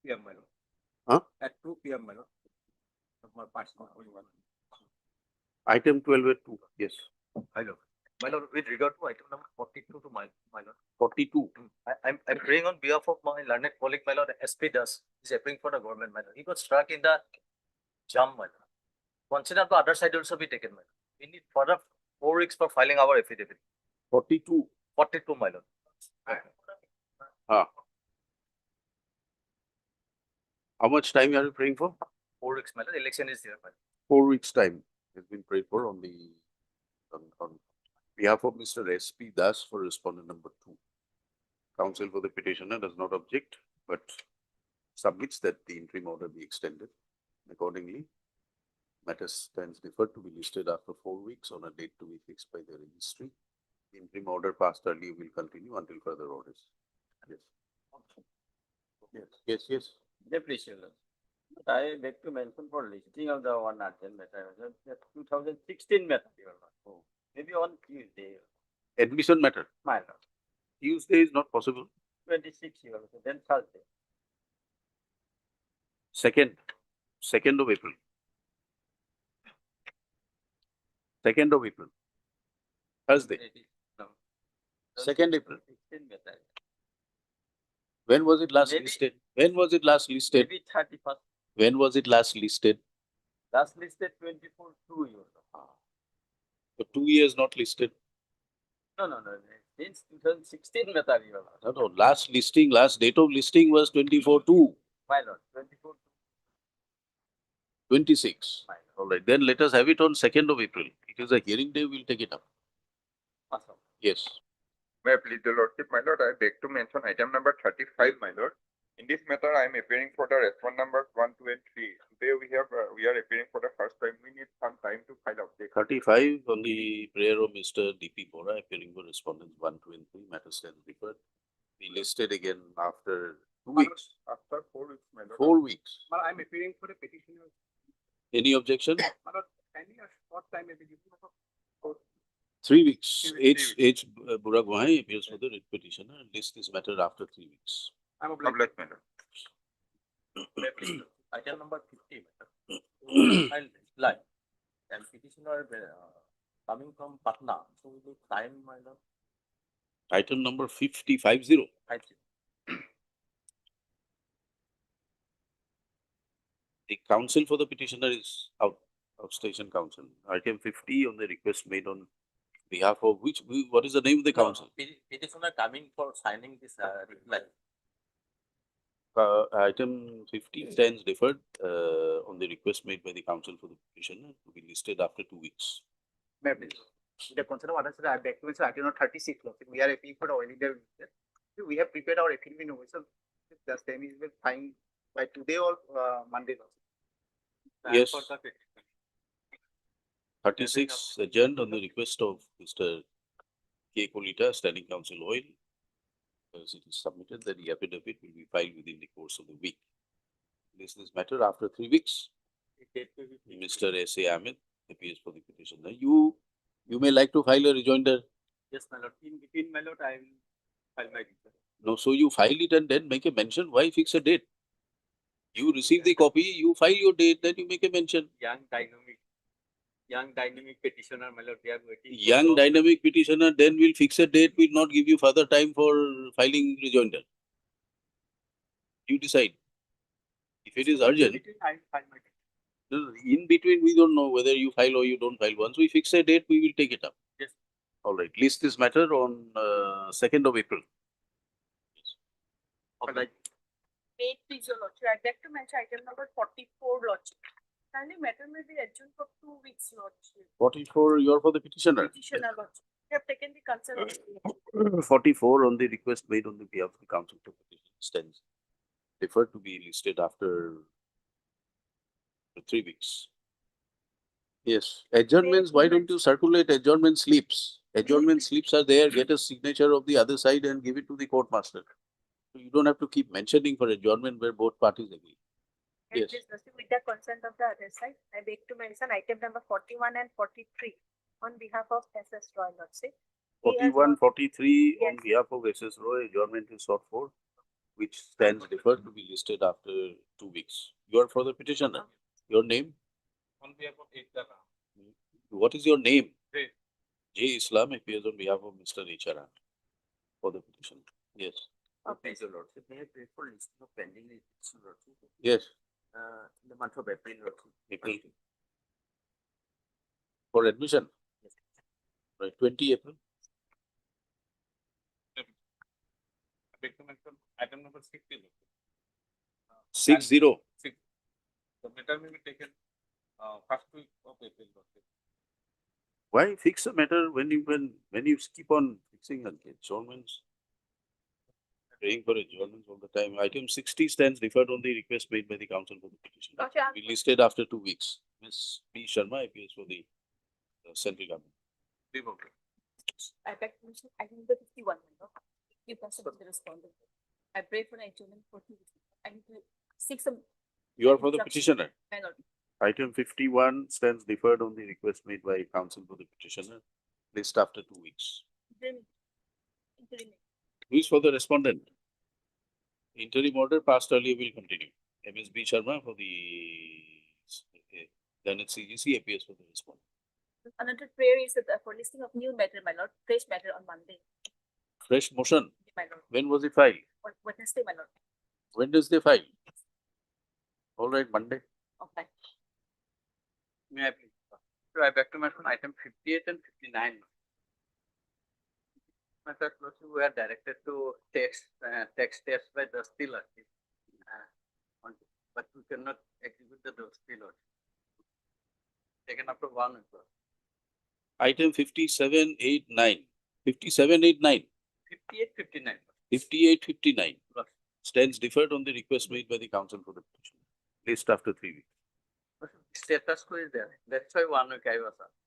p.m. my lord. Huh? At 2 p.m. my lord. My personal one. Item 12 at 2. Yes. My lord, with regard to item number 42 to my lord. 42. I'm praying on behalf of my learned colleague, my lord, SP Das. He's appearing for the government, my lord. He got struck in the jam, my lord. Consider the other side also be taken, my lord. We need further 4 weeks for filing our affidavit. 42. 42, my lord. Ah. How much time are you praying for? 4 weeks, my lord. Election is there, my lord. 4 weeks time has been prayed for on behalf of Mr. SP Das for respondent number 2. Counsel for the petitioner does not object, but submits that the interim order be extended. Accordingly, matter stands deferred to be listed after 4 weeks on a date to be fixed by the registry. The interim order passed earlier will continue until further orders. Yes. Yes. Depreciation. I beg to mention for listing of the one urgent matter, that 2016 matter. Oh. Maybe on Tuesday. Admission matter. My lord. Tuesday is not possible. 26 then Thursday. 2nd of April. 2nd of April. Thursday. No. 2nd April. 16 matter. When was it last listed? When was it last listed? Maybe 31st. When was it last listed? Last listed 24/2 years. For 2 years not listed. No. Since 2016 matter. No. Last date of listing was 24/2. My lord, 24/2. 26. All right. Then let us have it on 2nd of April. It is a hearing day. We'll take it up. Awesome. Yes. May I please the lordship, my lord, I beg to mention item number 35, my lord. In this matter, I am appearing for the response numbers 1, 2, and 3. Today we are appearing for the first time. We need some time to file objection. 35 on the prayer of Mr. D.P. Bora, appearing for respondents 1, 2, and 3. Matter stands referred. Be listed again after 2 weeks. After 4 weeks, my lord. 4 weeks. I am appearing for a petitioner. Any objection? My lord, any short time appearing for 3 weeks. H. Burak Wahai appears for the writ petitioner and lists this matter after 3 weeks. I'm Obliged, my lord. Item number 50. I'll reply. And petitioner coming from Patna. So we will time, my lord. Item number 50, 50. The counsel for the petitioner is outstation counsel. Item 50 on the request made on behalf of which, what is the name of the counsel? Petitioner coming for signing this reply. Item 50 stands deferred on the request made by the counsel for the petitioner to be listed after 2 weeks. The concern of others, I beg to mention item number 36. We are appealing for the oil India. We have prepared our affidavit innovation. The same is fine by today or Monday. Yes. 36 adjourned on the request of Mr. K. Kolita, Standing Counsel Oil. As it is submitted that the affidavit will be filed within the course of the week. This matter after 3 weeks. Mr. S.A. Ahmed appears for the petitioner. You may like to file a rejoinder. Yes, my lord. In between, my lord, I will file my rejoinder. No, so you file it and then make a mention. Why fix a date? You receive the copy, you file your date, then you make a mention. Young dynamic petitioner, my lord, they are waiting. Young dynamic petitioner, then we'll fix a date, will not give you further time for filing rejoinder. You decide. If it is urgent. I will file my date. In between, we don't know whether you file or you don't file. Once we fix a date, we will take it up. Yes. All right. List this matter on 2nd of April. Yes. All right. Wait, please, your lordship. I beg to mention item number 44, lordship. Kindly matter may be adjourned for 2 weeks, lordship. 44, you are for the petitioner. Petitioner, lordship. We have taken the consent. 44 on the request made on the behalf of the counsel for petition stands deferred to be listed after 3 weeks. Yes. Adjournments, why don't you circulate adjournment slips? Adjournment slips are there, get a signature of the other side and give it to the court master. So you don't have to keep mentioning for adjournment where both parties agree. Yes. With the consent of the other side, I beg to mention item number 41 and 43 on behalf of SS Roy, lordship. 41, 43 on behalf of SS Roy, adjournment is sought for. which stands deferred to be listed after 2 weeks. You are for the petitioner. Your name? On behalf of Ekta. What is your name? J. J. Islam appears on behalf of Mr. H.R. for the petition. Yes. Okay, your lordship, may I pray for listing of pending litigation, lordship? Yes. In the month of April, lordship. April. For admission? Yes. Right, 20 April. I beg to mention item number 60. 60. Six. The matter may be taken first week of April. Lordship. Why fix a matter when you keep on fixing adjournments? Praying for adjournments all the time. Item 60 stands deferred on the request made by the council for the petition. Gotcha. We listed after 2 weeks. Ms. P. Sharma appears for the central government. Leave okay. I beg to mention item number 51, my lord. You person is the respondent. I pray for adjournment for 2 weeks. I need to seek some. You are for the instruction. petitioner. My lord. Item 51 stands deferred on the request made by council for the petitioner. List after 2 weeks. Interim. Who is for the respondent? Interim order passed earlier will continue. MSB Sharma for the then it's CGC appears for the respondent. Another prayer is that for listing of new matter, my lord, fresh matter on Monday, Fresh motion. my lord, When was it filed? or Wednesday, my lord. When does they file? All right, Monday. Okay. May I please? So I beg to mention item 58 and 59. Mr. Closely, we are directed to tax test by the stiller. But we cannot execute the stiller. Taken up to 1 as well. Item 5789. 5789. 58, 59. 5859 Yes. stands deferred on the request made by the council for the petition. List after 3 weeks. Status quo is there. That's why 1 week I was asked.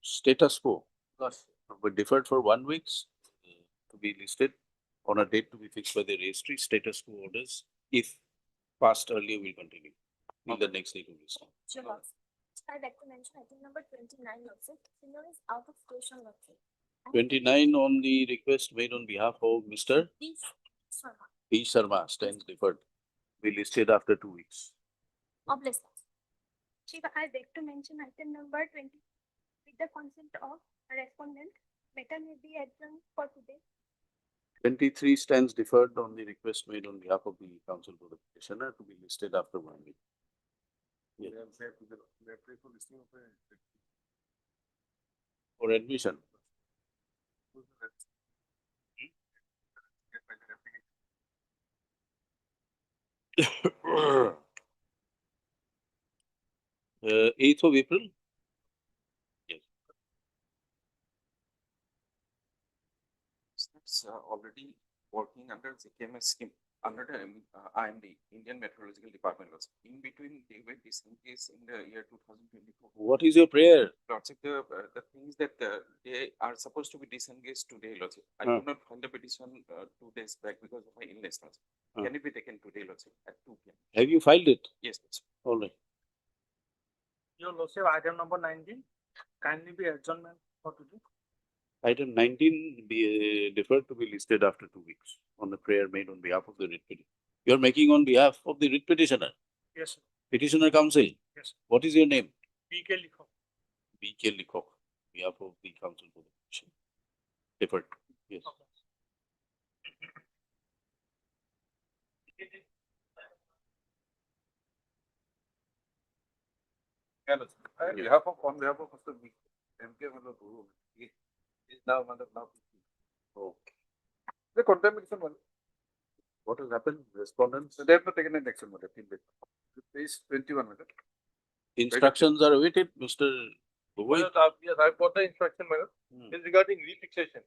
Status quo. Yes. But deferred for 1 week to be listed on a date to be fixed by the registry. Status quo orders, if passed earlier, will continue in the next date of listing. Sure, lord. I beg to mention item number 29, lordship. Senior is out of station, lordship. 29 on the request made on behalf of Mr. Please, sir, P. Sharma stands deferred. Be listed after 2 weeks. obvious. Shiva, I beg to mention item number 20. With the consent of respondent, matter may be adjourned for today. 23 stands deferred on the request made on behalf of the council for the petitioner to be listed after 1 week. Yes. For admission. 8th of April? Yes. It's already working under the KMS scheme under the IMD, Indian Meteorological Department. Also. In between, they were disengaged in the year 2024. What is your prayer? Logic, the things that they are supposed to be disengaged today, Logic. I Huh. could not find the petition 2 days back because of my illness. Logic. Huh. Can it be taken today, Logic, at 2 p.m.? Have you filed it? Yes, Logic. All right. Your lordship, item number 19, kindly be adjournment for today. Item 19 be deferred to be listed after 2 weeks on the prayer made on behalf of the writ petitioner. You are making on behalf of the writ petitioner, Yes, sir. petitioner council. Yes. What is your name? PK Likho. B.K. Likok, behalf of the council for the petition. Deferred. Yes. On behalf of Mr. M.K. Guru, he is now. Okay. The contamination one. What has happened? Respondents? So they have not taken an action. Page 21. Instructions are awaited, Mr. Gogoi. Yes, I've got the instruction, madam. Hmm. It's regarding refixation.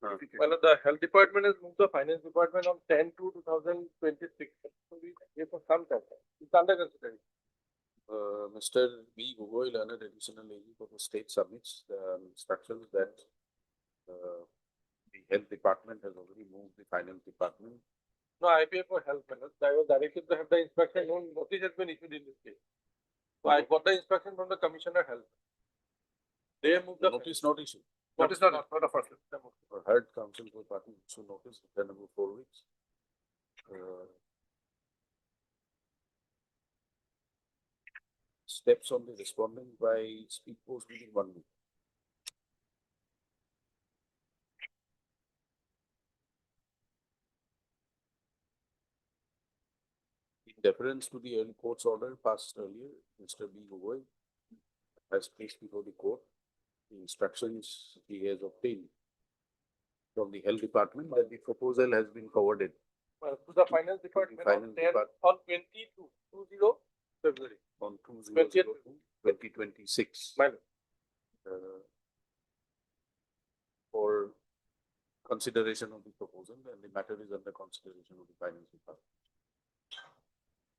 Well, the health department has moved the finance department on 10 to 2026. So we gave for some time. It's under consideration. Mr. B. Gogoi, learned additional AG for the state submits the instructions that the health department has already moved the finance department. No, I pay for health, madam. I was directed to have the inspection. No notice has been issued in this case. So I got the inspection from the commissioner health. They have moved the Notice not issued. notice not a first. Or heard council for party issue notice, then about 4 weeks. Steps on the respondent by speed post within 1 week. In deference to the early court's order passed earlier, Mr. B. Gogoi has placed before the court the instructions he has obtained from the health department that the proposal has been forwarded To the finance department finance on 10 depart- on 20 February. on 20th. 2026. My lord. For consideration of the proposal, and the matter is under consideration of the finance department.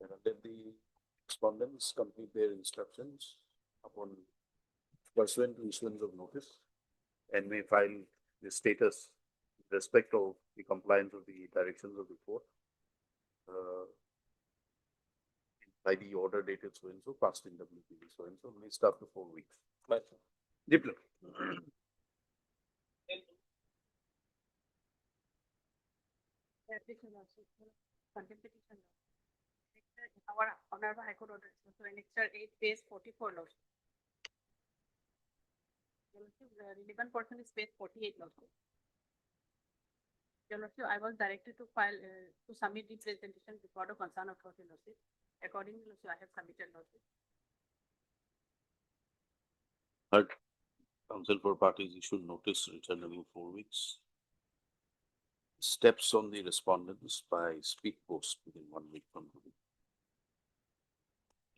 And let the respondents complete their instructions upon pursuant to issuance of notice and may file the status with respect of the compliance of the directions of the court by the order dated so and so, passed in WPD so and so, list after 4 weeks. My lord. Diploma. Our Honorable High Court order, so annexure 8, page 44, Lord. The relevant portion is page 48, Lord. Your Lordship, I was directed to file, to submit the presentation before the concerned authority, Lordship. Accordingly, Lordship, I have submitted, Lordship. Heard. Counsel for parties issued notice returning in 4 weeks. Steps on the respondents by speed post within 1 week from today.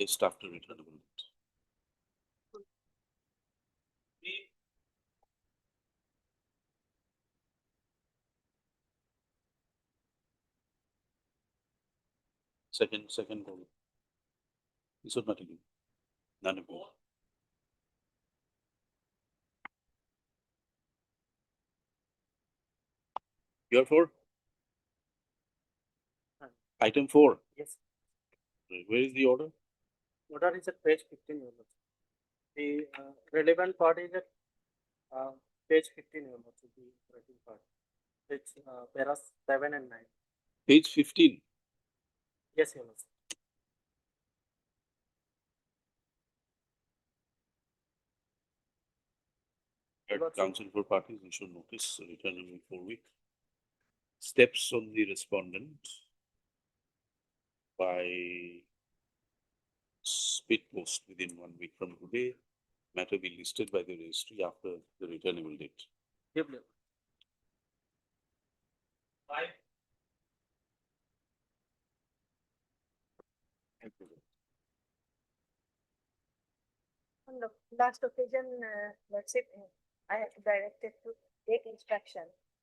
Just after returnable date. Second call. This was not again. None of you. You're for? Item 4. Yes, Where is the order? order is at page 15, Your Lordship. The relevant part is at page 15, Your Lordship, the operating part. It's paras 7 and 9. Page 15. Yes, Your Lordship. Heard. Lordship. Counsel for parties issued notice returning in 4 weeks. Steps on the respondent by speed post within 1 week from today. Matter be listed by the registry after the returnable date. Diploma. Thank you. On the last occasion, Lordship, I have directed to take instruction.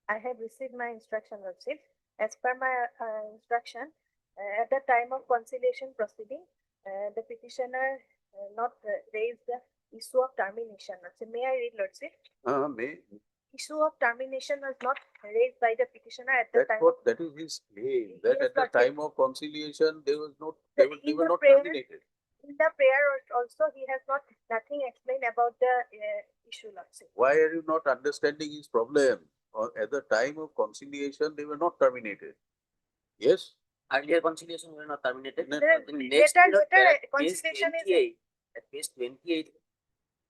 I have received my instruction, Lordship. As per my instruction, at the time of conciliation proceeding, the petitioner not raised the issue of termination. Lordship, may I read, Lordship? May. Issue of termination was not raised by the petitioner at the That's time. what, that is his claim, that Yes, at the Lordship. time of conciliation, they were not, The- they in were the not prayer- terminated. In the prayer also, he has nothing explained about the issue, Lordship. Why are you not understanding his problem? Or at the time of conciliation, they were not terminated. Yes? Earlier conciliation were not terminated. No, The In next later period, at page conciliation is 28, at page 28,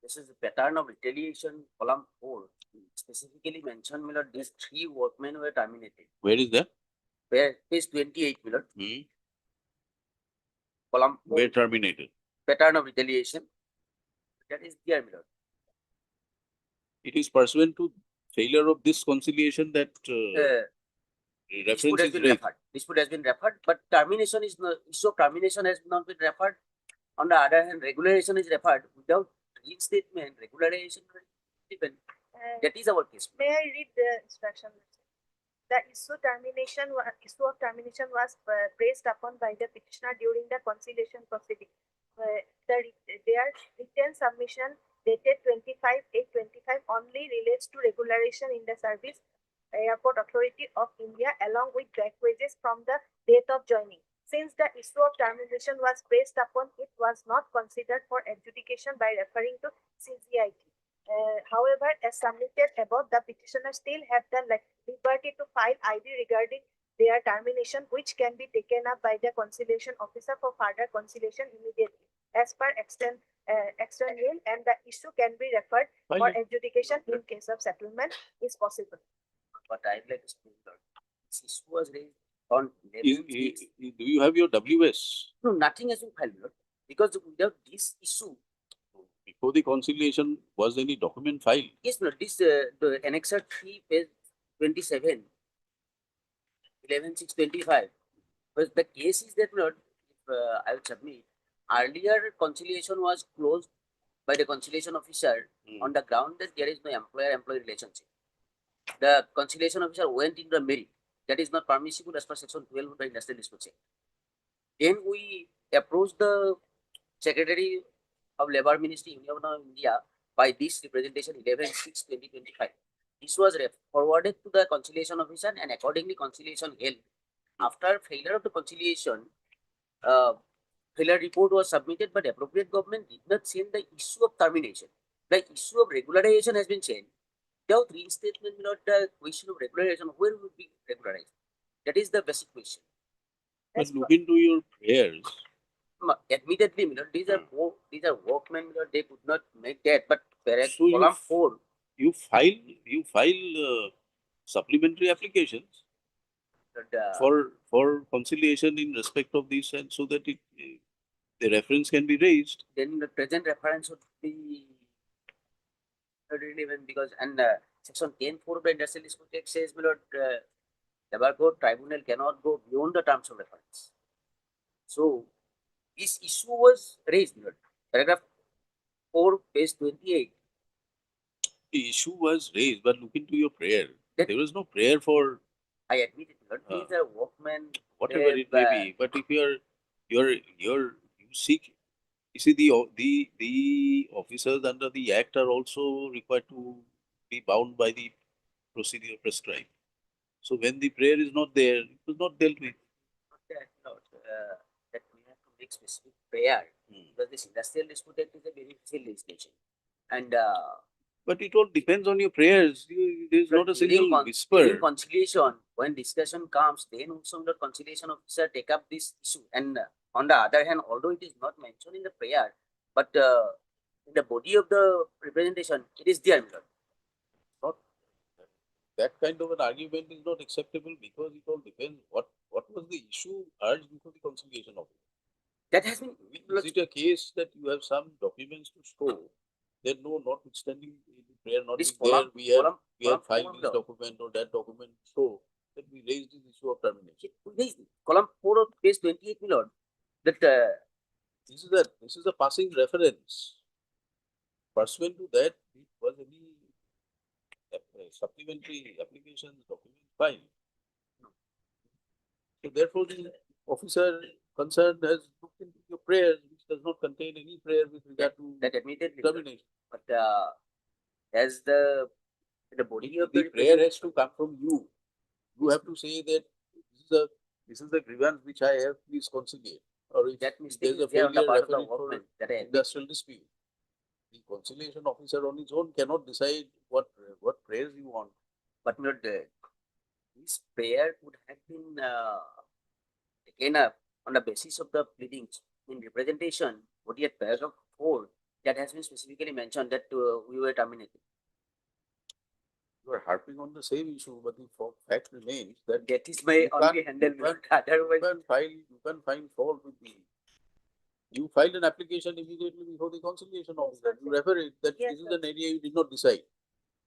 this is the pattern of retaliation, column 4. Specifically mentioned, my lord, these 3 workmen were terminated. Where is that? Page 28, my lord, column 4, Where terminated? pattern of retaliation. That is there, my lord. It is pursuant to failure of this conciliation that reference Dispute has is been raised. referred. Dispute has been referred, but termination is not, issue of termination has not been referred. On the other hand, regularization is referred. Without reinstatement, regularization will depend. That is our case. May I read the instruction? The issue of termination was placed upon by the petitioner during the conciliation proceeding. Their written submission dated 25/8/25 only relates to regularization in the service Airport Authority of India along with back wages from the date of joining. Since the issue of termination was placed upon, it was not considered for adjudication by referring to CGIT. However, as submitted above, the petitioner still have the liberty to file ID regarding their termination, which can be taken up by the conciliation officer for further conciliation immediately as per external, and the issue can be referred for Fine. adjudication in case of settlement is possible. But I'd like to speak that this issue was raised on Do 11/6. you have your WS? No, nothing has been filed, my lord, because without this issue, Before the conciliation, was any document filed? yes, my lord, this the annexer 3 page 27, 11/6/25. But the case is that, my lord, if I will submit, earlier conciliation was closed by the conciliation officer on the ground that there is no employer-employee relationship. The conciliation officer went into the merit. That is not permissible as per section 12 of the Industrial Disputes Act. Then we approached the Secretary of Labour Ministry, Union of India, by this representation 11/6/2025. This was forwarded to the conciliation officer, and accordingly conciliation held. After failure of the conciliation, failure report was submitted, but appropriate government did not send the issue of termination. The issue of regularization has been changed. Without reinstatement, not the question of regularization, where would be regularized? That is the basic question. But As look into your prayers. Admittedly, my lord, these are workmen, my lord, they could not make that. But So you column 4, You file supplementary applications for conciliation in respect of this, and so that the reference can be raised. then the present reference would be relevant because section 10(4) of the Industrial Dispute Act says, my lord, Labour Court tribunal cannot go beyond the terms of reference. So this issue was raised, my lord. Paragraph 4, page 28. The issue was raised, but look into your prayer. That- There was no prayer for I admit it, my lord. These are workmen. whatever it may be. But if you seek, you see the officers under the act are also required to be bound by the procedure prescribed. So when the prayer is not there, it was not dealt with. That, no, that we have to make specific prayer Hmm. because this Industrial Dispute Act is a very detailed legislation. And But it all depends on your prayers. There is not a single during whisper. conciliation, when discussion comes, then also the conciliation officer take up this issue. And on the other hand, although it is not mentioned in the prayer, but in the body of the representation, it is there, my lord. That kind of an argument is not acceptable because it all depends what was the issue urged before the conciliation officer. That has been, Is it a case that you have some documents to show that no, notwithstanding the prayer not this being there, column, we have column filed four, this my lord. document or that document show that we raised this issue of termination. This column 4 of page 28, my lord, that This is a passing reference. Pursuant to that, it was any supplementary applications document filed. So therefore, the officer concerned has looked into your prayers, which does not contain any prayer with regard to that admittedly, my lord. termination. But as the body of The the prayer has to come from you. You have to say that this is the grievance which I have, please conciliate. Or if that mistake there's a is there on the failure, part of the refer it for workman that I admit. industrial dispute. The conciliation officer on his own cannot decide what prayers you want. But not this prayer would have been taken up on the basis of the pleadings in representation. What yet paragraph 4 that has been specifically mentioned that we were terminated. You are harping on the same issue, but the fact remains that That is my You only can't- handle. you can't- Otherwise, you can find fault with me. You filed an application immediately before the conciliation officer. You refer it that Yes, this is sir. an area you did not decide.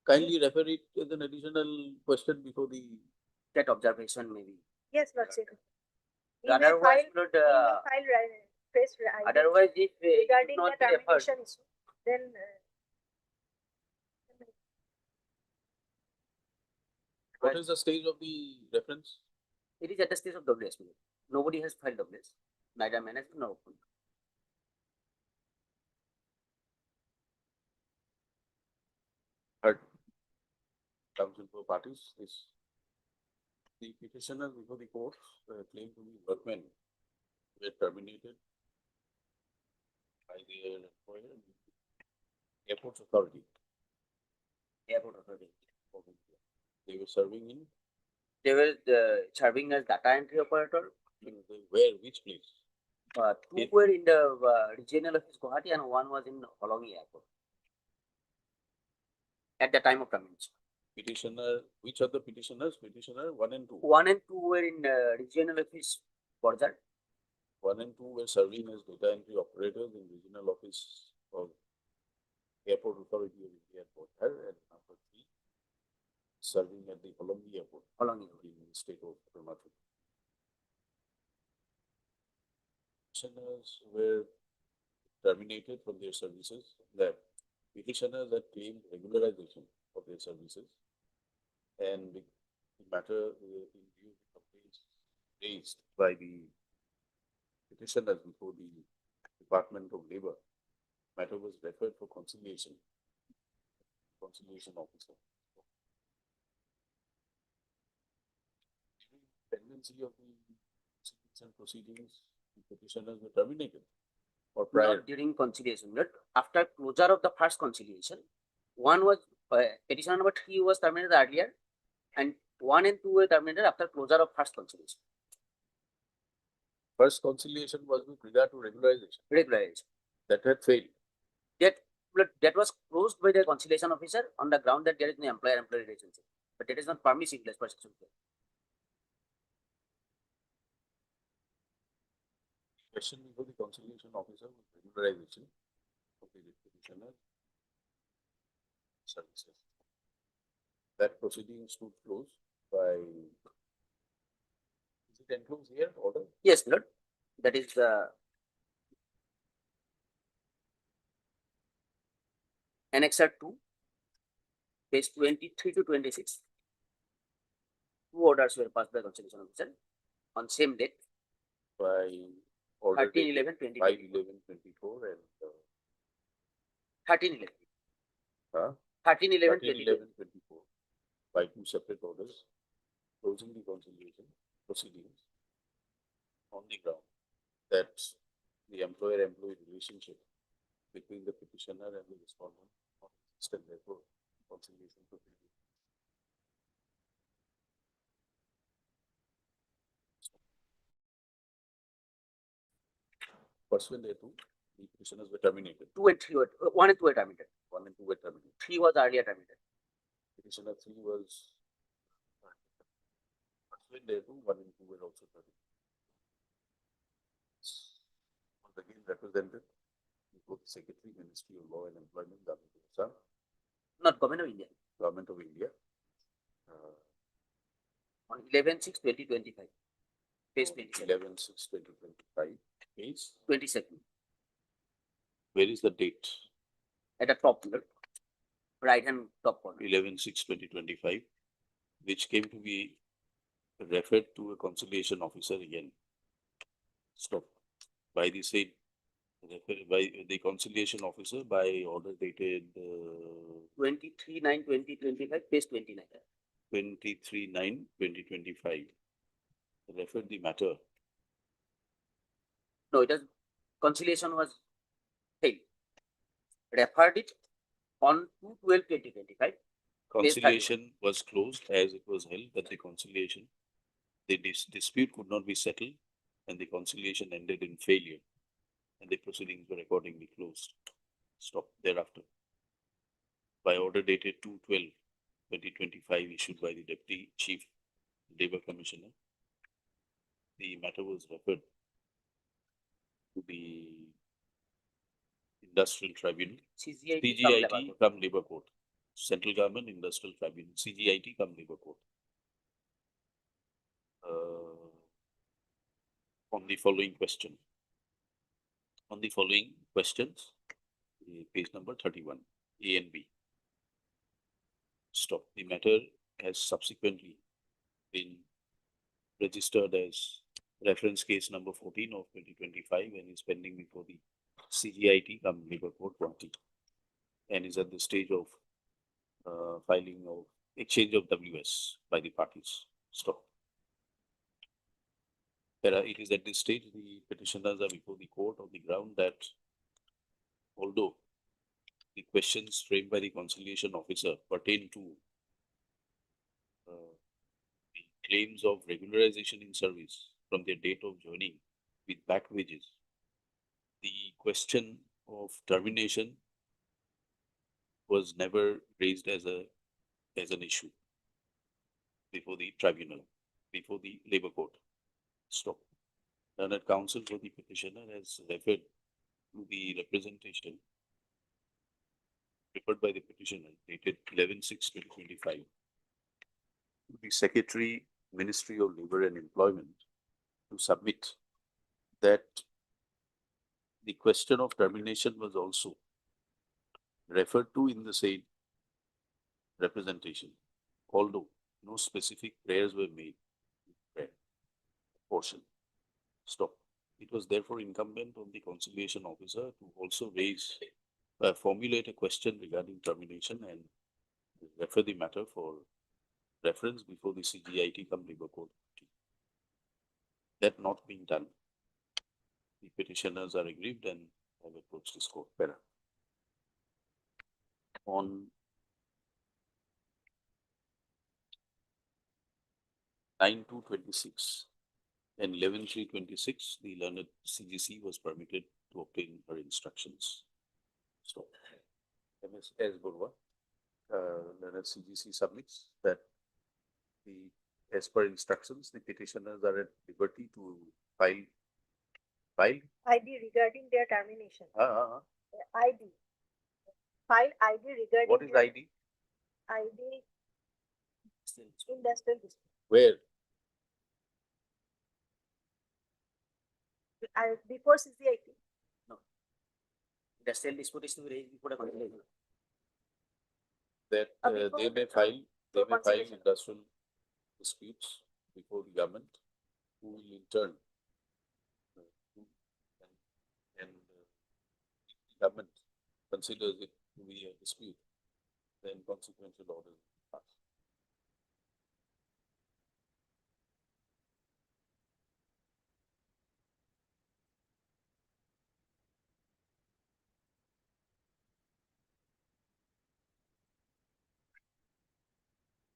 Kindly refer it as an additional question before the. that observation maybe. Yes, Lordship. We may Otherwise, file, not, we may file press otherwise, if it would regarding the not be referred, termination issue, then What is the stage of the reference? it is at the stage of WS. Nobody has filed WS, neither management nor open. Heard. Counsel for parties is the petitioner before the court claimed to be workmen were terminated by their employer, airports authority. Airport authority. They were serving in They were serving as data entry operator. Where, which place? Two It- were in the regional office Gauhati and one was in Holongi airport. At the time of termination. Petitioner, which are the petitioners? Petitioner 1 and 2. 1 and 2 were in regional office Borjar. 1 and 2 were serving as data entry operators in regional office of Airport Authority of India at Bihar, and number 3 serving at the Holongi Airport Holongi. in the state of Arunachal. Petitioners were terminated from their services. The petitioners had claimed regularization of their services, and the matter in view of the complaints raised by the petitioners before the Department of Labor, matter was referred for conciliation. Conciliation officer. During pendency of the proceedings and proceedings, the petitioners were terminated or prior. Not during conciliation, but after closure of the first conciliation, one was petitioner number 3 was terminated earlier, and 1 and 2 were terminated after closure of first conciliation. First conciliation was with regard to regularization Regularization. that had failed. That was closed by the conciliation officer on the ground that there is no employer-employee relationship, but it is not permissive as per section 12. Question before the conciliation officer was regularization of the petitioner services. That proceeding stood closed by. Is it enclosed here? Order? Yes, Lord. That is the Annexure 2, page 23 to 26. 2 orders were passed by conciliation officer on same date, By order 13/11/2024. 5/11/24 and 13/11. huh? 13/11/2024. 13/11/24 by 2 separate orders closing the conciliation proceedings on the ground that the employer-employee relationship between the petitioner and the respondent not exist, and therefore conciliation proceedings. Pursuant thereto, the petitioners were terminated. 2 and 3 were 1 and 2 were terminated. 1 and 2 were terminated. 3 was earlier terminated. Petitioner 3 was pursuant thereto, 1 and 2 were also terminated. Was again represented before the Secretary, Ministry of Law and Employment, Government of Assam, Not Government of India. Government of India. On 11/6/2025. Page 27. 11/6/2025. Page. 22nd. Where is the date? At the top, right hand top corner. 11/6/2025, which came to be referred to a conciliation officer again. Stop. By the said, by the conciliation officer by order dated 23/9/2025, page 29. 23/9/2025. Referred the matter. No, it was conciliation was failed. Referred it on 2/12/2025. Conciliation was closed as it was held that the conciliation, the dispute could not be settled and the conciliation ended in failure and the proceedings were accordingly closed. Stop thereafter. By order dated 2/12/2025 issued by the Deputy Chief Labour Commissioner, the matter was referred to the Industrial Tribunal, CGIT. CGIT come Labour Court, Central Government Industrial Tribunal, CGIT come Labour Court. On the following question. On the following questions, page number 31, A and B. Stop. The matter has subsequently been registered as reference case number 14 of 2025 and is pending before the CGIT come Labour Court, Gauhati, and is at the stage of filing of exchange of WS by the parties. Stop. It is at this stage the petitioners are before the court on the ground that although the questions framed by the conciliation officer pertain to the claims of regularization in service from their date of joining with back wages, the question of termination was never raised as an issue before the tribunal, before the labor court. Stop. Learned counsel for the petitioner has referred to the representation preferred by the petitioner dated 11/6/2025 to the Secretary, Ministry of Labor and Employment to submit that the question of termination was also referred to in the said representation, although no specific prayers were made in the prayer portion. Stop. It was therefore incumbent on the conciliation officer to also formulate a question regarding termination and refer the matter for reference before the CGIT cum Labor Court. That not being done, the petitioners are aggrieved and have approached this court. Para. On 9/2/26 and 11/3/26, the learned CGC was permitted to obtain her instructions. So, MS Burwa, learned CGC submits that as per instructions, the petitioners are at liberty to file. ID regarding their termination. ID. File ID regarding. What is their ID? ID industrial dispute. Where? Before CCIT. Industrial dispute is to be raised before the conciliation. That Before- they may file conciliation. industrial disputes before the government, who will in turn and the government considers it to be a dispute, then consequential orders will pass.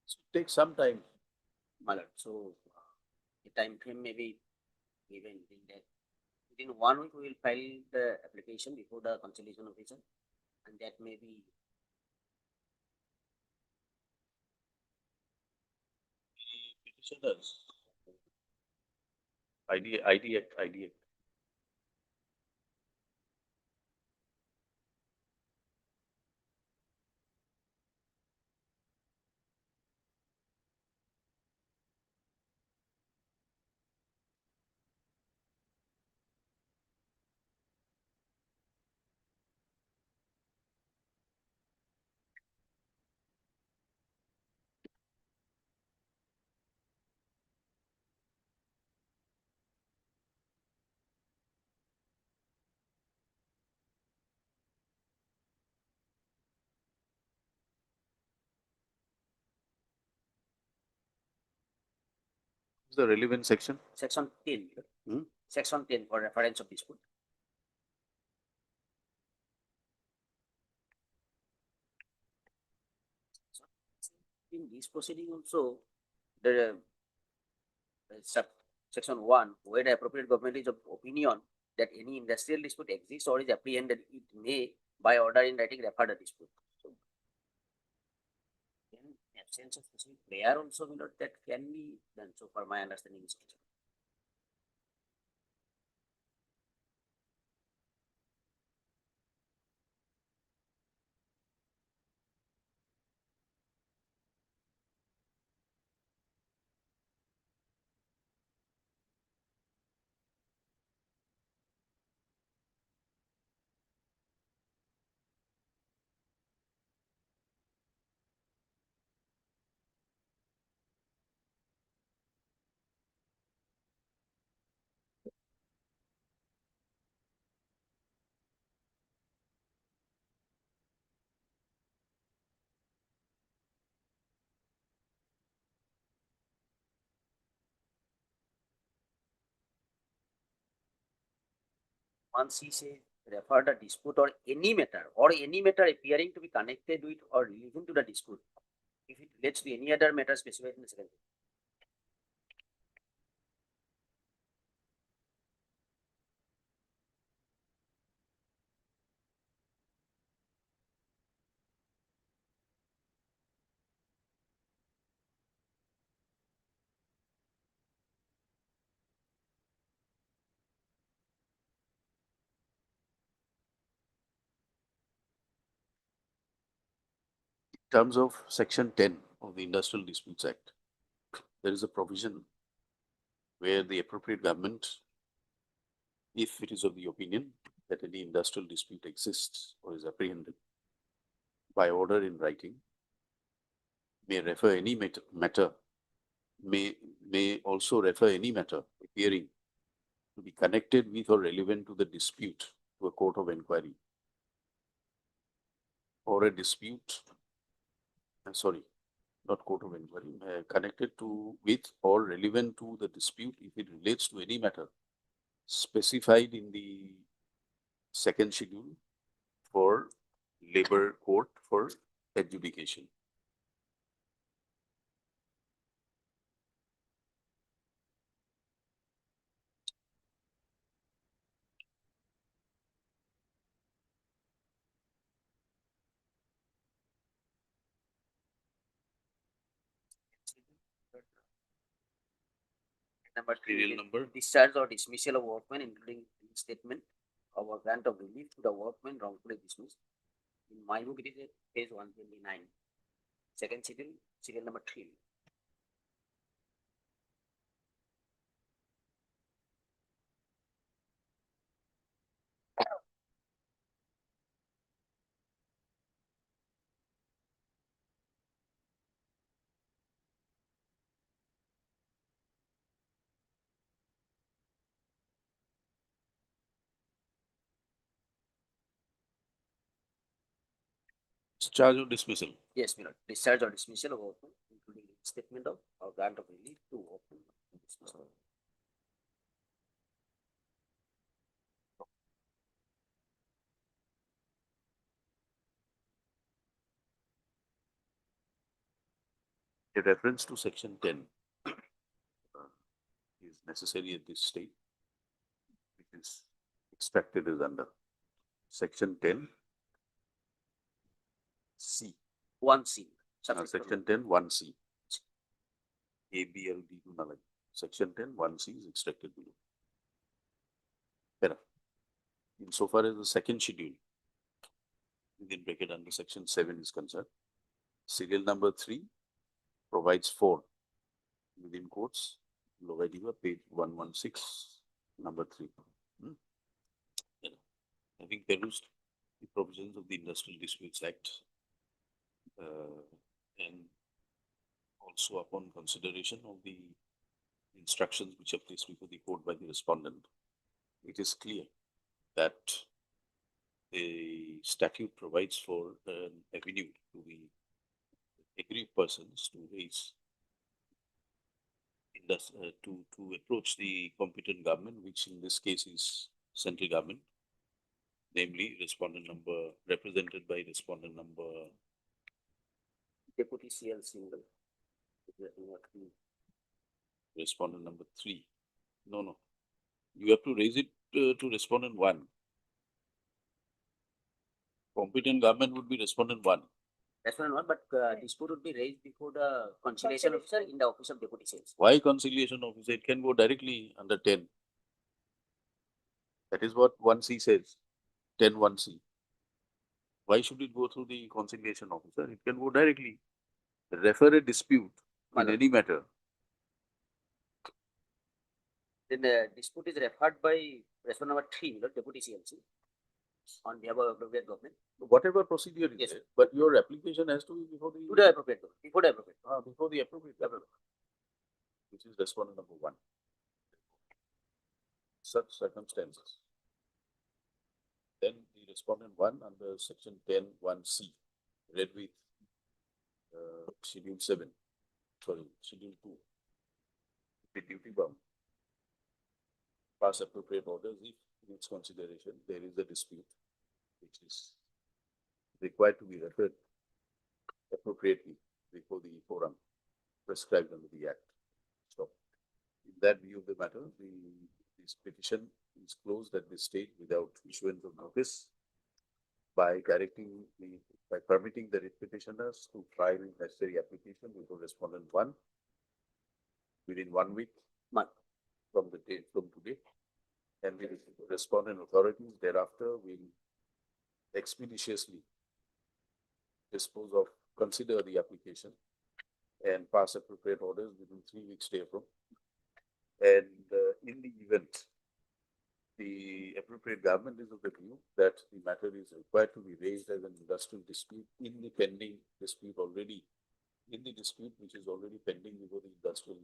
So it takes some time. My lord, so the time frame may be given in that within 1 week we will file the application before the conciliation officer, and that may be The petitioners, ID Act. Is the relevant section? section 10. Hmm? Section 10 for reference of dispute. So, in this proceeding also, the section 1, where the appropriate government is of opinion that any industrial dispute exists or is apprehended, it may by order in writing refer the dispute. So, in absence of specific prayer also, my lord, that can be done. So for my understanding is also. Once he says refer the dispute or any matter appearing to be connected with or relating to the dispute, if it relates to any other matter specified in the second. terms of section 10 of the Industrial Disputes Act, there is a provision where the appropriate government, if it is of the opinion that any industrial dispute exists or is apprehended, by order in writing, may refer any matter, may also refer any matter appearing to be connected with or relevant to the dispute to a court of inquiry, or a dispute, sorry, not court of inquiry, connected to with or relevant to the dispute if it relates to any matter specified in the second schedule for labor court for adjudication. Number Serial three, number. discharge or dismissal of workmen, including statement of a grant of relief to the workmen wrongfully dismissed. In my book, it is page 129. Second schedule, serial number 3. Discharge or dismissal. Yes, my lord. Discharge or dismissal of workmen, including statement of or grant of relief to workmen. A reference to section 10 is necessary at this stage, which is extracted as under section 10 C. 1C. Section 10 1C. A, B, L, D to null. Section 10 1C is extracted below. Better. Insofar as the second schedule within bracket under section 7 is concerned, serial number 3 provides for within quotes, Logativa, page 116, number 3. Having perused the provisions of the Industrial Disputes Act and also upon consideration of the instructions which are placed before the court by the respondent, it is clear that the statute provides for an avenue to the aggrieved persons to raise to approach the competent government, which in this case is central government, namely respondent number represented by respondent number Deputy CL single. Respondent number 3. No. You have to raise it to respondent 1. Competent government would be respondent 1. Respondent 1, but dispute would be raised before the conciliation officer in the office of deputy sales. Why conciliation officer? It can go directly under 10. That is what 1C says. 10 1C. Why should it go through the conciliation officer? It can go directly. Refer a dispute in any matter. Then the dispute is referred by respondent number 3, deputy CLC, on behalf of appropriate government. Whatever procedure is Yes, there, but your application has to be before the To the appropriate government, before the appropriate. before the appropriate government, which is respondent number 1. Such circumstances, then the respondent 1 under section 10 1C, read with schedule 7, sorry, schedule 2, the duty bound, pass appropriate orders if in its consideration there is a dispute which is required to be referred appropriately before the forum prescribed under the Act. So, in that view of the matter, this petition is closed at this stage without issuance of notice by permitting the writ petitioners to file necessary application before respondent 1 within 1 week from the date from today, and the respondent authorities thereafter will expeditiously dispose of consider the application and pass appropriate orders within 3 weeks therefrom. And in the event the appropriate government is of the view that the matter is required to be raised as an industrial dispute in the pending dispute already, in the dispute which is already pending before the industrial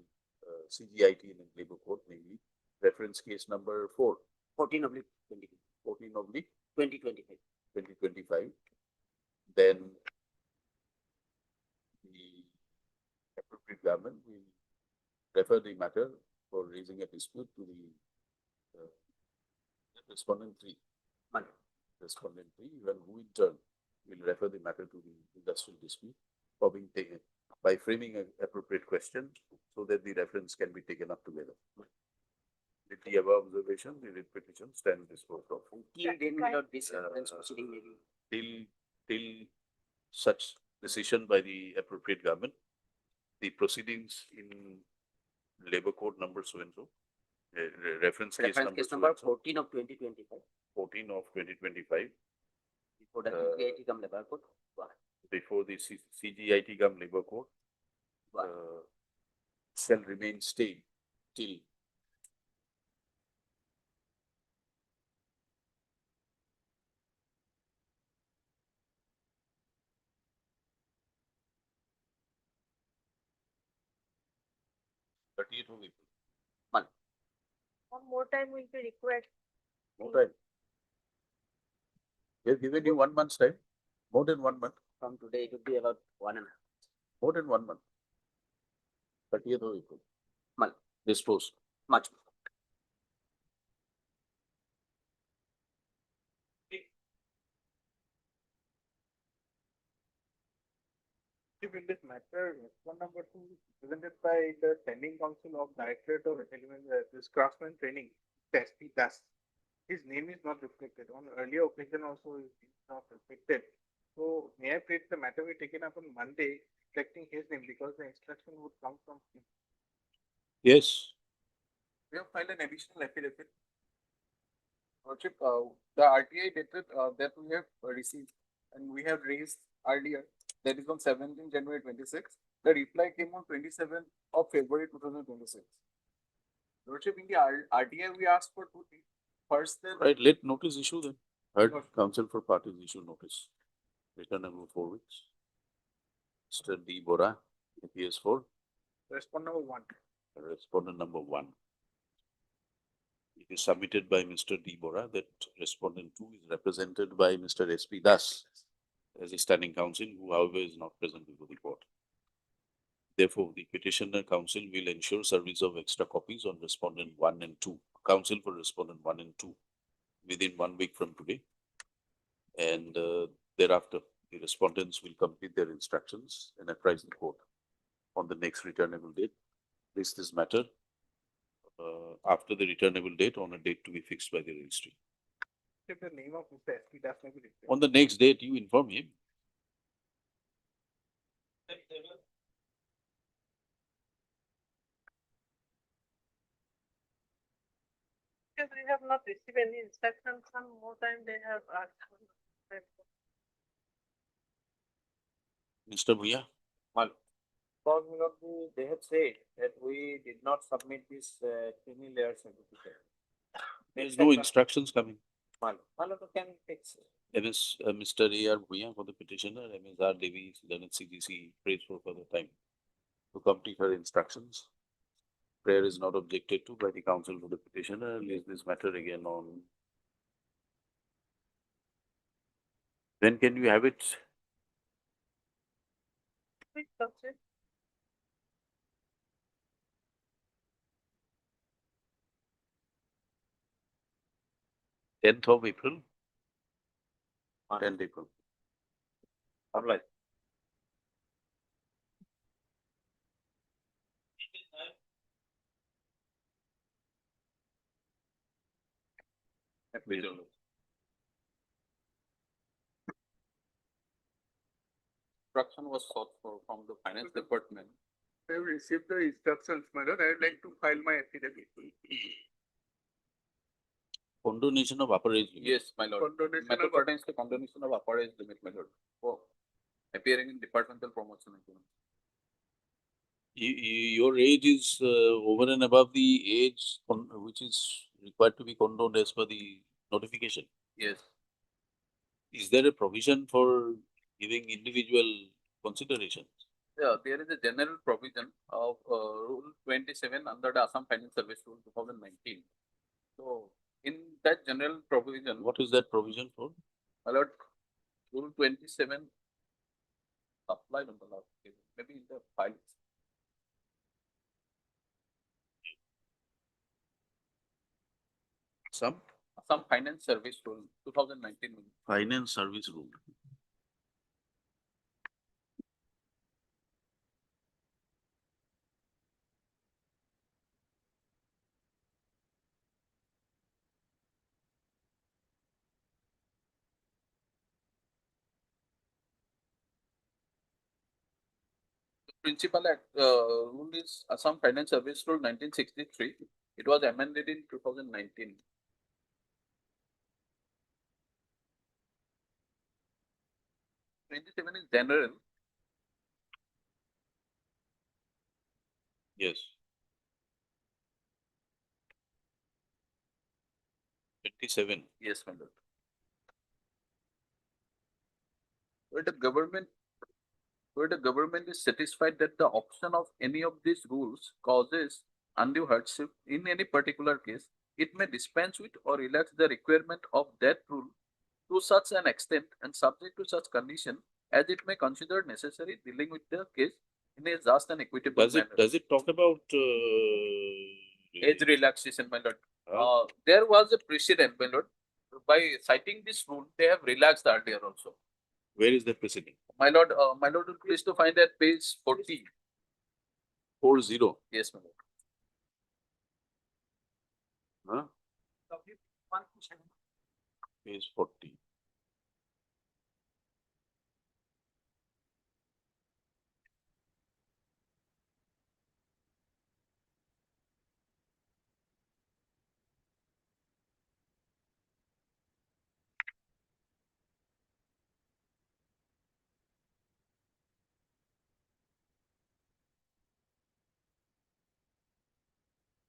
CGIT in the labor court, namely reference case number 14 of 20, 14 of the 2025. 2025, then the appropriate government will refer the matter for raising a dispute to the respondent 3. Respondent 3, even who in turn will refer the matter to the industrial dispute for being taken by framing an appropriate question so that the reference can be taken up together. With the above observation, the writ petition stands disposed of. Till then, my lord, this reference proceeding may be. Till such decision by the appropriate government, the proceedings in labor code number so and so, reference case number 14 of 2025. 14 of 2025, Before the CGIT come labor court. before the CGIT come labor court, shall remain stayed till April 30th. One more time will be required. More time. We have given you 1 month's time, more than 1 month, From today, it would be about 1.5 months. more than 1 month. 30th of April. Month. Disposed. Much more. If in this matter, response number 2 is presented by the standing council of directorate of this craftsman training, SP Das. His name is not reflected. On earlier occasion also is not reflected. So may I plead the matter be taken up on Monday, reflecting his name because the instruction would come from him. Yes. We have filed an additional affidavit. Lordship, the RTI dated that we have received and we have raised earlier, that is on 17 January 26. The reply came on 27th of February 2026. Lordship, in the RTI we asked for 2 things. First, then, Right, let notice issue then. Heard counsel for parties issue notice. Returnable 4 weeks. Mr. D. Bora appears for Respond number 1. respondent number 1. It is submitted by Mr. D. Bora that respondent 2 is represented by Mr. S.P. Das as a standing counsel, who however is not present before the court. Therefore, the petitioner counsel will ensure service of extra copies on respondent 1 and 2. Counsel for respondent 1 and 2 within 1 week from today. And thereafter, the respondents will complete their instructions and apprise the court on the next returnable date. This matter after the returnable date on a date to be fixed by the registry. If the name of Mr. SP Das may be reflected. On the next date, you inform him. Because we have not received any instructions, some more time they have asked. Mr. Bhuya, Because they have said that we did not submit this creamy layer certificate. there is no instructions coming. Malato can fix it. Mr. A.R. Bhuya for the petitioner, M.S.R. Devi, Leonard CGC, prays for further time to complete her instructions. Prayer is not objected to by the counsel for the petitioner. Leaves this matter again on. When can you have it? Which subject? Tenth of April. 10th April. Alright. instruction was sought for from the finance department. I have received the instructions, my lord. I would like to file my affidavit. Condonation of upper age limit. Yes, my lord. Condonation Matter of- pertains to condonation of authorized limit, my lord. Oh, appearing in departmental promotion agreement. Your age is over and above the age which is required to be condoned as per the notification. Yes. Is there a provision for giving individual considerations? Yeah, there is a general provision of Rule 27 under the Assam Finance Service Rule 2019. So, in that general provision, What is that provision for? my lord, Rule 27 applied on the last page, maybe in the files. Some Assam Finance Service Rule 2019. finance service rule. The principal act rule is Assam Finance Service Rule 1963. It was amended in 2019. '27 is general. Yes. 27. Yes, my lord. Where the government is satisfied that the option of any of these rules causes undue hardship in any particular case, it may dispense with or relax the requirement of that rule to such an extent and subject to such condition as it may consider necessary, dealing with the case in a just and equitable manner. Does it talk about Age relaxation, my lord. Huh? There was a precedent, my lord. By citing this rule, they have relaxed earlier also. Where is that precedent? My lord, please to find that page 40. 40. Yes, my lord. Huh? Page 40.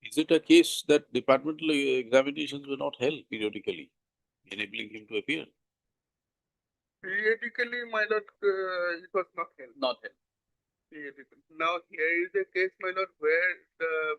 Is it a case that departmental examinations were not held periodically, enabling him to appear? Periodically, my lord, it was not held. Not held. Periodically. Now, here is a case, my lord, where the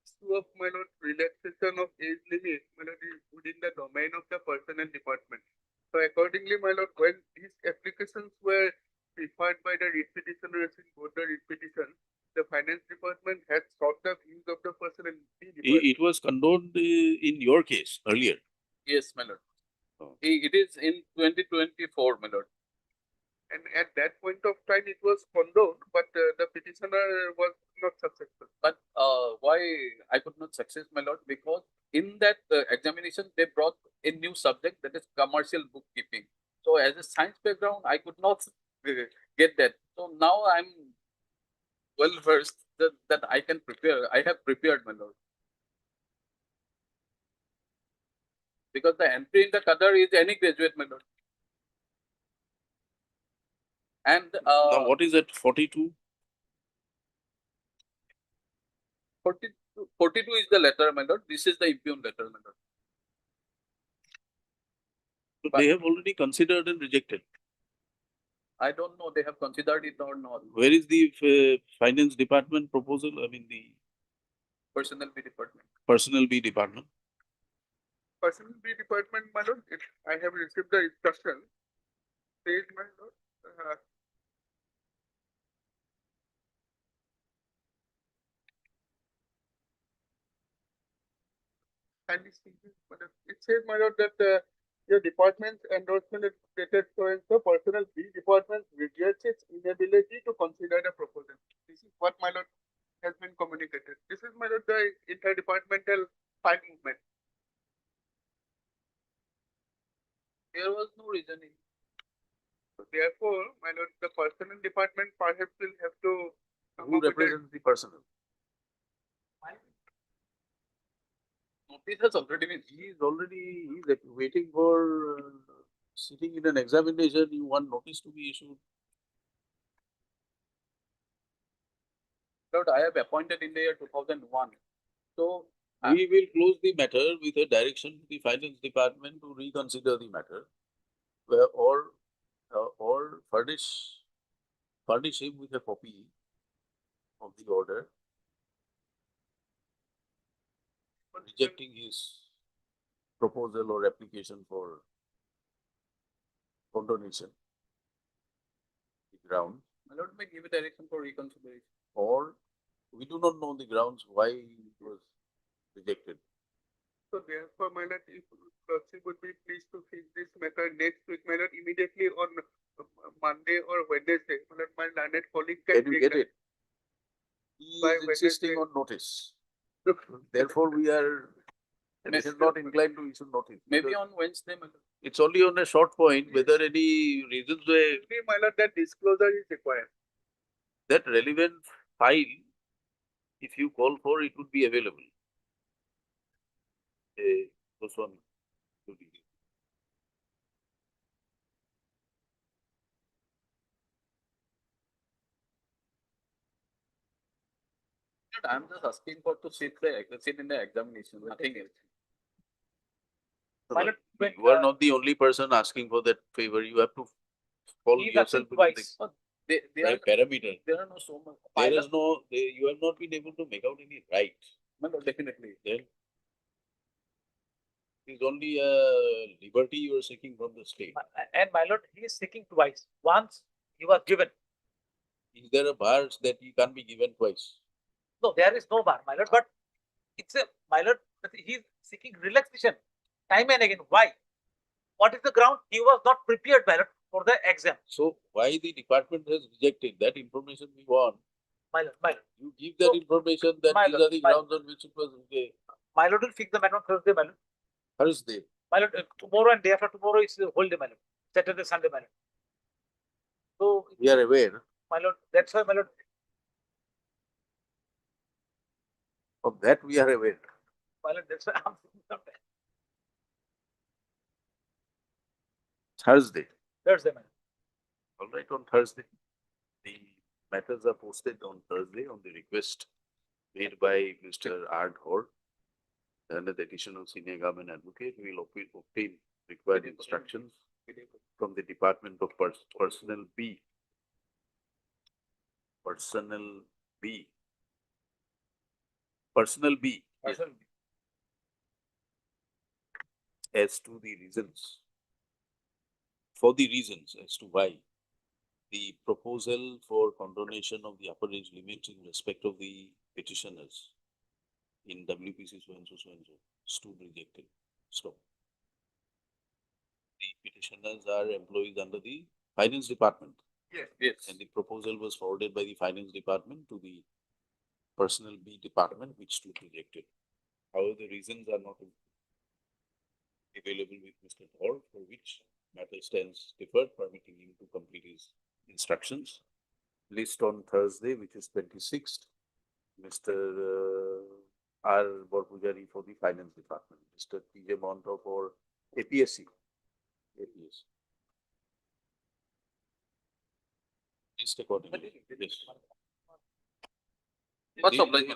issue of, my lord, relaxation of age limit, my lord, is within the domain of the personnel department. So, accordingly, my lord, when these applications were referred by the writ petitioners in both the writ petition, the finance department had sought the views of the personnel department. It was condoned in your case earlier. Yes, my lord. Oh. It is in 2024, my lord. And at that point of time, it was condoned, but the petitioner was not successful. But why I could not success, my lord? Because in that examination, they brought a new subject, that is commercial bookkeeping. So as a science background, I could not get that. So now I'm well versed that I can prepare. I have prepared, my lord. Because the entry in the Qadar is any graduate, my lord. And Now, what is that 42? 42 is the letter, my lord. This is the impugned letter, my lord. So But- they have already considered and rejected. I don't know they have considered it or not. Where is the finance department proposal? I mean, the Personnel B department. personnel B department. Personnel B department, my lord, I have received the instruction. Says, my lord, kindly see this, my lord. It says, my lord, that your department's endorsement is stated so and so personnel B department rejects its inability to consider the proposal. This is what, my lord, has been communicated. This is, my lord, the interdepartmental file movement. There was no reasoning. So therefore, my lord, the personnel department perhaps will have to come Who up with a represents the personnel? Notice has already been. He is waiting for Sitting in an examination, you want notice to be issued. Lord, I have appointed in the year 2001. So, We will close the matter with a direction to the finance department to reconsider the matter, or furnish him with a copy of the order rejecting his proposal or application for condonation. The ground, my lord may give a direction for reconsideration. or we do not know the grounds why it was rejected. So therefore, my lord, if Lordship would be pleased to fix this matter next week, my lord, immediately on Monday or Wednesday, my learned colleague can Can you take get it? He By is insisting Wednesday. on notice. Therefore, we are not inclined to issue notice. Maybe because on Wednesday, my lord. it's only on a short point, whether any reasons were Only, my lord, that disclosure is required. that relevant file, if you call for, it would be available. Goswami. I'm just asking for to sit in the examination, nothing else. My lord, when, You are not the only person asking for that favor. You have to fall he's yourself asking into twice. the They right parameter. there are no so much. There is no, you have not been able to make out any right. My lord, definitely. Then it is only a liberty you are seeking from the state. And my lord, he is seeking twice. Once he was given. Is there a bar that you can't be given twice? No, there is no bar, my lord, but it's a, my lord, he is seeking relaxation time and again. Why? What is the ground? He was not prepared, my lord, for the exam. So why the department has rejected that information we want? My lord, You give that So, information that my these lord, are the my- grounds on which it was rejected. my lord will fix the matter on Thursday, my lord. Thursday. My lord, tomorrow and day after tomorrow is the whole day, my lord. Saturday, Sunday, my lord. So, We are aware my lord, that's why, my lord, of that. We are aware. my lord, that's why I'm thinking of that. Thursday. Thursday, my lord. All right, on Thursday. The matters are posted on Thursday on the request made by Mr. Ard Hor. And the additional senior government advocate will obtain required instructions from the Department of Personnel B. Personnel B. Personnel B. Yes. As to the reasons, for the reasons as to why the proposal for condonation of the upper age limit in respect of the petitioners in WPC so and so stood rejected. Stop. The petitioners are employees under the finance department. Yes. And the proposal was forwarded by the finance department to the personnel B department, which stood rejected. However, the reasons are not available with Mr. Thor, for which matter stands deferred, permitting him to complete his instructions. List on Thursday, which is 26th, Mr. R. Borpujari for the finance department, Mr. T.J. Monto for APSC. List accordingly. Yes. What's up, like,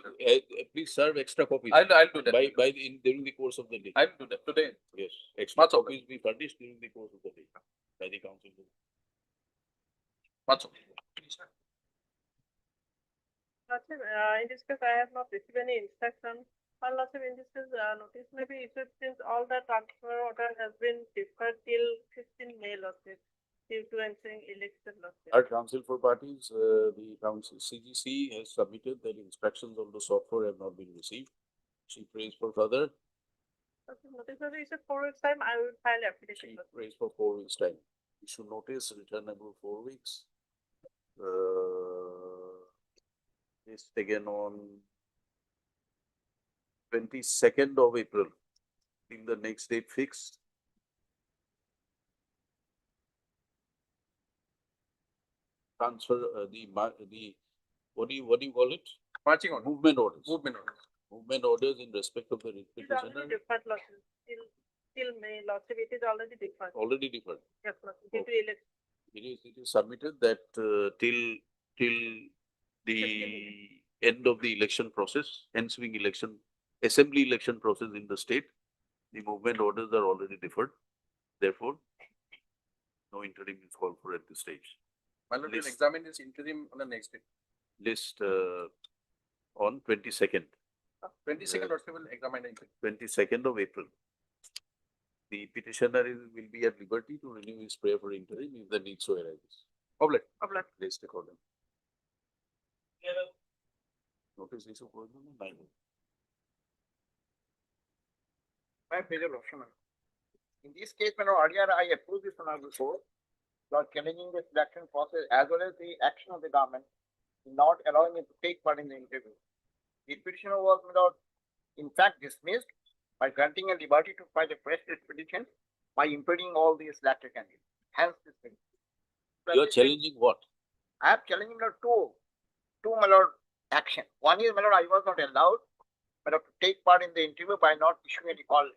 Please serve extra copies. I'll do that. During the course of the day. I'll do that today. Yes, extra What's up? copies be furnished during the course of the day by the council. What's up? Lordship, in this case, I have not received any instruction. But Lordship, in this case, notice may be issued since all the transfer order has been deferred till 15 May, Lordship, due to ensuing election, Lordship. Our council for parties, the council CGC has submitted that instructions on the software have not been received. She prays for further. Lordship, notice may be issued 4 weeks time, I will file application. She Lordship. prays for 4 weeks time. Issue notice, return about 4 weeks. Is taken on 22nd of April. In the next date fixed. Transfer the what do you call it? Marching on. Movement orders. Movement orders. Movement orders in respect of the It is already petitioner. deferred, Lordship, till Till May, Lordship, it is already deferred. Already deferred. Yes, Lordship, due to Okay. election. It is submitted that till the end of the election process, ensuing election, assembly election process in the state, the movement orders are already deferred. Therefore, no interim is called for at this stage. My lord, we'll List. examine this interim on the next day. List on 22nd, 22nd, Lordship will examine the interim. 22nd of April. The petitioner will be at liberty to renew his prayer for interim if the need so arises. Oblet. Placed according. Notice is of course, 9. My major option. In this case, my lord, earlier I approved this one before, for challenging the selection process as well as the action of the government in not allowing it to take part in the interview. The petitioner was, my lord, in fact dismissed by granting a liberty to file a fresh petition by impeding all the selected candidates. Hence this thing. You are challenging what? I am challenging the two, my lord, action. One is, my lord, I was not allowed, my lord, to take part in the interview by not issuing any call.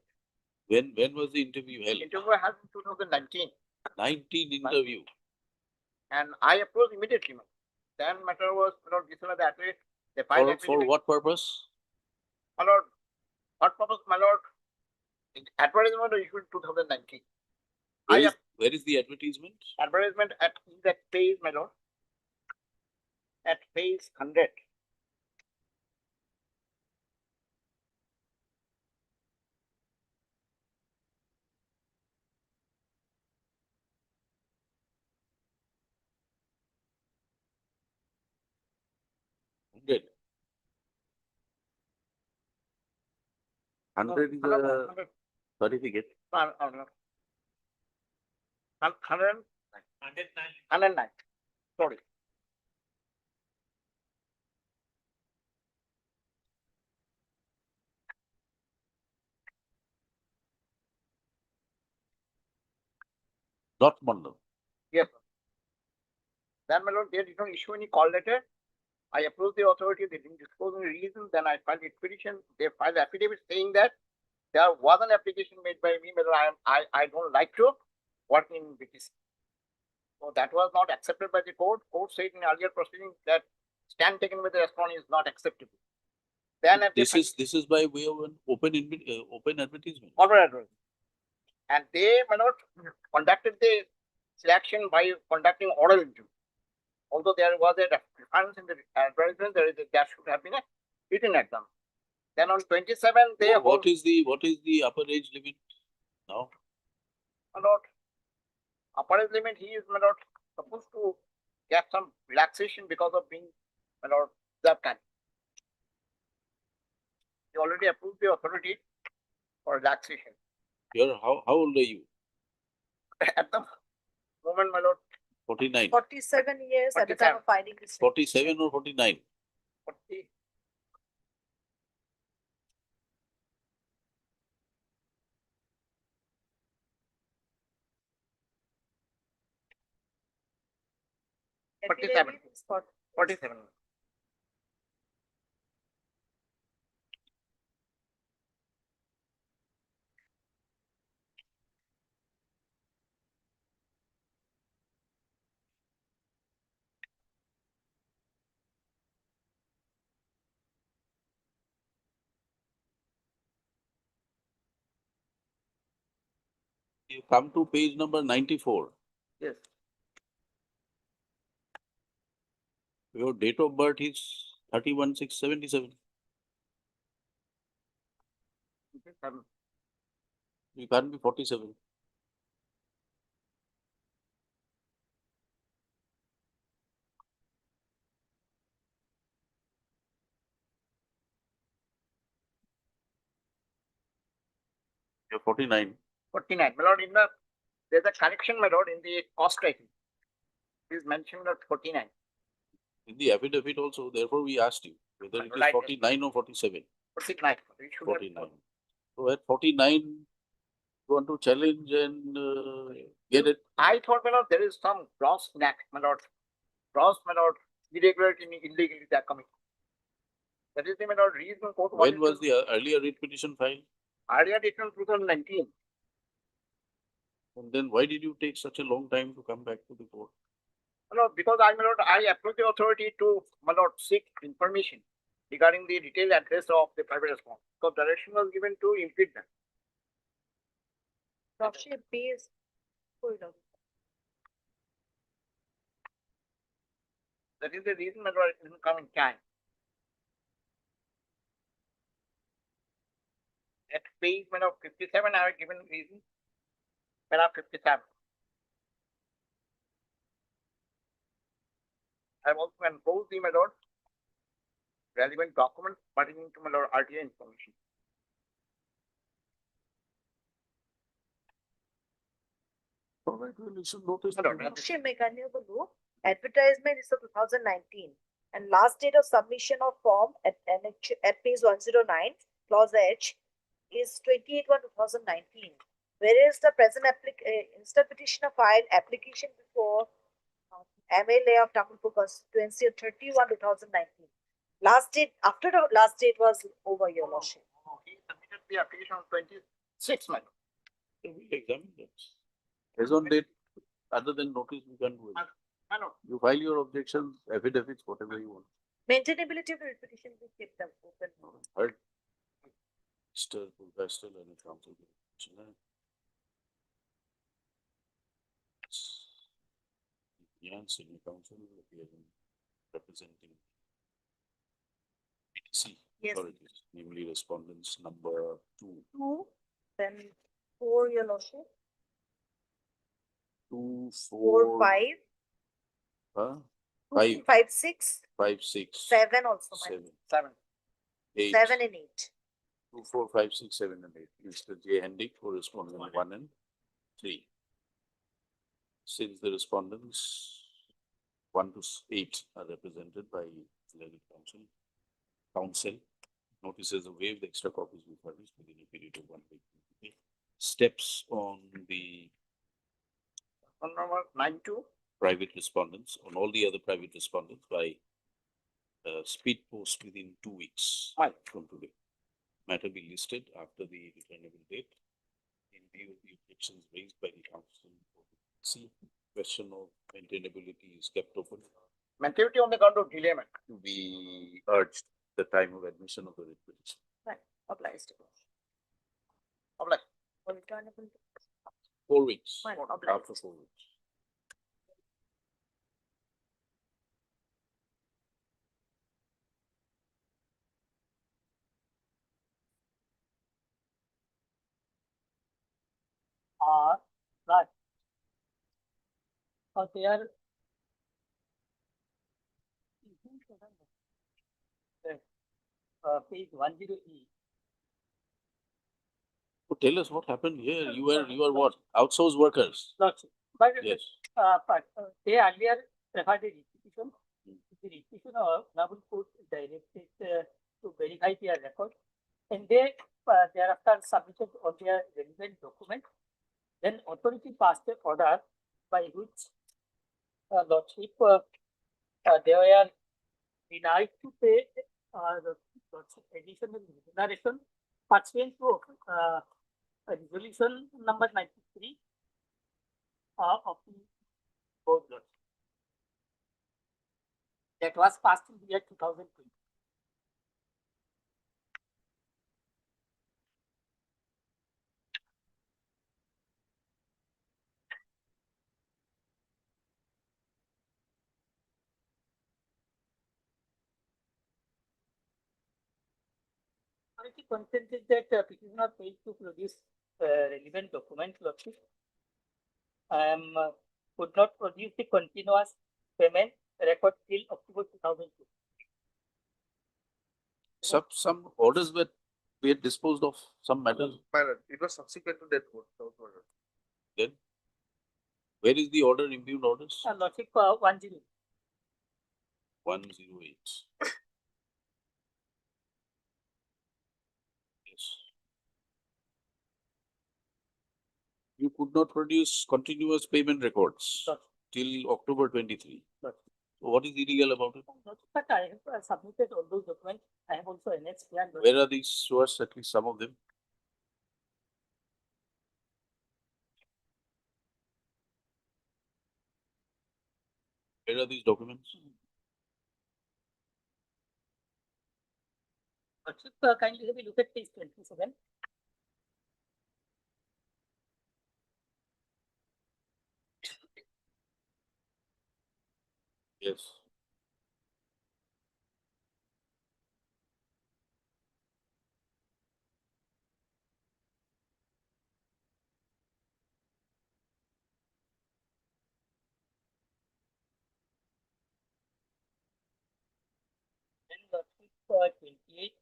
When was the interview held? Interview has in 2019. 19 interview. And I approved immediately. Then matter was, my lord, this was the address. They filed For what purpose? my lord, what purpose, my lord? The advertisement was issued in 2019. Where is the advertisement? Advertisement at that page, my lord. At page 100. Hundred. 100 is a certificate. 109. Sorry. Not Mandal. Yes. Then, my lord, they did not issue any call letter. I approved the authority. They didn't disclose any reason. Then I filed a petition. They filed affidavit saying that there was an application made by me, but I don't like to work in BTC. So that was not accepted by the court. Court said in earlier proceedings that stand taken with the respondent is not acceptable. Then This is by way of an open advertisement. corporate advertisement. And they, my lord, conducted the selection by conducting oral interview. Although there was a reference in the advertisement, there should have been a written exam. Then on 27, they What is the upper age limit now? my lord, upper age limit, he is, my lord, supposed to get some relaxation because of being, my lord, that kind. He already approved the authority for relaxation. How old are you? At the moment, my lord, 49. 47 years at the time of filing this. 47 or 49? 40. Affidavit is for 47. You come to page number 94. Yes. Your date of birth is 31/6/77. You can't be 47. You're 49. 49. My lord, there's a correction, my lord, in the cost writing. It is mentioned at 49. In the affidavit also, therefore we asked you whether it is Right. 49 or 47. 49. It should have 49. So at 49, you want to challenge and get it. I thought, my lord, there is some gross knack, my lord. Gross, my lord, irregularity, illegality that coming. That is the, my lord, reason court. When was the earlier writ petition filed? Earlier date in 2019. And then why did you take such a long time to come back to the court? No, because I, my lord, I approached the authority to, my lord, seek information regarding the detailed address of the private response. So direction was given to impede them. Lordship pays. That is the reason, my lord, it didn't come in time. At page, my lord, 57, I have given reason. Paragraph 57. I have also enclosed the, my lord, relevant documents pertaining to, my lord, RTA information. Alright, well, you should notice. My lord, the- Lordship, may continue the law. Advertisement is of 2019 and last date of submission of form at NH at page 109, clause H is 28/1/2019. Whereas the present instant petitioner filed application before MLA of Tamilpur constituency on 31/2019. Last date, after the last date was over, your lordship. he submitted the application on 26, my lord. So we'll examine that. As on date, other than notice, we can't do it. My lord, You file your objections, affidavits, whatever you want. Maintainability of the petition will keep them open. Heard. Mr. Pulvestel and the council. Yan Senior Council appearing representing PTC Yes. authorities, namely respondents number 2, 2, then 4, your lordship, 2, 4, 4, 5, huh? 2, 5, 5, 6, 5, 6, 7 also, my 7, 7. 8, 7 and 8. 2, 4, 5, 6, 7, and 8. Mr. J. Hendick for respondent 1 and 3. Since the respondents 1 to 8 are represented by legal counsel, notices of waive, the extra copies will be furnished within a period of 1 week. Steps on the On number 92, private respondents, on all the other private respondents by speed post within 2 weeks Right. from today. Matter be listed after the returnable date in view of the objections raised by the council. See, question of maintainability is kept open mentivity on the ground of delay, my lord. to be urged the time of admission of the writ petition. Right, applies to. Oblige. For returnable. 4 weeks, Fine, obliged. after 4 weeks. Right. Or they are. Page 10E. So tell us what happened here. You are what? Outsourced workers? Lordship. But, Yes. they earlier preferred a repetition. Hmm. The repetition of Honorable Court directed to verify their record. And they thereafter submitted all their relevant document. Then authority passed an order by which Lordship they were denied to pay the Lordship additional remuneration pursuant to resolution number 93 of the board. Lordship. That was passed in the year 2020. Authority consented that petitioner failed to produce relevant document. Lordship. Could not produce the continuous payment record till October 2002. Some orders were disposed of, some matters. My lord, it was subsequent to that vote, those were. Then where is the order, impugned orders? Lordship 10. 108. Yes. You could not produce continuous payment records Lordship. till October 23. Lordship. So what is illegal about it? But I have submitted all those documents. I have also annexed here. Where are these? Show us at least some of them. Where are these documents? Lordship, kindly have a look at page 27. Yes. Then Lordship, 28.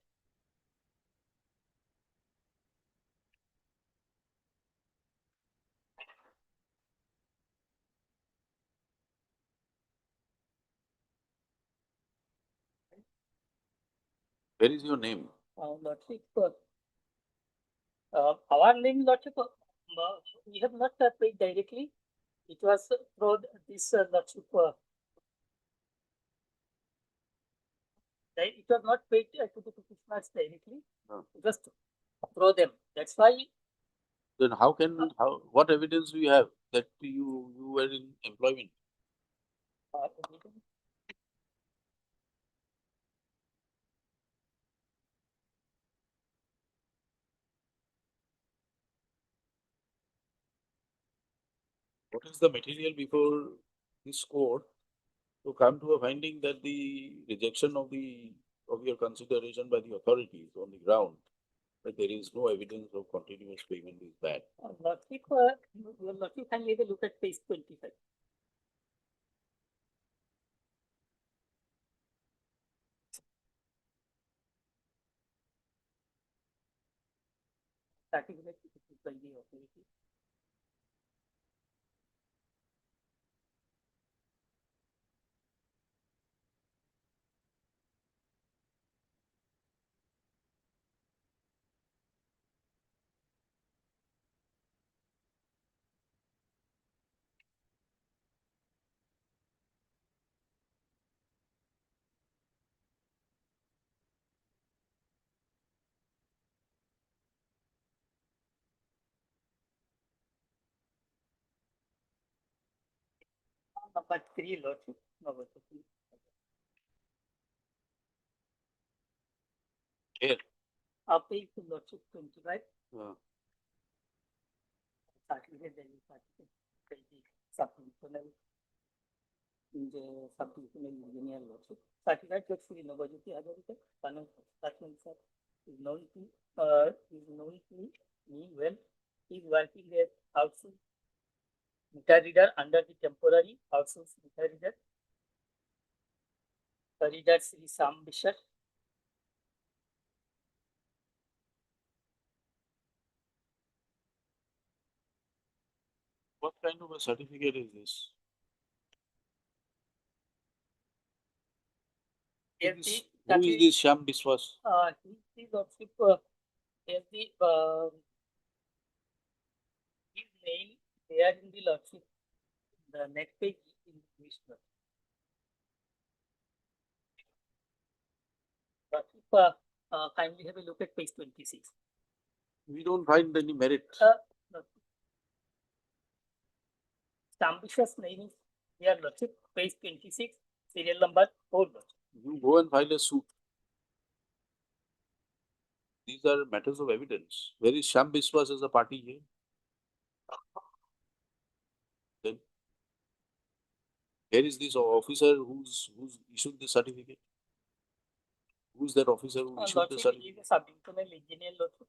Where is your name? Lordship, our name, Lordship, we have not paid directly. It was through this Lordship. It was not paid to the petitioners directly. No. It was through them. That's why Then how can, what evidence do you have that you were in employment? evidence. What is the material before this court to come to a finding that the rejection of your consideration by the authorities on the ground that there is no evidence of continuous payment is bad? Lordship, your Lordship can have a look at page 25. Certificate issued by the authority. Number 3, Lordship. Number 3. Here. Page to Lordship 25. Certificate, then certificate, supplemental in the supplemental engineer Lordship. Certificate gets free Nobajiti Hajarika. Certificate sir is known to me well. He is working as outsourced meter reader under the temporary outsourced meter reader. Reader Sri Sam Bishar. What kind of a certificate is this? Yes, Who is this Sham Biswas? He is Lordship as the his name there in the Lordship. The next page in English. Lordship, kindly have a look at page 26. We don't find any merit. Ambitious name is here, Lordship, page 26, serial number 4. You go and file a suit. These are matters of evidence. Where is Sham Biswas as a party here? Then where is this officer who's issued the certificate? Who is that officer who issued the certificate? He is a sub-divisional engineer, Lordship.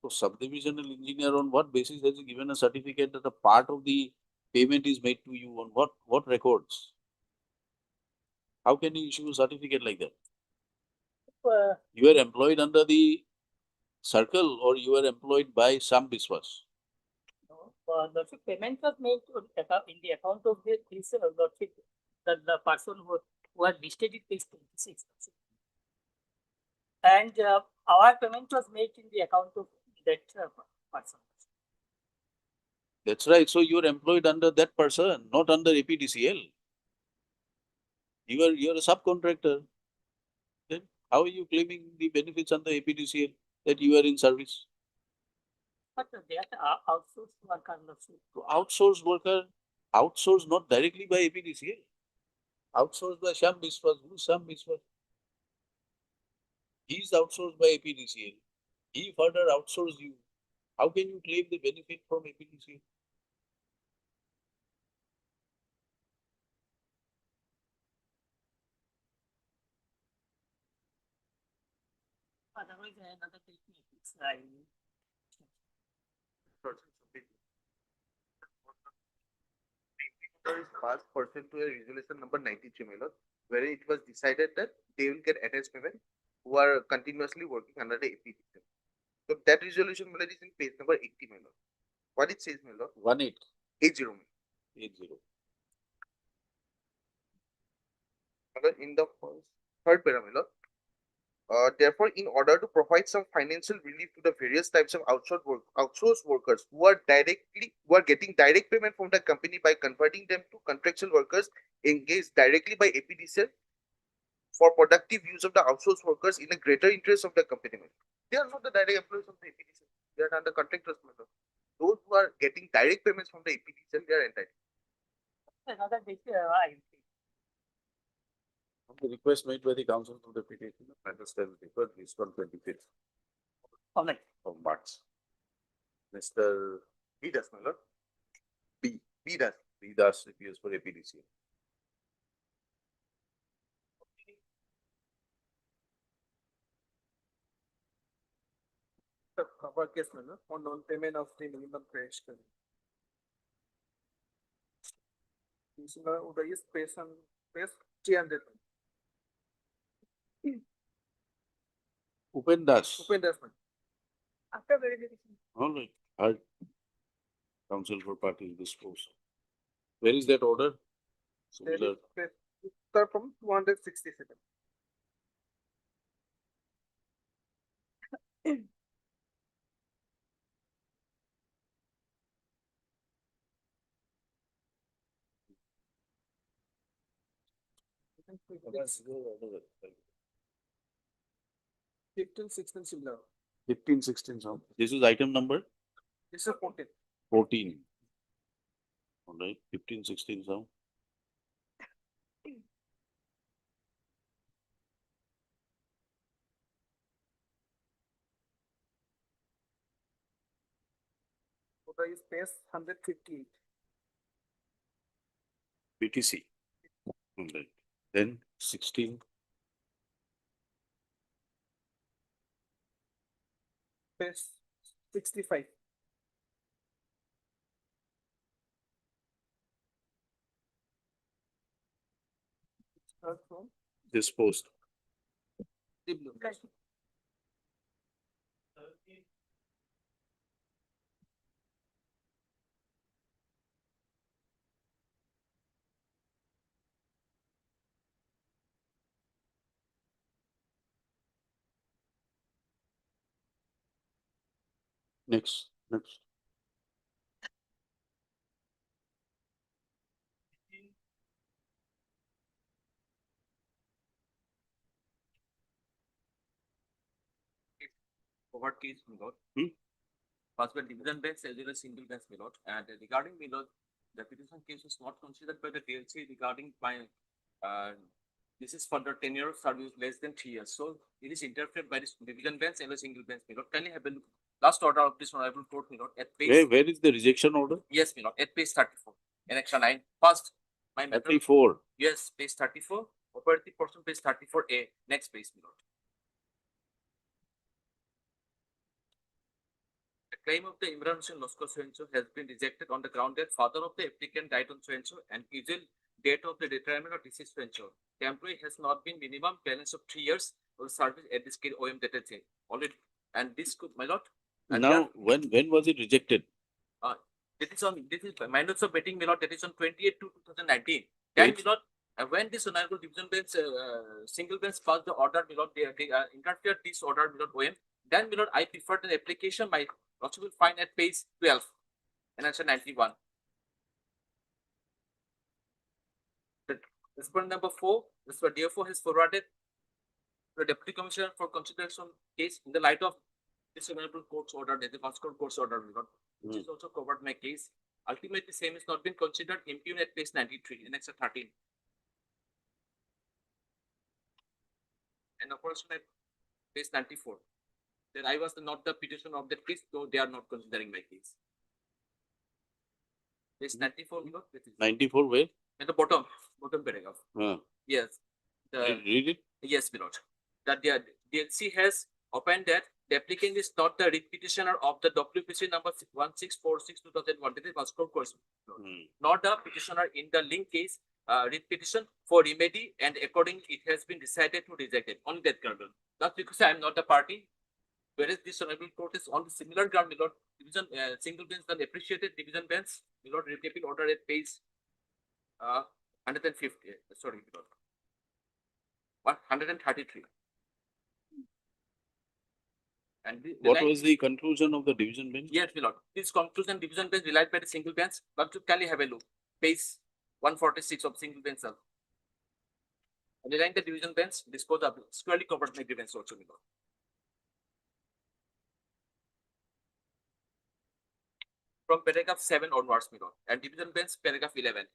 So sub-divisional engineer, on what basis has he given a certificate that a part of the payment is made to you? On what records? How can he issue a certificate like that? You are employed under the circle or you are employed by Sham Biswas? No, Lordship, payment was made in the account of this Lordship, the person who was listed in page 26. And our payment was made in the account of that person. That's right. So you are employed under that person, not under APDCL. You are a subcontractor. Then how are you claiming the benefits under APDCL that you are in service? But they are outsourced worker, Lordship. So outsourced worker, Outsourced not directly by APDCL. Outsourced by Sham Biswas. Who is Sham Biswas? He is outsourced by APDCL. He further outsourced you. How can you claim the benefit from APDCL? Otherwise, another technique is Order is passed pursuant to a resolution number 93, my lord, wherein it was decided that they will get attached payment who are continuously working under the APDCL. So that resolution, my lord, is in page number 80, my lord. What it says, my lord? 1880. 80, my lord. My lord, in the third paragraph, my lord. Therefore, in order to provide some financial relief to the various types of outsourced workers who are getting direct payment from the company by converting them to contractual workers engaged directly by APDCL for productive use of the outsourced workers in a greater interest of the company. They are not the direct employees of the APDCL. They are under contractors. Those who are getting direct payments from the APDCL, they are entitled. another The request made by the council to the petitioner, understand the record is on 25th All right. of March. Mr. B does, my lord. B. B does. B Das appears for APDCL. The cover case, my lord, on non-payment of the minimum wage. Commissioner order is based on 300. Upen Das. Open das, man. After verification. All right. Heard. Council for parties disposed. Where is that order? Similar. Start from 267. Fifteen, 16 similar. 15, 16. So this is item number This is 14. 14. All right. 15, 16. So Order is base 158. BTC. All right. Then 16. Base 65. Start from Disposed. deep blue. Next. Next. Covered case, my lord. Hmm? First by division bench as well as single bench, my lord. And regarding, my lord, the petition case was not considered by the DLC regarding my, this is for the tenure of service less than 3 years. So it is interpreted by this division bench and a single bench, my lord. Kindly have a look. Last order of this honorable court, my lord, at page. Where is the rejection order? Yes, my lord, at page 34. In action 9. First, my matter. 34. Yes, page 34. Operative portion, page 34A. Next page, my lord. The claim of the Imran Hussain Losko so has been rejected on the ground that father of the applicant died on so and usual date of the retirement of deceased so. The employee has not been minimum balance of 3 years of service at this case OM dated already. And this could, my lord. And Now, when was it rejected? this is minus of betting, my lord, that is on 28 to 2019. Then, my lord, when this honorable division bench, single bench passed the order, my lord, they interfered this order, my lord, OM. Then, my lord, I preferred the application by possible find at page 12 and answer 91. Respondent number 4, Mr. DFO has forwarded to the Deputy Commissioner for consideration case in the light of this honorable court's order, the first court's order, my lord, which is also covered my case. Ultimately, same has not been considered impugned at page 93 in Extra 13. And operation at page 94. That I was not the petitioner of that case, though they are not considering my case. Page 94, you know, that is 94 where? at the bottom paragraph. Yes. Read it. Yes, my lord. That the DLC has opened that the applicant is not the petitioner of the WPC number 1646/2001. That is Moscow course, not the petitioner in the link case writ petition for remedy, and accordingly it has been decided to reject it on that ground. That's because I am not the party. Whereas this honorable court is on the similar ground, my lord, division single bench then appreciated division bench, my lord, repeal order at page 150. Sorry, my lord. 133. And What was the conclusion of the division bench? Yes, my lord. This conclusion division bench relied by the single bench, but to kindly have a look. Page 146 of single bench. Relying the division bench, disposed of squarely covered my grievance also, my lord. From paragraph 7 onwards, my lord, and division bench paragraph 11.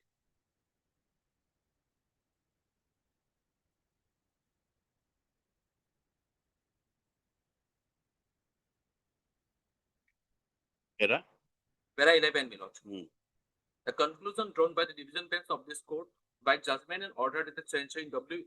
Era? Para 11, my lord. Hmm. The conclusion drawn by the division bench of this court by judgment and order that the censure in W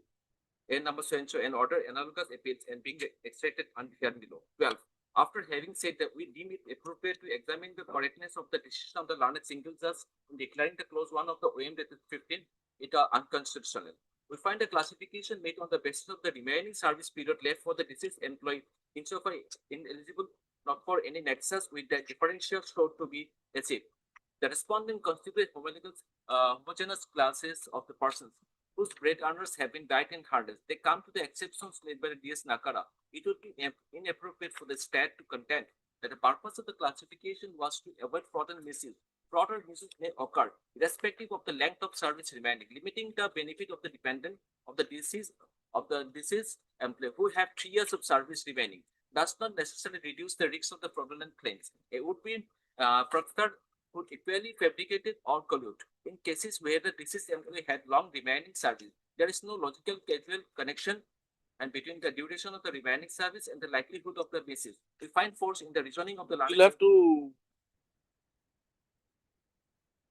N number censure and order analogous appeals and being extracted under here below. 12. After having said that we deem it appropriate to examine the correctness of the decision of the learned single judge in declaring the clause 1 of the OM that is 15, it are unconstitutional. We find the classification made on the basis of the remaining service period left for the deceased employee insofar ineligible not for any nexus with the differential showed to be achieved. The respondent constitutes homogeneous classes of the persons whose bread earners have been died and harnessed. They come to the exceptions laid by the DS Nakara. It would be inappropriate for the state to contend that the purpose of the classification was to avoid fraud and misuse. Fraud or misuse may occur irrespective of the length of service remaining, limiting the benefit of the dependent of the deceased employee who have 3 years of service remaining. Does not necessarily reduce the risk of the fraudulent claims. It would be proctor would equally fabricated or collude. In cases where the deceased employee had long remaining service, there is no logical causal connection and between the duration of the remaining service and the likelihood of the misuse. We find force in the reasoning of the You'll have to.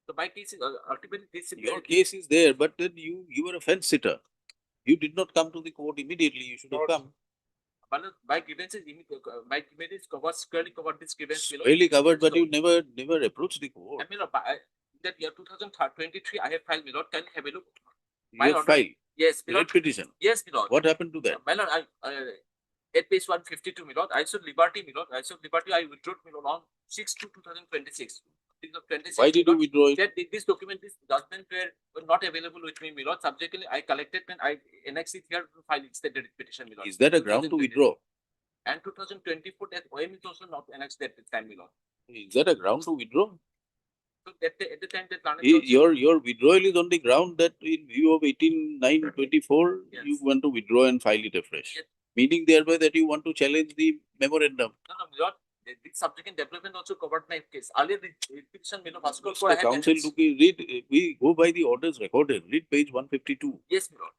So my case is ultimately this. Your case is there, but then you were a fence sitter. You did not come to the court immediately. You should have come. My grievances, my grievances squarely covered this grievance. Squarely covered, but you never approached the court. I mean, that year 2023, I have filed, my lord. Can you have a look? You have filed? Yes, my lord. Writ petition? Yes, my lord. What happened to that? My lord, at page 152, my lord, I sought liberty, my lord. I sought liberty, I withdrew, my lord, on 6/2/2026. Why did you withdraw it? That this document, this judgment were not available with me, my lord. Subsequently, I collected and I annexed it here to file extended petition, my lord. Is that a ground to withdraw? And 2024, that OM is also not annexed at the time, my lord. Is that a ground to withdraw? So at the time that Your withdrawal is on the ground that in view of 18/9/24, Yes. you want to withdraw and file it afresh. Yes. Meaning thereby that you want to challenge the memorandum. No, my lord. The subsequent development also covered my case. Earlier, the petition, my lord, Moscow Mr. court, I had Counsel, annexed. we go by the orders recorded. Read page 152. Yes, my lord.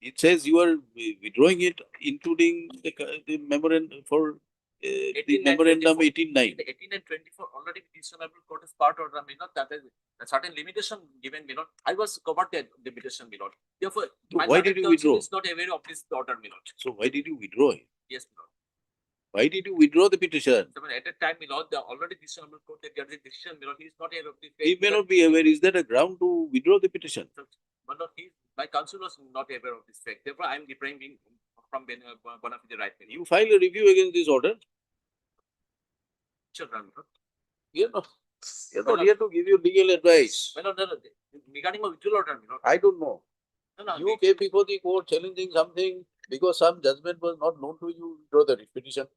It says you are withdrawing it, including the memorandum for the 18 and memorandum 24. 18/9. The 18 and 24 already petitionable court is part order, my lord. That is a certain limitation given, my lord. I was covered that limitation, my lord. Therefore, So my why learned did you counsel withdraw? is not aware of this order, my lord. So why did you withdraw it? Yes, my lord. Why did you withdraw the petition? So at that time, my lord, the already petitionable court that there is a decision, my lord, he is not aware of this. He may not be aware. Is that a ground to withdraw the petition? My lord, my counsel was not aware of this fact. Therefore, I am depriving from one of the right. You file a review against this order. Sure, my lord. You're not here to give you legal advice. My lord, no, regarding my withdrawal order, my lord. I don't know. No, You came before the court challenging something because some judgment was not known to you, withdraw the petition.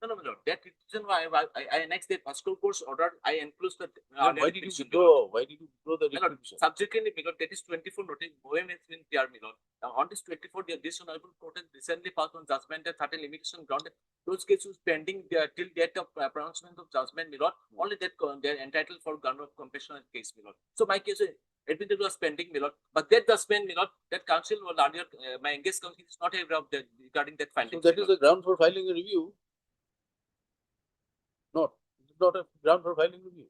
No, no, my lord, that reason why I annexed the fiscal course order, I enclosed the. Then why did you withdraw? Why did you withdraw the My lord, retribution? subsequently, because that is 24 notice, OM has been clear, my lord. Now, on this 24, this honorable court has recently passed on judgment that certain limitation grounded. Those cases pending till date of pronouncement of judgment, my lord. Only that they are entitled for ground of compassionate case, my lord. So my case admitted was pending, my lord. But that judgment, my lord, that counsel was earlier, my engaged counsel is not aware of that regarding that finding. So that is the ground for filing a review. Not, it is not a ground for filing review.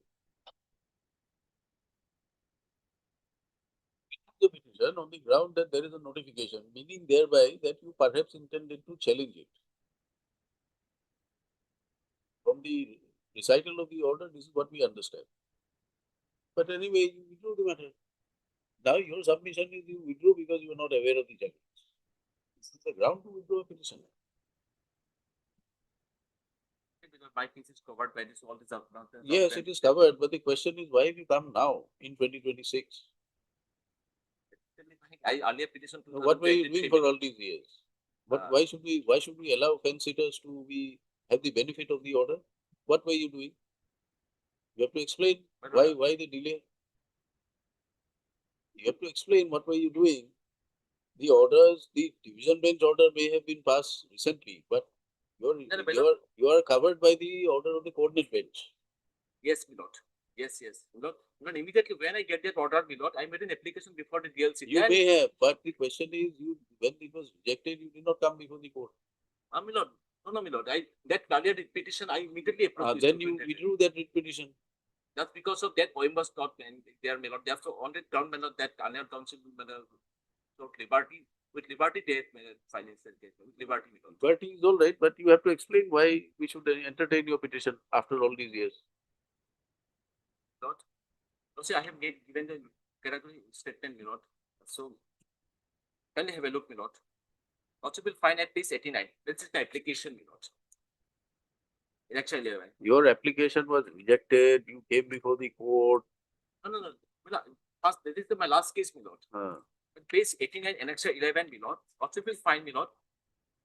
The petition on the ground that there is a notification, meaning thereby that you perhaps intended to challenge it. From the recital of the order, this is what we understand. But anyway, you withdrew the matter. Now your submission is you withdrew because you are not aware of the challenge. This is the ground to withdraw a petition. Because my case is covered by this, all these Yes, it is covered, but the question is why have you come now in 2026? I earlier petition to. What were you doing for all these years? But why should we allow fence sitters to have the benefit of the order? What were you doing? You have to explain why the delay. You have to explain what were you doing. The orders, the division bench order may have been passed recently, but you are covered by the order of the coordinate bench. Yes, my lord. Yes, yes. My lord, even immediately when I get that order, my lord, I made an application before the DLC. You may have, but the question is, when it was rejected, you did not come before the court. My lord, no, my lord. That earlier petition, I immediately approved. Then you withdrew that petition. That's because of that OM was not there, my lord. Therefore, on the ground, my lord, that earlier council, liberty, with liberty, they financial case, with liberty, my lord. Liberty is all right, but you have to explain why we should entertain your petition after all these years. Lord, also I have given the category statement, my lord. So, kindly have a look, my lord. Also, will find at page 89. This is the application, my lord. In actual 11. Your application was rejected. You came before the court. No. First, this is my last case, my lord. Page 89, annexure 11, my lord. Also, will find, my lord.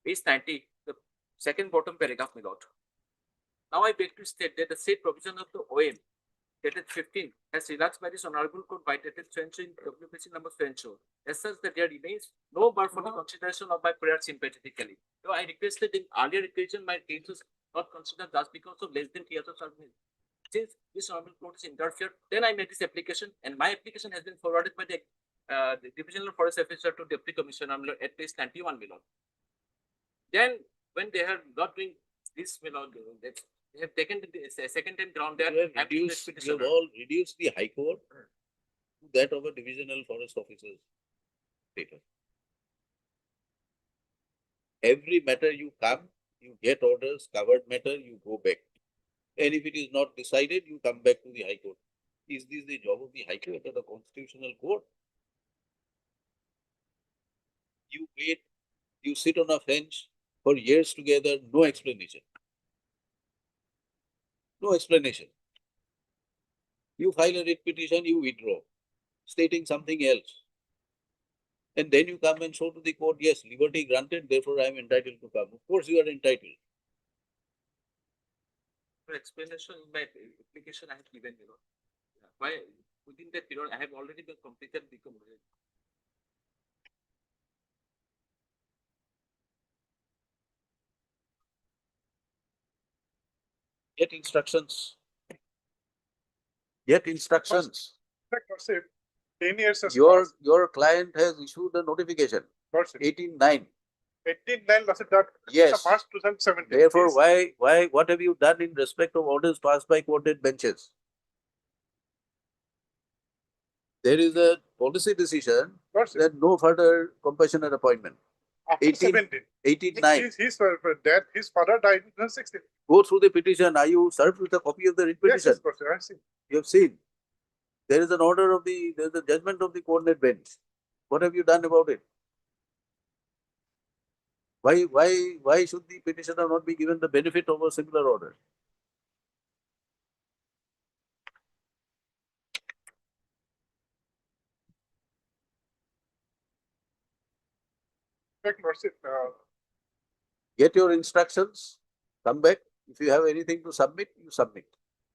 Page 90, the second bottom paragraph, my lord. Now, I beg to state that the said provision of the OM, dated 15, has relaxed by this honorable court by dated censure in WPC number censure. As such, that there remains no bar for the consideration of my prayer sympathetically. So, I requested in earlier occasion, my case was not considered just because of less than 3 years of service. Since this honorable court is interfered, then I made this application, and my application has been forwarded by the divisional forest officer to deputy commissioner at page 91 below. Then, when they are not doing this, they have taken the second time ground there. You have all reduced the high court to that of a divisional forest officer's status. Every matter you come, you get orders, covered matter, you go back. And if it is not decided, you come back to the High Court. Is this the job of the High Court or the Constitutional Court? You wait, you sit on a bench for years together, no explanation. No explanation. You file a writ petition, you withdraw, stating something else. And then you come and show to the court, yes, liberty granted, therefore I am entitled to come. Of course, you are entitled. For explanation in my application, I have given, why within that period, I have already been completed the conversation. Get instructions. Get instructions. 10 years has Your client has issued a notification. 18-9. 18-9 was it that? Yes. March 2017. Therefore, what have you done in respect of orders passed by courted benches? There is a policy decision that no further compassionate appointment. After 18-9. His father died in 2016. Go through the petition. Are you served with a copy of the writ petition? Yes, of course, I see. You have seen. There is an order of there is a judgment of the coordinate bench. What have you done about it? Why should the petitioner not be given the benefit of a similar order? Get your instructions, come back, If you have anything to submit, you submit.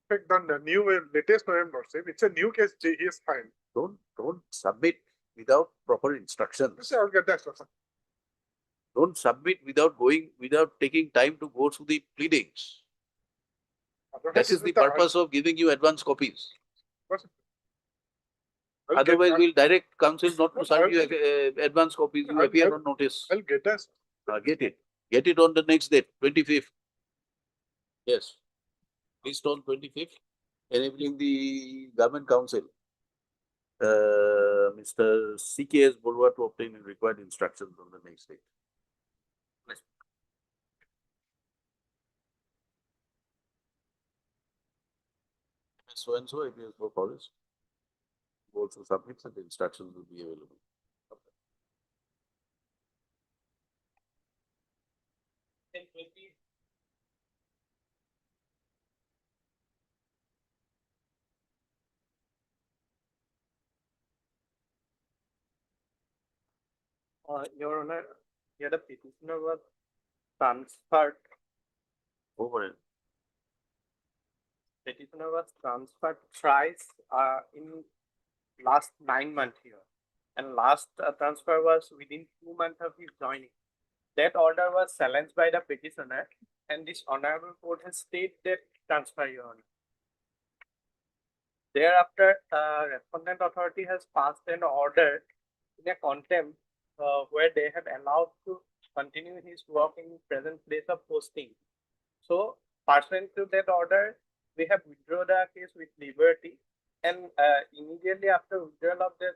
Fact, the new latest one, Lordship, it's a new case he has filed. Don't submit without proper instructions. I'll get that. Don't submit without taking time to go through the pleadings. That is the purpose of giving you advance copies. Otherwise, we'll direct counsel not to serve you advance copies. You appear on notice. I'll get that. Get it. Get it on the next date, 25th. Yes. List on 25th, enabling the government council, Mr. CKS Borua to obtain required instructions on the next date. So and so appears for forest. Also submits and the instructions will be available. Your Honor, here the petitioner was transferred. Over it. Petitioner was transferred thrice in last 9 months here. And last transfer was within 2 months of his joining. That order was challenged by the petitioner, and this honorable court has stayed that transfer, Your Honor. Thereafter, respondent authority has passed an order in a contempt where they have allowed to continue his work in present place of posting. So, pursuant to that order, we have withdrawn the case with liberty, and immediately after withdrawal of that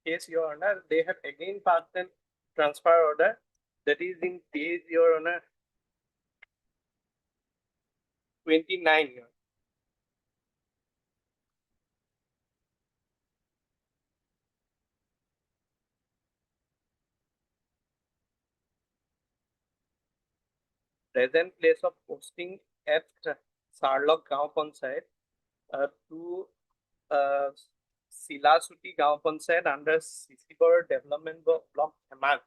case, Your Honor, they have again passed an transfer order that is in page, Your Honor, 29 here. Present place of posting at Sarlok Gaon Panchayat to Silasuti Gaon Panchayat under Sisibor Development Block Hemag.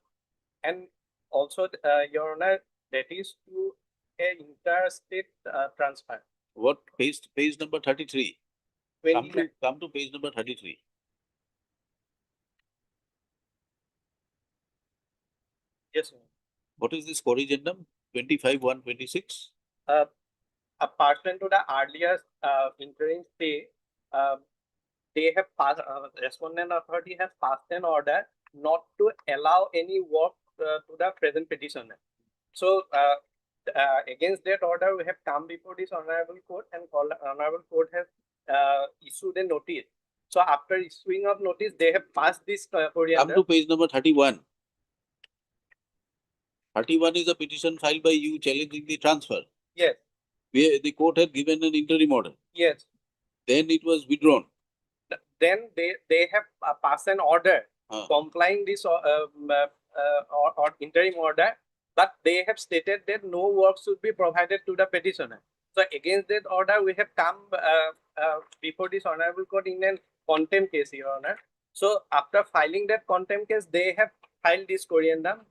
And also, Your Honor, that is to a interstate transfer. What page number 33? Come to page number 33. Yes, sir. What is this corrigendum? 25/126? Pursuant to the earlier interim stay, they have passed, respondent authority has passed an order not to allow any work to the present petitioner. So, against that order, we have come before this honorable court, and honorable court has issued a notice. So, after issuing of notice, they have passed this Come to page number 31. 31 is a petition filed by you challenging the transfer. Yes. Where the court had given an interim order. Yes. Then it was withdrawn. Then they have passed an order complying this or interim order, but they have stated that no work should be provided to the petitioner. So against that order, we have come before this honorable court in a contempt case, Your Honor. So after filing that contempt case, they have filed this corrigendum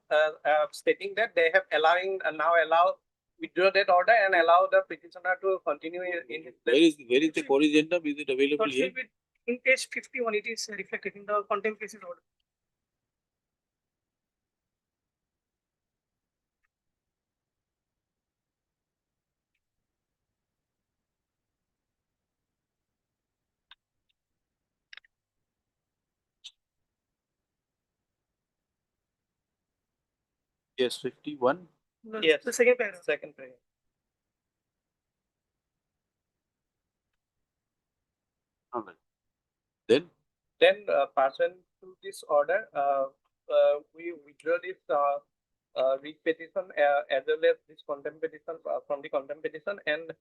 stating that they have now allow withdraw that order and allow the petitioner to continue in his place. Where is the corrigendum? Is it available here? In page 51, it is reflected in the contempt cases order. Yes, 51. No, yes, the second paragraph. Second paragraph. Okay. Then Pursuant to this order, we withdraw this writ petition as well as this contempt petition from the contempt petition, and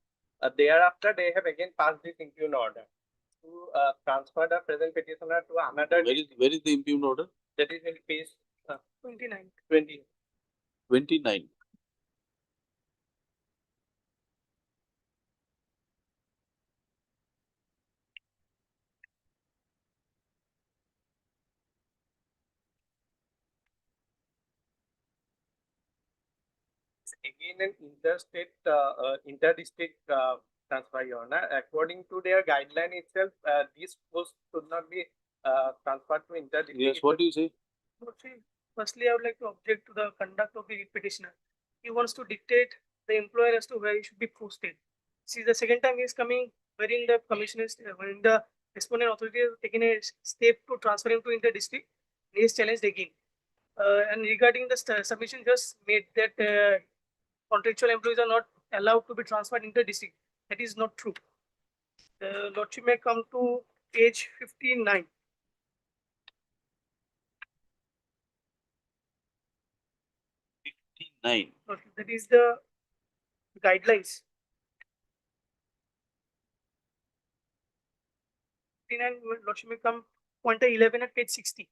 thereafter they have again passed this impugned order to transfer the present petitioner to another. Where is the impugned order? That is in page 29. 29. Again, an interstate, inter-district transfer, Your Honor. According to their guideline itself, these posts should not be transferred to inter-district. Yes, what do you say? See, firstly, I would like to object to the conduct of the petitioner. He wants to dictate the employer as to where he should be posted. See, the second time he is coming, wherein the commissioner is, when the respondent authority has taken a step to transfer him to inter-district, he is challenged again. And regarding the submission just made that contractual employees are not allowed to be transferred inter-district, that is not true. The lordship may come to page 59. Nine. Okay, that is the guidelines. 59, lordship may come pointer 11 at page 60.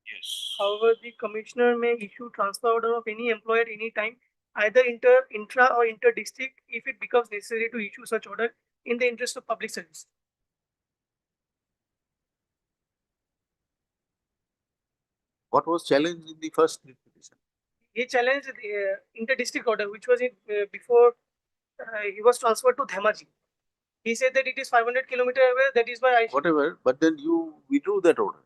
Yes. However, the commissioner may issue transfer order of any employer any time, either intra or inter-district, if it becomes necessary to issue such order in the interest of public service. What was challenged in the first petition? He challenged the inter-district order, which was before he was transferred to Dhemaji. He said that it is 500 kilometers away. That is why I Whatever, but then you withdrew that order.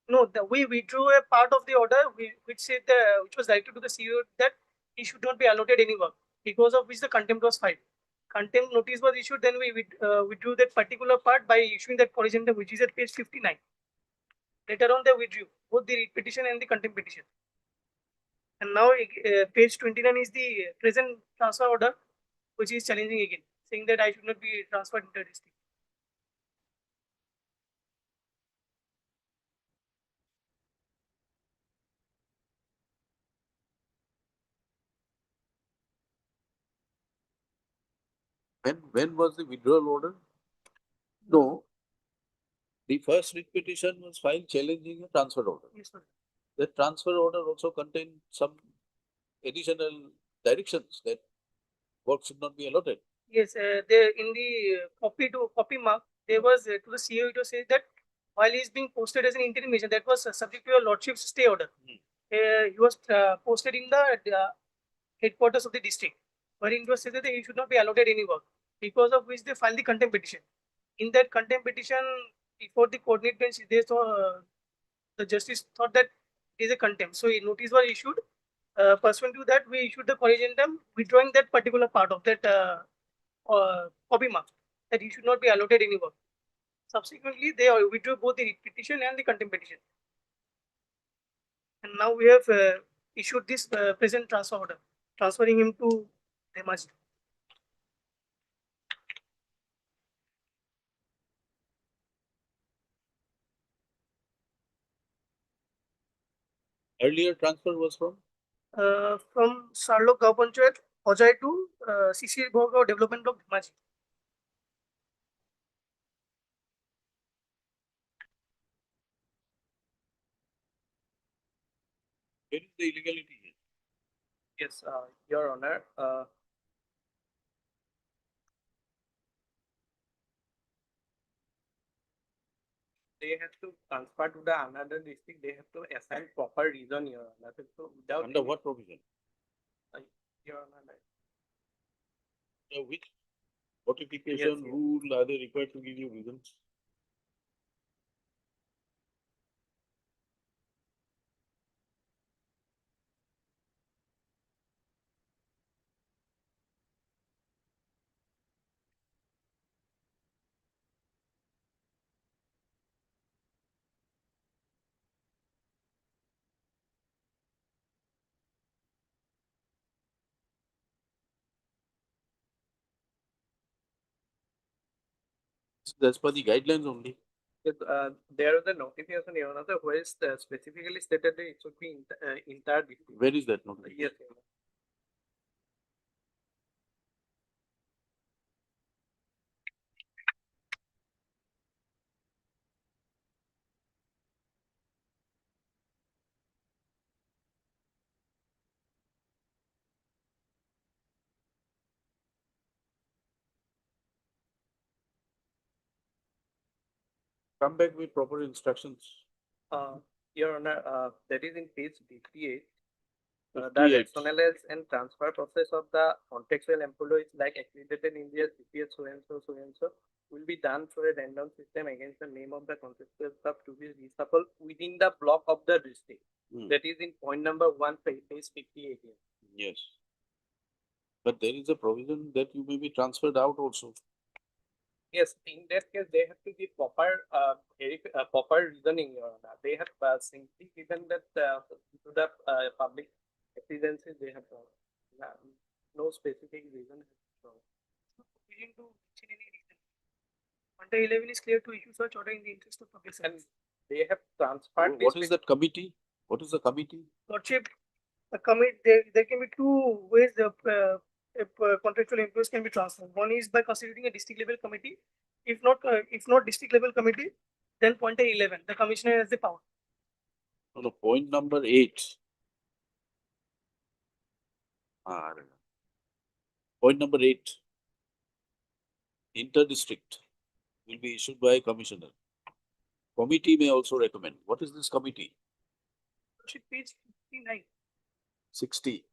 no. We withdrew a part of the order which said which was directed to the CEO that he should not be allotted any work, because of which the contempt was filed. Contempt notice was issued. Then we withdrew that particular part by issuing that corrigendum, which is at page 59. Later on, they withdrew both the writ petition and the contempt petition. And now page 29 is the present transfer order, which is challenging again, saying that I should not be transferred inter-district. When was the withdrawal order? No. The first writ petition was filed challenging a transfer order. Yes, sir. The transfer order also contained some additional directions that work should not be allotted. Yes, there in the copy mark, there was to the CEO it was said that while he is being posted as an interim agent, that was subject to your lordship's stay order. He was posted in the headquarters of the district, wherein it was said that he should not be allotted any work, because of which they filed the contempt petition. In that contempt petition, before the coordinate bench, they saw the justice thought that it is a contempt, so a notice was issued. Pursuant to that, we issued the corrigendum withdrawing that particular part of that copy mark, that he should not be allotted any work. Subsequently, they withdrew both the petition and the contempt petition. And now we have issued this present transfer order, transferring him to Dhemaji. Earlier transfer was From Sarlok Gaon Panchayat, Ojai to CC Bhogao Development Block, Dhemaji. where is the illegality here? Yes, Your Honor. They have to transfer to the another district. They have to assign proper reason, Your Honor. So without Under what provision? Your Honor, Which notification yes. rule are they required to give you reasons? That's per the guidelines only. there is a notification, Your Honor, where is specifically stated that it should be entire district. Where is that notification? Yes, Your Honor. Come back with proper instructions. Your Honor, that is in page 58. The 58. rationales and transfer process of the contextual employees like accredited India, CPS so and so will be done through a random system against the name of the contextual staff to be reshuffled within the block of the district. Hmm. That is in point number 1, page 58 here. Yes. But there is a provision that you may be transferred out also. Yes, in that case, they have to give proper reasoning, Your Honor. They have simply given that to the public exigencies they have no specific reason. Willing to mention any reason. Under 11 is clear to issue such order in the interest of public And service. they have transferred What this is that committee? What is the committee? Lordship, there can be two ways the contractual employees can be transferred. One is by constituting a district level committee. If not district level committee, then point 11, the commissioner has the power. No, point number 8. Point number 8. Inter-district will be issued by a commissioner. Committee may also recommend. What is this committee? Lordship, page 59. 60.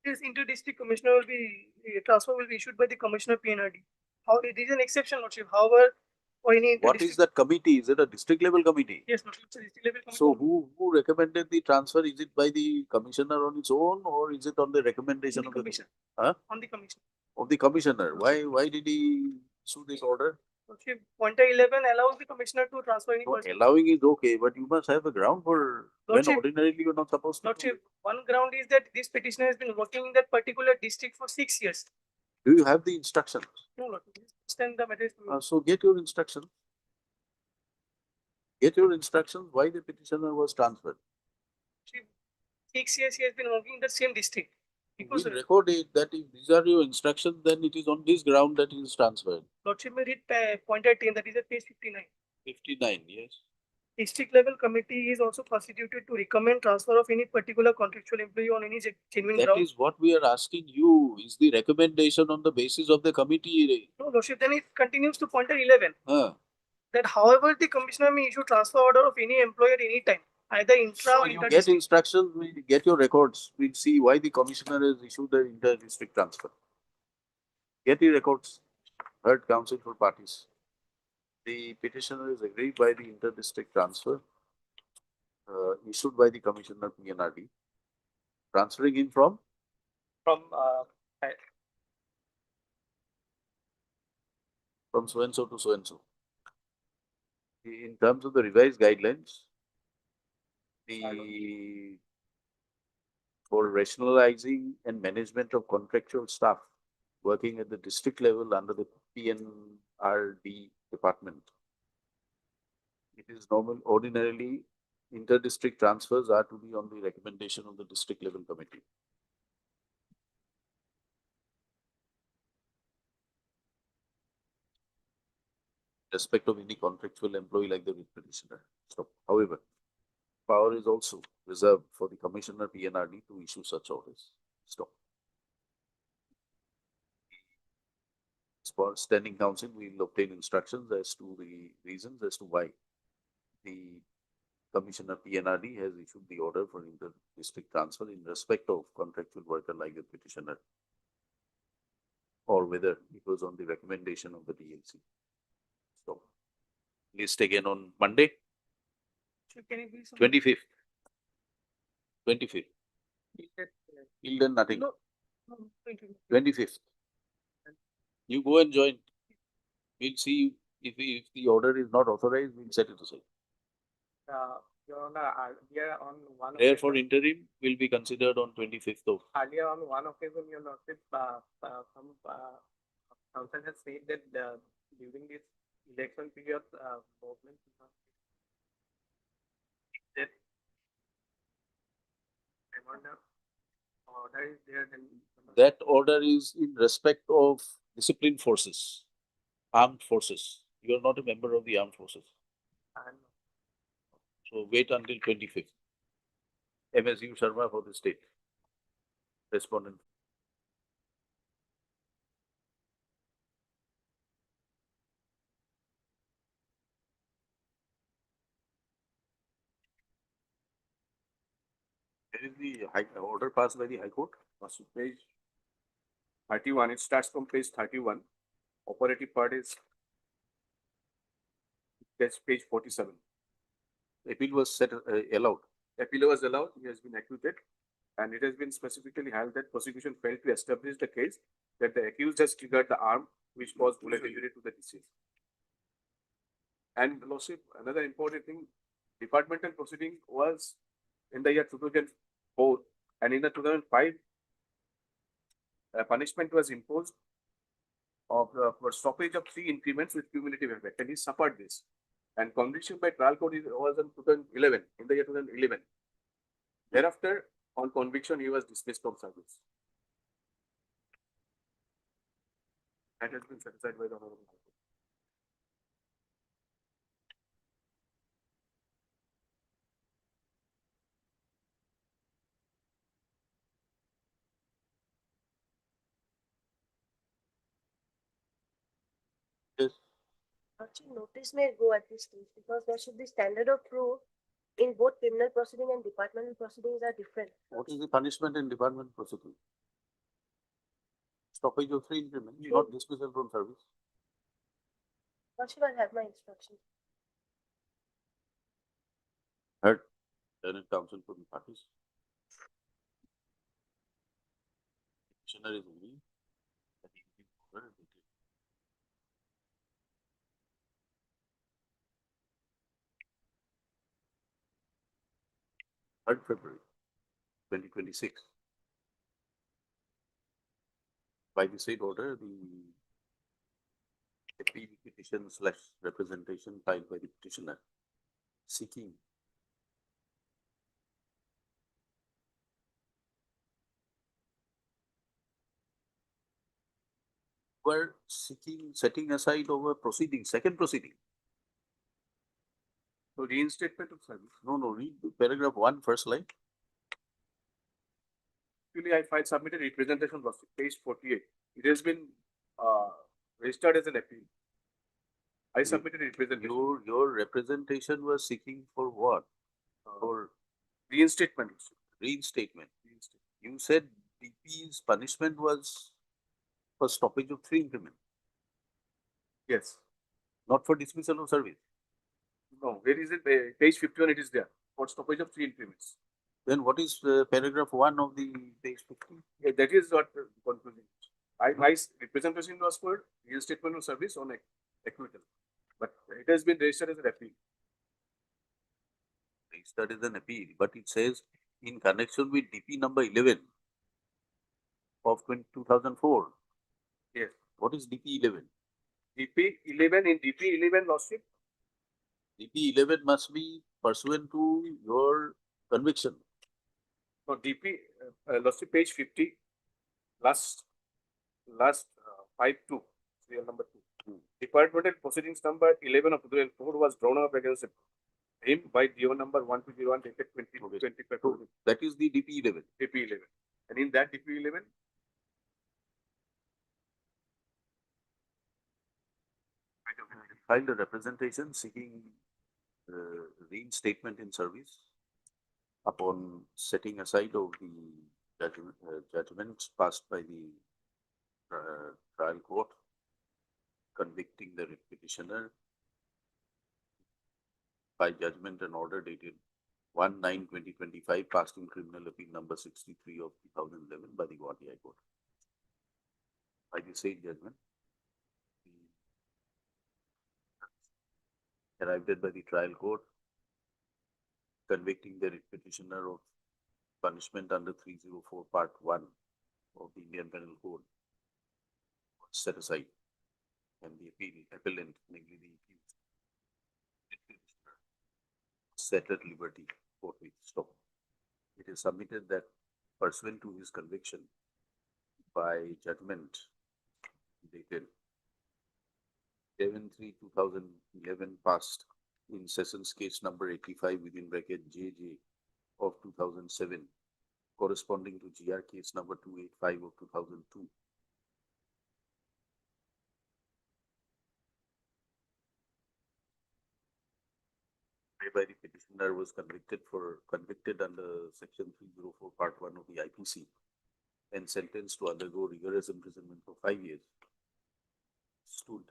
This inter-district commissioner will be transfer will be issued by the commissioner PNRD. How it is an exception, Lordship. However, for any What is that committee? Is it a district level committee? Yes, Lordship, it's a district level committee. So who recommended the transfer? Is it by the commissioner on its own, or is it on the recommendation on of the the commission? Huh? On the commission. Of the commissioner? Why did he issue this order? Lordship, pointer 11 allows the commissioner to transfer any No, person. allowing is okay, but you must have a ground for when Lordship, ordinarily you're not supposed to. Lordship, one ground is that this petitioner has been working in that particular district for 6 years. Do you have the instructions? No, Lordship. Extend the matter to me. So get your instructions. Get your instructions why the petitioner was transferred. 6 years he has been working in the same district. Because We record it that if these are your instructions, then it is on this ground that he is transferred. Lordship may read pointer 10, that is at page 59. 59, yes. District level committee is also constituted to recommend transfer of any particular contractual employee on any genuine That ground. is what we are asking you. Is the recommendation on the basis of the committee? No, Lordship, then it continues to pointer 11. That however the commissioner may issue transfer order of any employer any time, either intra So or you inter get instructions, we get your records, we'll see why the commissioner has issued the inter-district transfer. Get the records, heard counsel for parties. The petitioner is agreed by the inter-district transfer issued by the commissioner PNRD, transferring in from so and so to so and so. In terms of the revised guidelines, for rationalizing and management of contractual staff working at the district level under the PNRD department, it is ordinarily inter-district transfers are to be on the recommendation of the district level committee. Respect of any contractual employee like the petitioner. So, however, power is also reserved for the commissioner PNRD to issue such orders. Stop. For standing counsel, we will obtain instructions as to the reasons as to why the commissioner PNRD has issued the order for inter-district transfer in respect of contractual worker like the petitioner, or whether it was on the recommendation of the DLC. So, list again on Monday, 25th. 25th. Till then, nothing. No, 25th. You go and join. We'll see if the order is not authorized, we'll set it aside. Your Honor, earlier on one Therefore, occasion, interim will be considered on 25th of. earlier on one occasion, Your Lordship, some council has said that during this election period, government that order is there, then That order is in respect of disciplined forces, armed forces. You are not a member of the armed forces. and So wait until 25th. MSU Sharma for the state. Respondent. Where is the order passed by the High Court? Page 31. It starts from page 31. Operative part is that's page 47. Appeal was allowed. Appeal was allowed. He has been acquitted, and it has been specifically held that prosecution failed to establish the case that the accused has triggered the arm which caused bullet injury to the deceased. And Lordship, another important thing, departmental proceeding was in the year 2004, and in the 2005, a punishment was imposed of for stoppage of 3 increments with cumulative effect, and he suffered this. And conviction by trial court was in 2011, in the year 2011. Thereafter, on conviction, he was dismissed from service. That has been satisfied by the Honorable High Court. Yes. Actually, notice may go at this stage because there should be standard of proof in both criminal proceeding and departmental proceedings are different. What is the punishment in department proceeding? Stoppage of 3 increments, not dismissal from service. What should I have my instructions? Heard. Learned counsel for the parties. Petitioner is agreeing that he will be ordered dated 3rd February 2026. By the said order, the appeal petition / representation filed by the petitioner seeking were seeking setting aside over proceeding, second proceeding. So reinstatement of service. No, read paragraph 1, first line. Actually, I filed submitted representation was page 48. It has been registered as an appeal. I submitted representation. Your representation was seeking for what? For Reinstatement. reinstatement. You said DP's punishment was for stoppage of 3 increments, Yes. not for dismissal of service. No, where is it? Page 51, it is there. For stoppage of 3 increments. Then what is paragraph 1 of the page 50? Yeah, that is what conclusion. My representation was for reinstatement of service on acquittal, but it has been registered as an appeal. Registered as an appeal, but it says in connection with DP number 11 of 2004. Yes. What is DP 11? DP 11 in DP 11 lordship. DP 11 must be pursuant to your conviction. No, DP lordship page 50, last 5-2, serial number 2. Departmental proceedings number 11 of 2004 was drawn up against him by DO number 1201 dated 2025. So that is the DP 11. DP 11. And in that DP 11, filed a representation seeking reinstatement in service upon setting aside of the judgments passed by the trial court convicting the petitioner by judgment and order dated 1/9/2025 passed in criminal appeal number 63 of 2011 by the Gauhati High Court. By the said judgment, arrived at by the trial court convicting the petitioner of punishment under 304 part 1 of the Indian Penal Code was set aside, and the appellant, namely the accused, set at liberty forthwith. Stop. It is submitted that pursuant to his conviction by judgment dated 7/3/2011 passed in Sessions case number 85 within bracket JJ of 2007, corresponding to GR case number 285 of 2002. whereby the petitioner was convicted under section 304 part 1 of the IPC and sentenced to undergo rigorous imprisonment for 5 years, stood.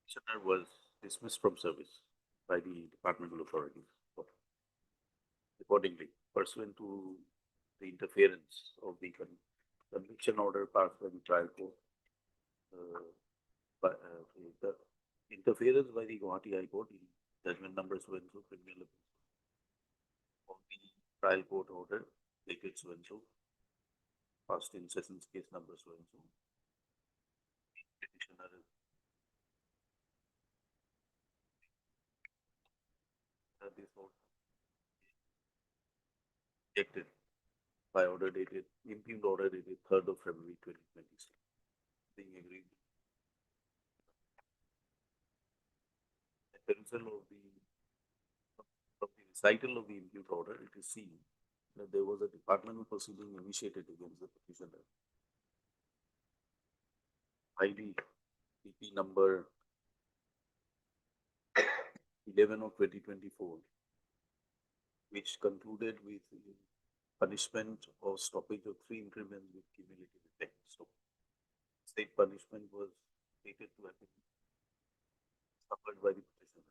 Petitioner was dismissed from service by the departmental authorities. Accordingly, pursuant to the interference of the conviction order passed by the trial court, the interference by the Gauhati High Court in judgment number so and so criminal of the trial court order dated so and so, passed in sessions case number so and so. Petitioner this order rejected by order dated, impugned order dated 3rd of February 2026. Being agreed. The result of the recital of the impugned order, it is seen that there was a departmental proceeding initiated against the petitioner by the PP number 11 of 2024, which concluded with punishment or stoppage of 3 increments with cumulative effect. So, state punishment was stated to have been suffered by the petitioner.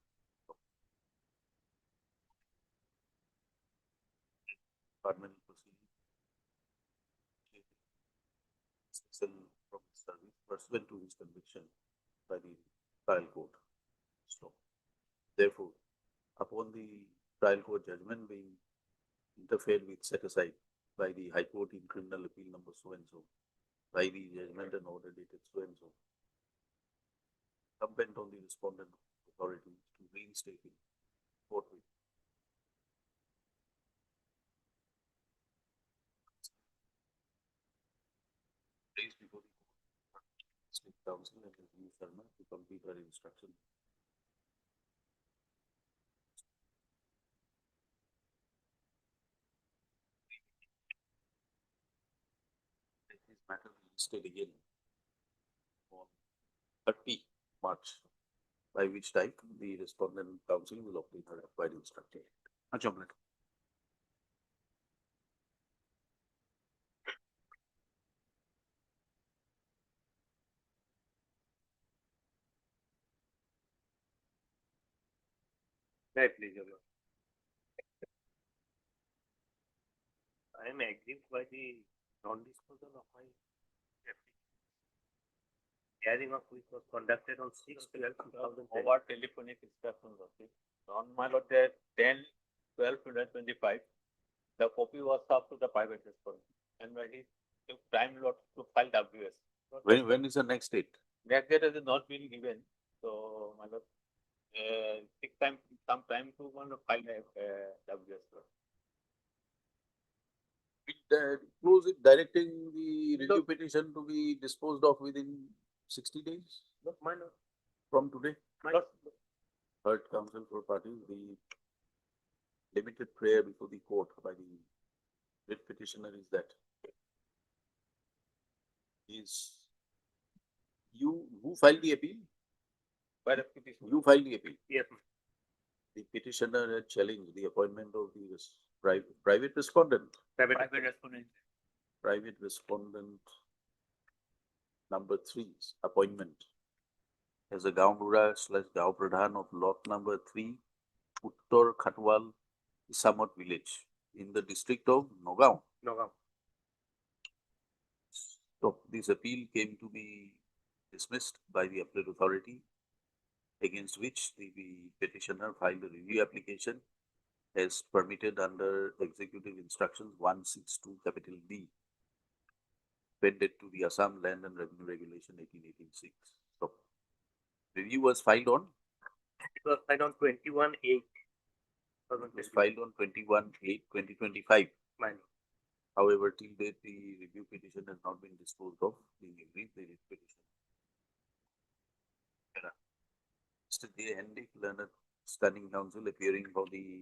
Departmental proceeding from his service pursuant to his conviction by the trial court. So, therefore, upon the trial court judgment being interfered with, set aside by the High Court in criminal appeal number so and so, by the judgment and order dated so and so, incumbent on the respondent authority to reinstate it forthwith. Raised before the State Council and Review Sharma to complete her instruction. This matter will be listed again on 30 March, by which time the respondent council will obtain her required instruction. Achamplet. Right, please, Your Lord. I am aggrieved by the non-disposal of my hearing of which was conducted on 6/12/2010. Over telephonic instructions of it. On my lord, there 10/12/2025, the copy was served to the private respondent, and when he took time lot to file WS. When is the next date? Next date has not been given, so my lord, take time, some time to file WS. Close it, directing the review petition to be disposed of within 60 days Not my lord. from today. My lord. Third counsel for parties, the limited prayer before the court by the writ petitioner is that who filed the appeal? By the petitioner. You filed the appeal. Yes. The petitioner had challenged the appointment of the private respondent. Private respondent. Private respondent number 3's appointment as a Gaon Bura / Gaon Pradhan of lot number 3, Uttar Khatwal, Isamot village in the district of Nagaon. So this appeal came to be dismissed by the appellate authority, against which the petitioner filed a review application as permitted under Executive Instructions 162(b), appended to the Assam Land and Revenue Regulation 1886. So, review was filed on? It was filed on 21/8. It was filed on 21/8/2025. However, till date, the review petition has not been disposed of, being agreed the writ petition. Mr. J. Henry, learned standing counsel appearing for the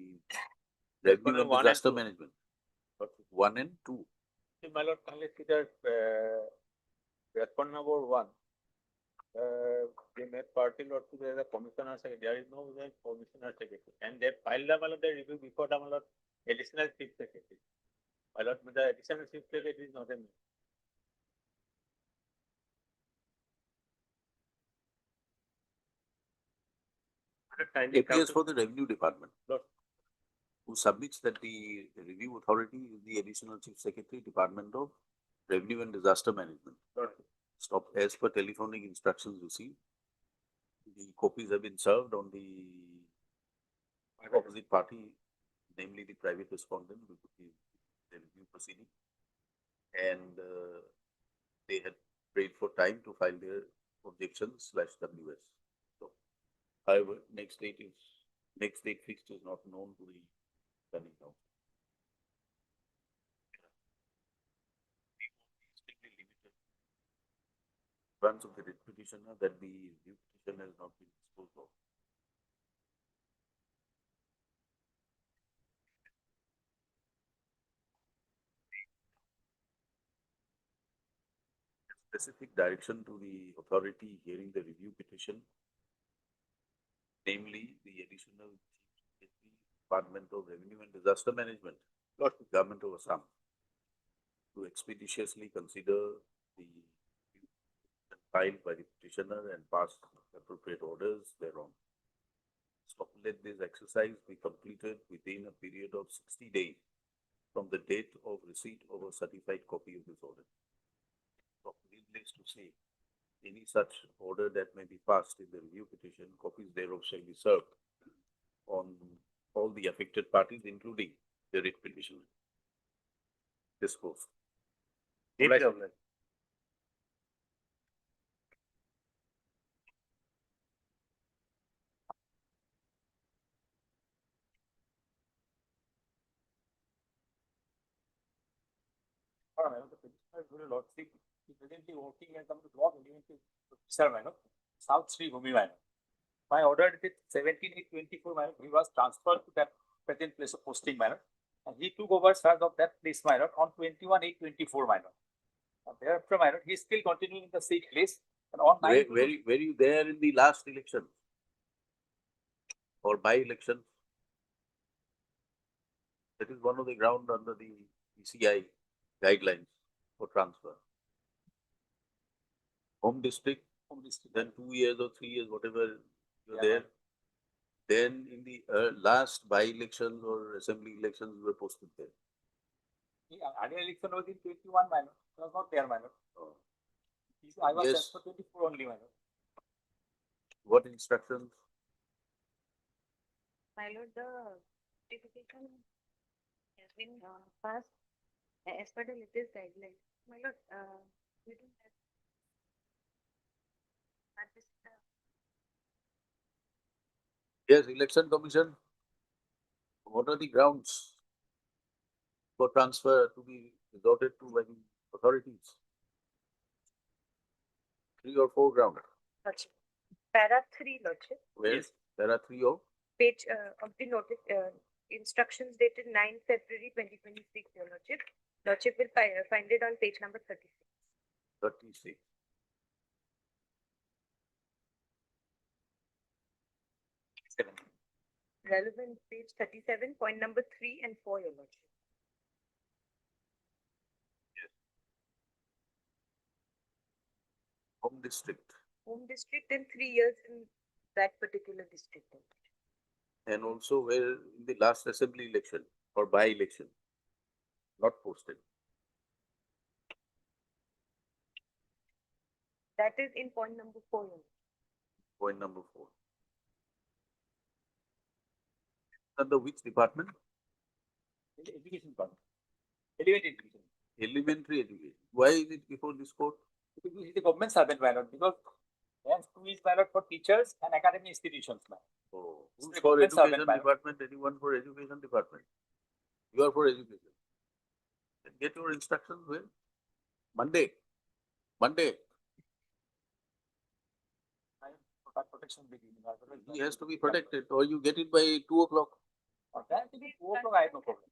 revenue and one and disaster two. management. 1 and 2. My lord, kindly see that, respondent number 1. They made party lord to the commissioner secretary. There is no commissioner secretary. And they filed the, my lord, the review before the, my lord, additional chief secretary. My lord, the additional chief secretary is not a. Appears for the revenue department, Lord. who submits that the review authority is the additional chief secretary, Department of Revenue and Disaster Management. Lord. Stop as per telephonic instructions received. The copies have been served on the opposite party, namely the private respondent, with the review proceeding, and they had prayed for time to file their objections / WS. So, however, next date fixed is not known to the standing counsel. Runs of the writ petitioner that the review petition has not been disposed of. Specific direction to the authority hearing the review petition, namely the additional chief secretary, Department of Revenue and Disaster Management, Government of Assam, to expeditiously consider the filed by the petitioner and pass appropriate orders thereon. So let this exercise be completed within a period of 60 days from the date of receipt of a certified copy of this order. So needless to say, any such order that may be passed in the review petition, copies thereof shall be served on all the affected parties, including the writ petitioner. Discourse. The petitioner is very lordship. He presently working as a law elementary officer, my lord, South Sri Bhumi, my lord. My order is 17/8/24, my lord. He was transferred to that present place of posting, my lord. And he took over charge of that place, my lord, on 21/8/24, my lord. And thereafter, my lord, he is still continuing in the same place. And on Were you there in the last election or by election? That is one of the ground under the ECI guidelines for transfer. Home district, then 2 years or 3 years, whatever you're there. Then in the last by elections or assembly elections, you were posted there. Earlier election was in 21, my lord. It was not there, my lord. Oh. I was Yes. sent for 24 only, my lord. What instructions? My lord, the notification has been passed as per the latest guidelines. My lord, we don't have this, Yes, election commission. What are the grounds for transfer to be resorted to by the authorities? 3 or 4 grounds. Lordship. Para 3, Lordship. Where there are 3 of Page of the notice, instructions dated 9 February 2026, Your Lordship. Lordship will find it on page number 36. 36. Relevant page 37, point number 3 and 4, Your Lordship. Home district. Home district and 3 years in that particular district. And also where in the last assembly election or by election, not posted. That is in point number 4. Your Lordship. Point number 4. Under which department? Education department. Elementary education. Elementary education. Why is it before this court? Because he is the government servant, my lord. Because rank 2 is, my lord, for teachers and academic institutions, my lord. Oh, It's who's the for government education servant, my lord. department? Anyone for education department? You are for education. Get your instructions when? Monday. Monday. Protection beginning. Otherwise, He has to be protected, or you get it by 2 o'clock. that will be 2 o'clock, I have no problem.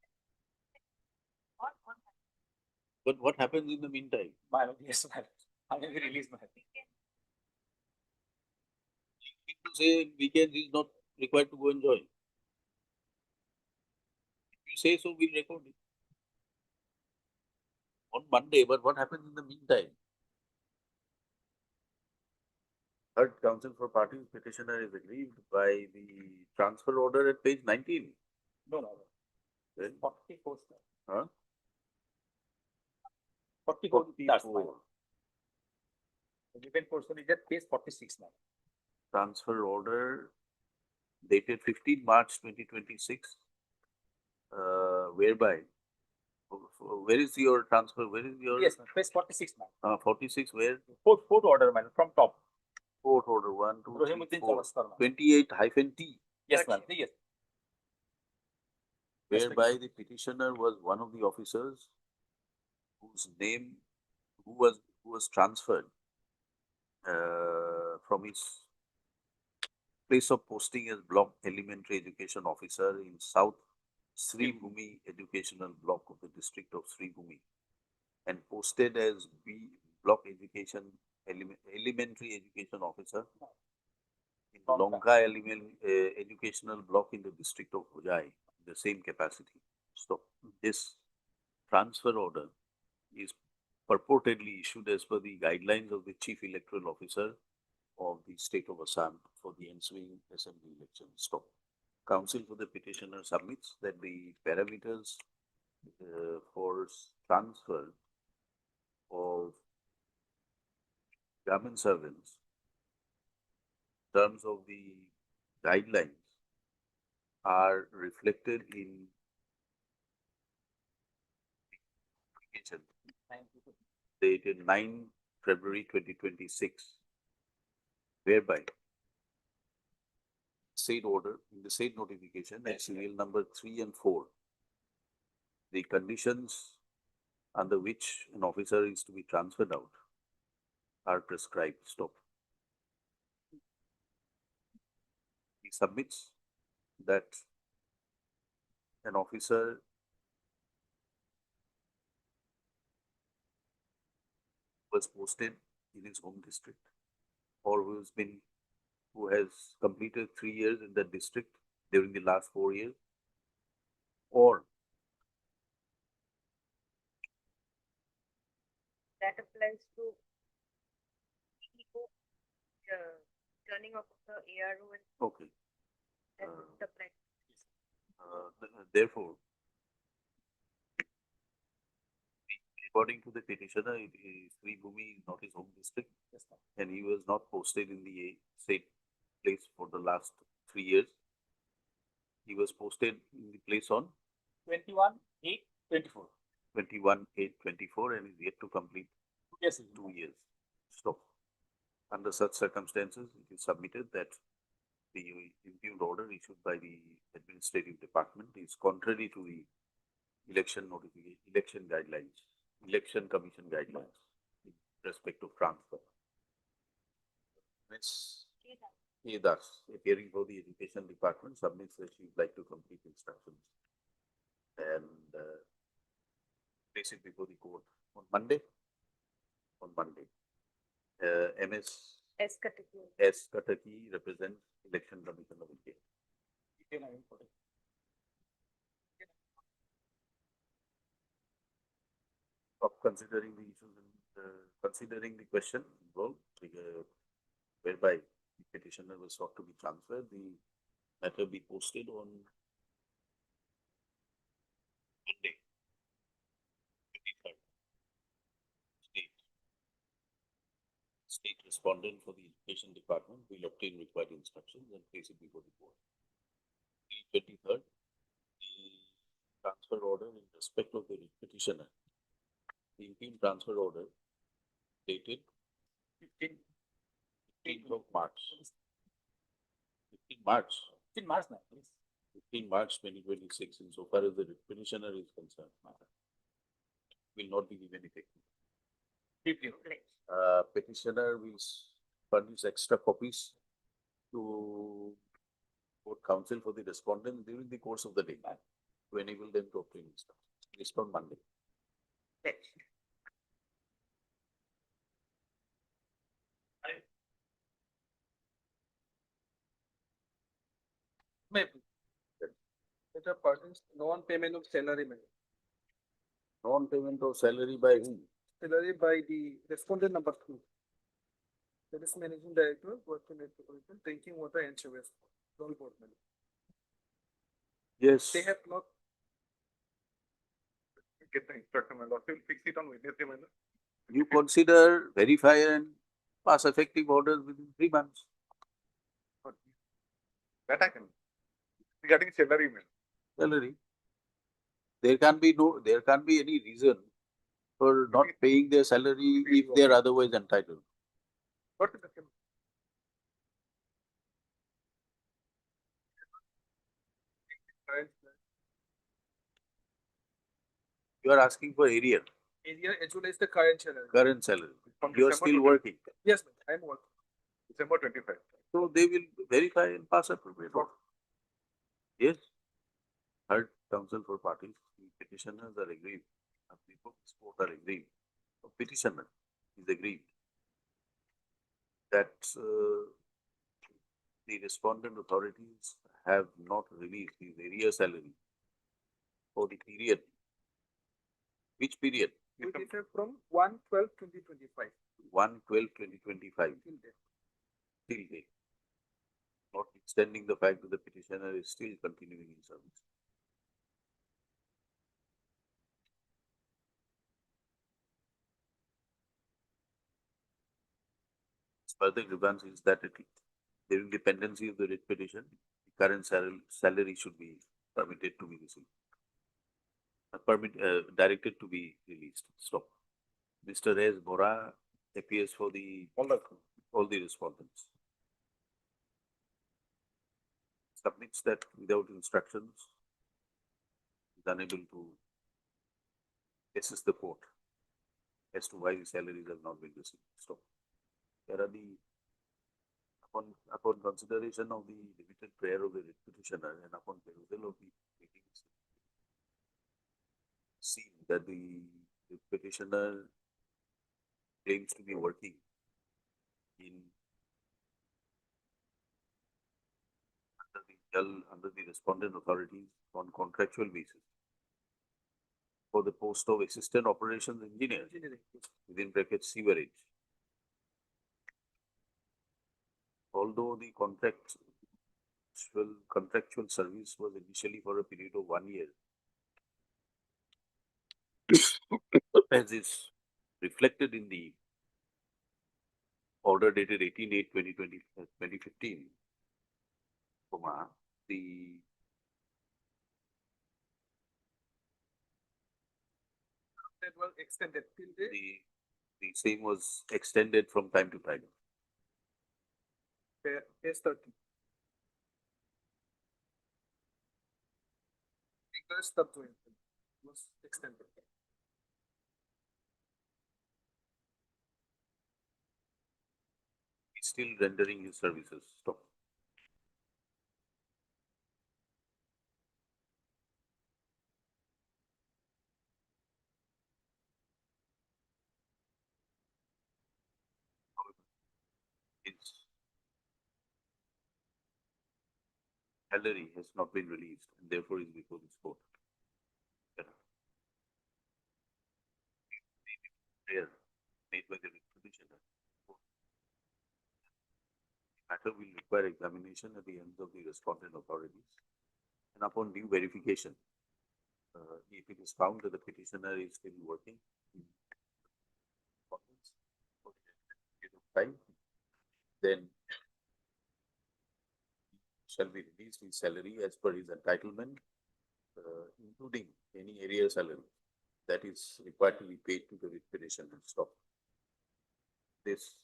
But what happens in the meantime? My lord, yes, my lord. I will release my. People say weekends is not required to go enjoy. If you say so, we'll record it. On Monday, but what happens in the meantime? Third, counsel for parties petitioner is aggrieved by the transfer order at page 19. No, no, no. Then, 44, sir. huh? 44. That's 44. fine. The given portion is at page 46 now. Transfer order dated 15 March 2026, whereby, where is your transfer? Where is your? Yes, ma'am. Page 46 now. 46, where? Fourth order, madam, from top. Fourth order, 1, 2, 3, Prohibitions 4. of Askarna. 28-T, Yes, ma'am. Yes. whereby the petitioner was one of the officers whose name, who was transferred from his place of posting as block elementary education officer in South Sri Bhumi Educational Block of the district of Sri Bhumi, and posted as B block education elementary education officer in Lonka Educational Block in the district of Hojai, in the same capacity. So this transfer order is purportedly issued as per the guidelines of the Chief Electoral Officer of the state of Assam for the ensuing assembly election. Stop. Counsel for the petitioner submits that the parameters for transfer of government servants, terms of the guidelines, are reflected in the application dated 9 February 2026, whereby said order, in the said notification at serial number 3 and 4, the conditions under which an officer is to be transferred out are prescribed. Stop. He submits that an officer was posted in his home district, or who has completed 3 years in that district during the last 4 years, or That applies to turning off the ARO and okay. that Uh, would apply. Therefore, according to the petitioner, Sri Bhumi is not his home district, and he was not posted in the state place for the last 3 years. He was posted in the place on 21/8/24. 21/8/24 and is yet to complete Yes, 2 years. Stop. Under such circumstances, it is submitted that the impugned order issued by the administrative department is contrary to the election notification, election guidelines, election commission guidelines in respect of transfer. Ms. Thus, appearing for the education department, submits that she would like to complete instructions and place it before the court on Monday. On Monday, MS S category. S. Kataki represents Election Commission of India. Of considering the issues and considering the question involved, whereby the petitioner was sought to be transferred, the matter be posted on Monday, 23rd. State respondent for the education department will obtain required instructions and place it before the board. The 23rd, the transfer order in respect of the petitioner, the impugned transfer order dated 15th of March. 15 March. 15 March now, please. 15 March 2026, insofar as the petitioner is concerned. will not be given effect. Deeply. Petitioner will furnish extra copies to court counsel for the respondent during the course of the day to enable them to obtain instructions. Respond Monday. Maybe. It a person's non-payment of salary, madam. Non-payment of salary by whom? Salary by the respondent number 2. That is managing director, working at the Corporation, drinking water and sewage. Roll board, madam. Yes. They have not. Get the instruction, my lord. We'll fix it on Wednesday, my lord. You consider, verify and pass effective orders within 3 months. That I can. Regarding salary, man. Salary. There can't be any reason for not paying their salary if they are otherwise entitled. What is the same? You are asking for area, Area as well as the current salary. current salary. From You are December still 20 working. Yes, ma'am, I am working. December 25. So they will verify and pass appropriate order. Yes. Heard counsel for parties, the petitioners are agreed, and people of this court are agreed. The petitioner is agreed that the respondent authorities have not released his area salary for the period. Which period? We differ from 1/12/2025 1/12/2025 till date. till date. Notwithstanding the fact that the petitioner is still continuing in service. Further grievance is that during the pendency of the writ petition, the current salary should be permitted to be received. Directed to be released. Stop. Mr. S. Bora appears for all the respondents. Submits that without instructions is unable to assist the court as to why the salaries have not been received. Stop. There are upon consideration of the limited prayer of the writ petitioner and upon perusal of the pleadings, seen that the petitioner claims to be working under the respondent authorities on contractual basis for the post of assistant operations engineer within brackets sewerage. Although the contractual service was initially for a period of 1 year, as is reflected in the order dated 18/8/2015, the That was extended till date. the same was extended from time to time. Page 30. Legal stop to it was extended. He's still rendering his services. Stop. His salary has not been released and therefore is before this court. Prayer made by the writ petitioner. Matter will require examination at the ends of the respondent authorities, and upon due verification, if it is found that the petitioner is still working in for a period of time, then shall be released his salary as per his entitlement, including any area salary that is required to be paid to the writ petitioner. Stop. This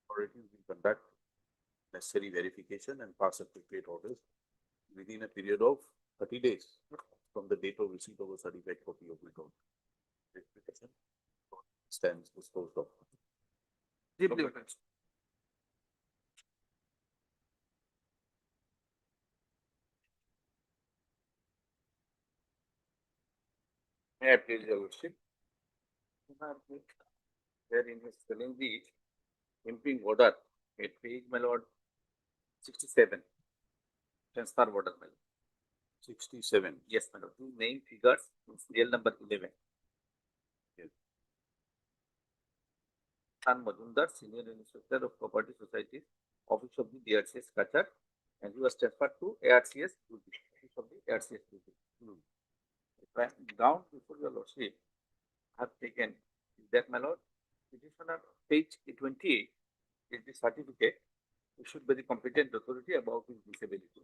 authorities will conduct necessary verification and pass appropriate orders within a period of 30 days from the date of receipt of a certified copy of record. Petition stands disposed of. Deeply. May I please, your worship? Wherein is telling the imping order at page, my lord, 67. Transfer order, my lord. 67. Yes, my lord. Two main figures, serial number 11. Yes. San Majumdar, Senior Inspector of Property Societies, Office of the DRCS, Qatar, and he was transferred to ARCS, Office of the ARCS. If I am down before your lordship, I have taken that, my lord, petitioner, page 28 is the certificate issued by the competent authority about his disability.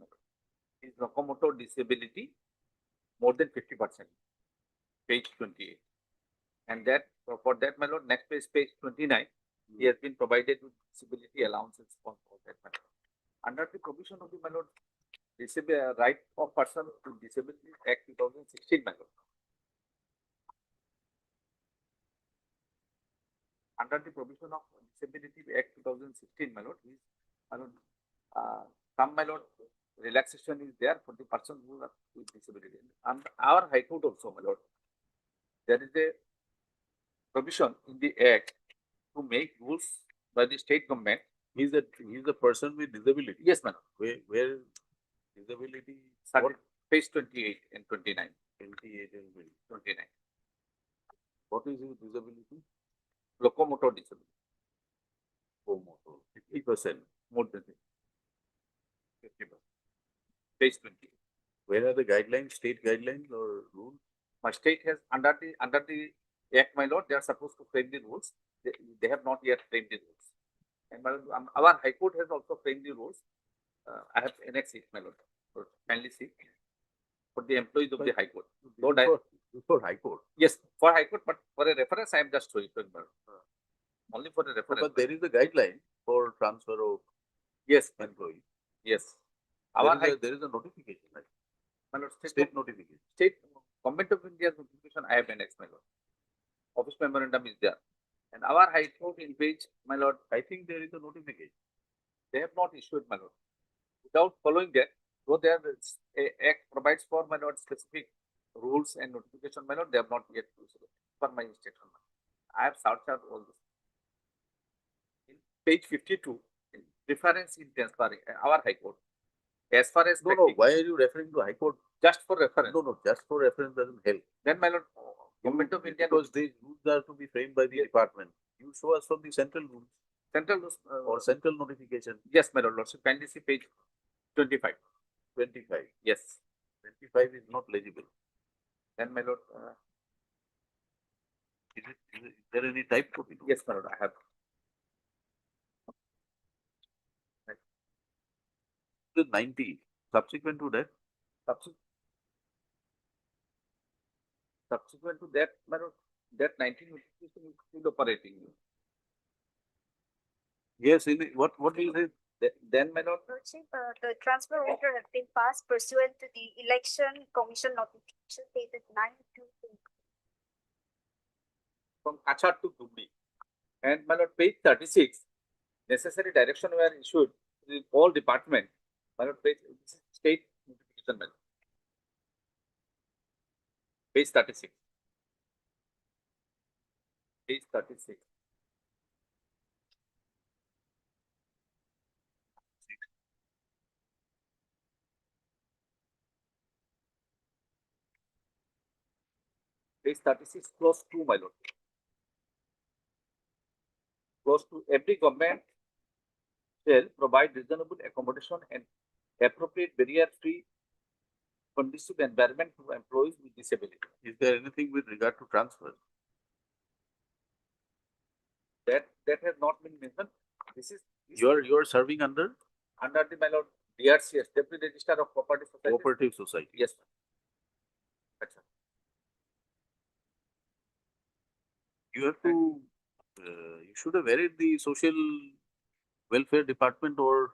His locomotor disability more than 50%. Page 28. And that, for that, my lord, next page 29, he has been provided with disability allowances for that matter. Under the provision of the, my lord, Right of Person with Disabilities Act 2016, my lord. Under the provision of Disability Act 2016, my lord, some, my lord, relaxation is there for the person who are with disability. And our High Court also, my lord, there is a provision in the Act to make rules by the state government. He's a person with disability. Yes, madam. Where disability? Page 28 and 29. 28 and 29. What is his disability? Locomotor disability. Locomotor. 50%. More than 50%. Page 28. Where are the guidelines, state guidelines or rules? My state has, under the Act, my lord, they are supposed to frame the rules. They have not yet framed the rules. And my lord, our High Court has also framed the rules. I have annexed it, my lord. So kindly see. For the employees of the High Court. Before High Court. Yes, for High Court, but for a reference, I am just showing it. Only for a reference. But there is a guideline for transfer of employee. Yes. There is a notification, right? My lord, State notification. State Government of India's notification, I have annexed, my lord. Office memorandum is there. And our High Court in page, my lord, I think there is a notification. they have not issued, my lord. Without following that, though there is a Act provides for, my lord, specific rules and notification, my lord, they have not yet issued for my instruction. I have searched out all this. In page 52, in reference in transferring our High Court. As far as No, why are you referring to High Court? Just for reference. No, just for reference doesn't help. Then, my lord, Government of India, because these rules are to be framed by the department. You show us from the central rules central rules, or central notification. Yes, my lord, lordship, kindly see page 25. 25. Yes. 25 is not legible. Then, my lord, is there any type copy? Yes, my lord, I have. The 90. Subsequent to that? Subsequent to that, my lord, that 19 notification is still operating. Yes, what is it? Then, my lord, Lordship, the transfer order has been passed pursuant to the Election Commission notification dated 9/2/20. from Kachar to Dubli. And, my lord, page 36, necessary direction were issued to all department. My lord, page, this is state notification, my lord. Page 36. Page 36. Page 36, clause 2, my lord. Clause 2, every government shall provide reasonable accommodation and appropriate barrier-free conducive environment for employees with disability. Is there anything with regard to transfer? That has not been mentioned. This is You're serving under the, my lord, DRCS, Deputy Registrar of Property Society. Cooperative Society. Yes, sir. That's sir. You have to. You should have varied the social welfare department or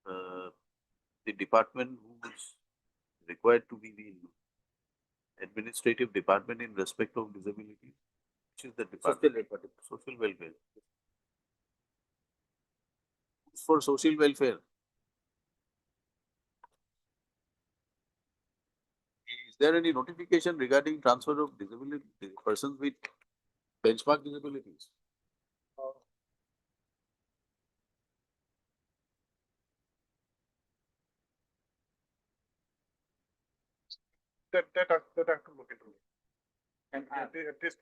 the department whose required to be the administrative department in respect of disability, which is the department? Social welfare. Who's for social welfare? Is there any notification regarding transfer of disability persons with benchmark disabilities? That have to look into it. And at least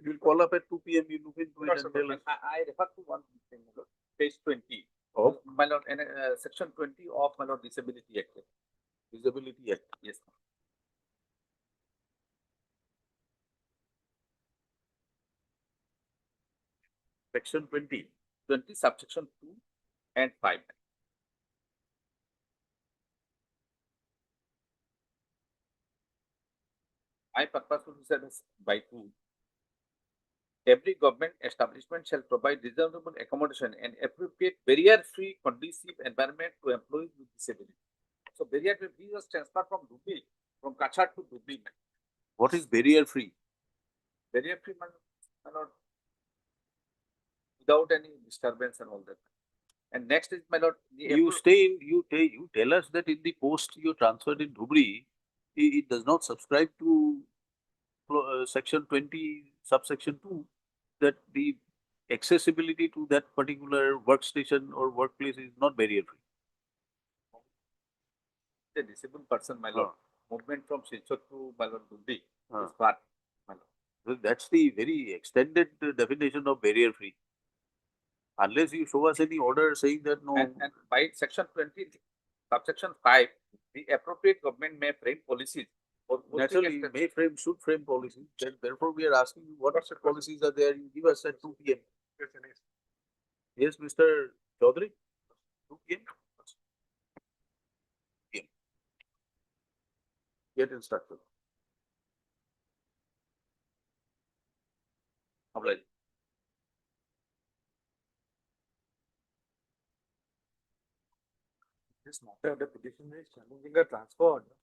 You'll call up at 2 p.m. You look into it and tell us. I refer to one thing, my lord, page 20 of, my lord, and section 20 of, my lord, Disability Act. Disability Act. Yes. Section 20. 20 subsection 2 and 5. I purpose to say this by 2. Every government establishment shall provide reasonable accommodation and appropriate barrier-free conducive environment to employees with disability. So barrier-free was transferred from Dubai, from Kachar to Dubai. What is barrier free? Barrier-free, my lord, without any disturbance and all that. And next is, my lord, You tell us that in the post you transferred in Dhubri, it does not subscribe to section 20 subsection 2, that the accessibility to that particular workstation or workplace is not barrier free. the disabled person, my lord, movement from Silchar to, my lord, Dubai Ah. is far, my lord. Well, that's the very extended definition of barrier free. Unless you show us any order saying that no. And by section 20, subsection 5, the appropriate government may frame policies. for boosting Naturally, access- should frame policies. Therefore, we are asking you what policies are there. You give us at 2 p.m. Yes, Mr. Chaudhary? 2 p.m. PM. Get instructed. Oblige. This matter, the petitioner is challenging a transfer order,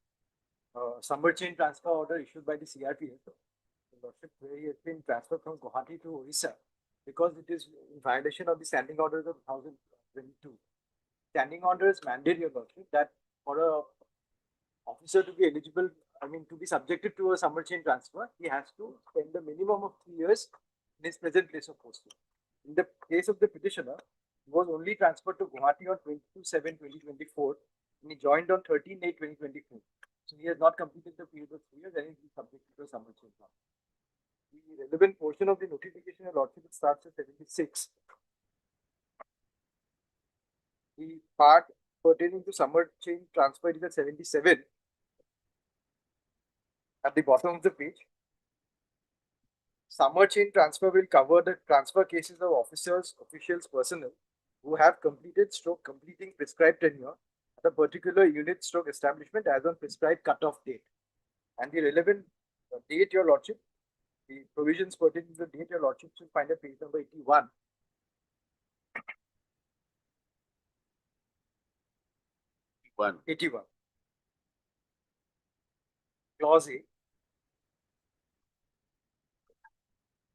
summer chain transfer order issued by the CRPF. The lordship, where he has been transferred from Gauhati to Orissa because it is in violation of the standing orders of 2022. Standing orders mandate, your lordship, that for a officer to be eligible, to be subjected to a summer chain transfer, he has to spend a minimum of 3 years in his present place of posting. In the case of the petitioner, he was only transferred to Gauhati on 22/7/2024 and he joined on 13/8/2024. So he has not completed the period of 3 years and he is subjected to a summer chain transfer. The relevant portion of the notification, your lordship, it starts at 76. The part pertaining to summer chain transfer is at 77. At the bottom of the page, summer chain transfer will cover the transfer cases of officers, officials, personnel who have completing prescribed tenure at a particular unit establishment as on prescribed cutoff date. And the relevant date, your lordship, the provisions pertaining to the date, your lordship, should find at page number 81. One. 81. Clause A.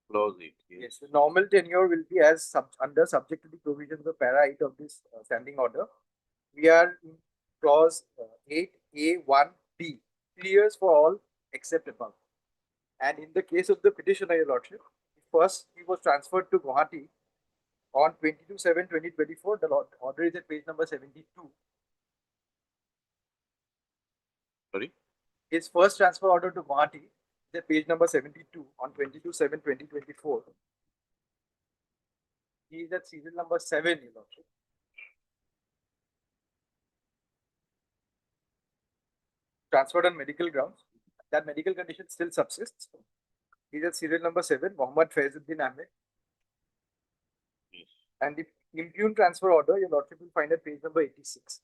Clause 8. Yes, the normal tenure will be as under subject to the provisions of para 8 of this standing order. We are in clause 8A1B, clears for all except above. And in the case of the petitioner, your lordship, first he was transferred to Gauhati on 22/7/2024. The order is at page number 72. Sorry? His first transfer order to Gauhati is at page number 72 on 22/7/2024. He is at serial number 7, your lordship. Transferred on medical grounds. That medical condition still subsists. He is at serial number 7, Mohammad Faizuddin Ahmed. Yes. And the impugned transfer order, your lordship will find at page number 86.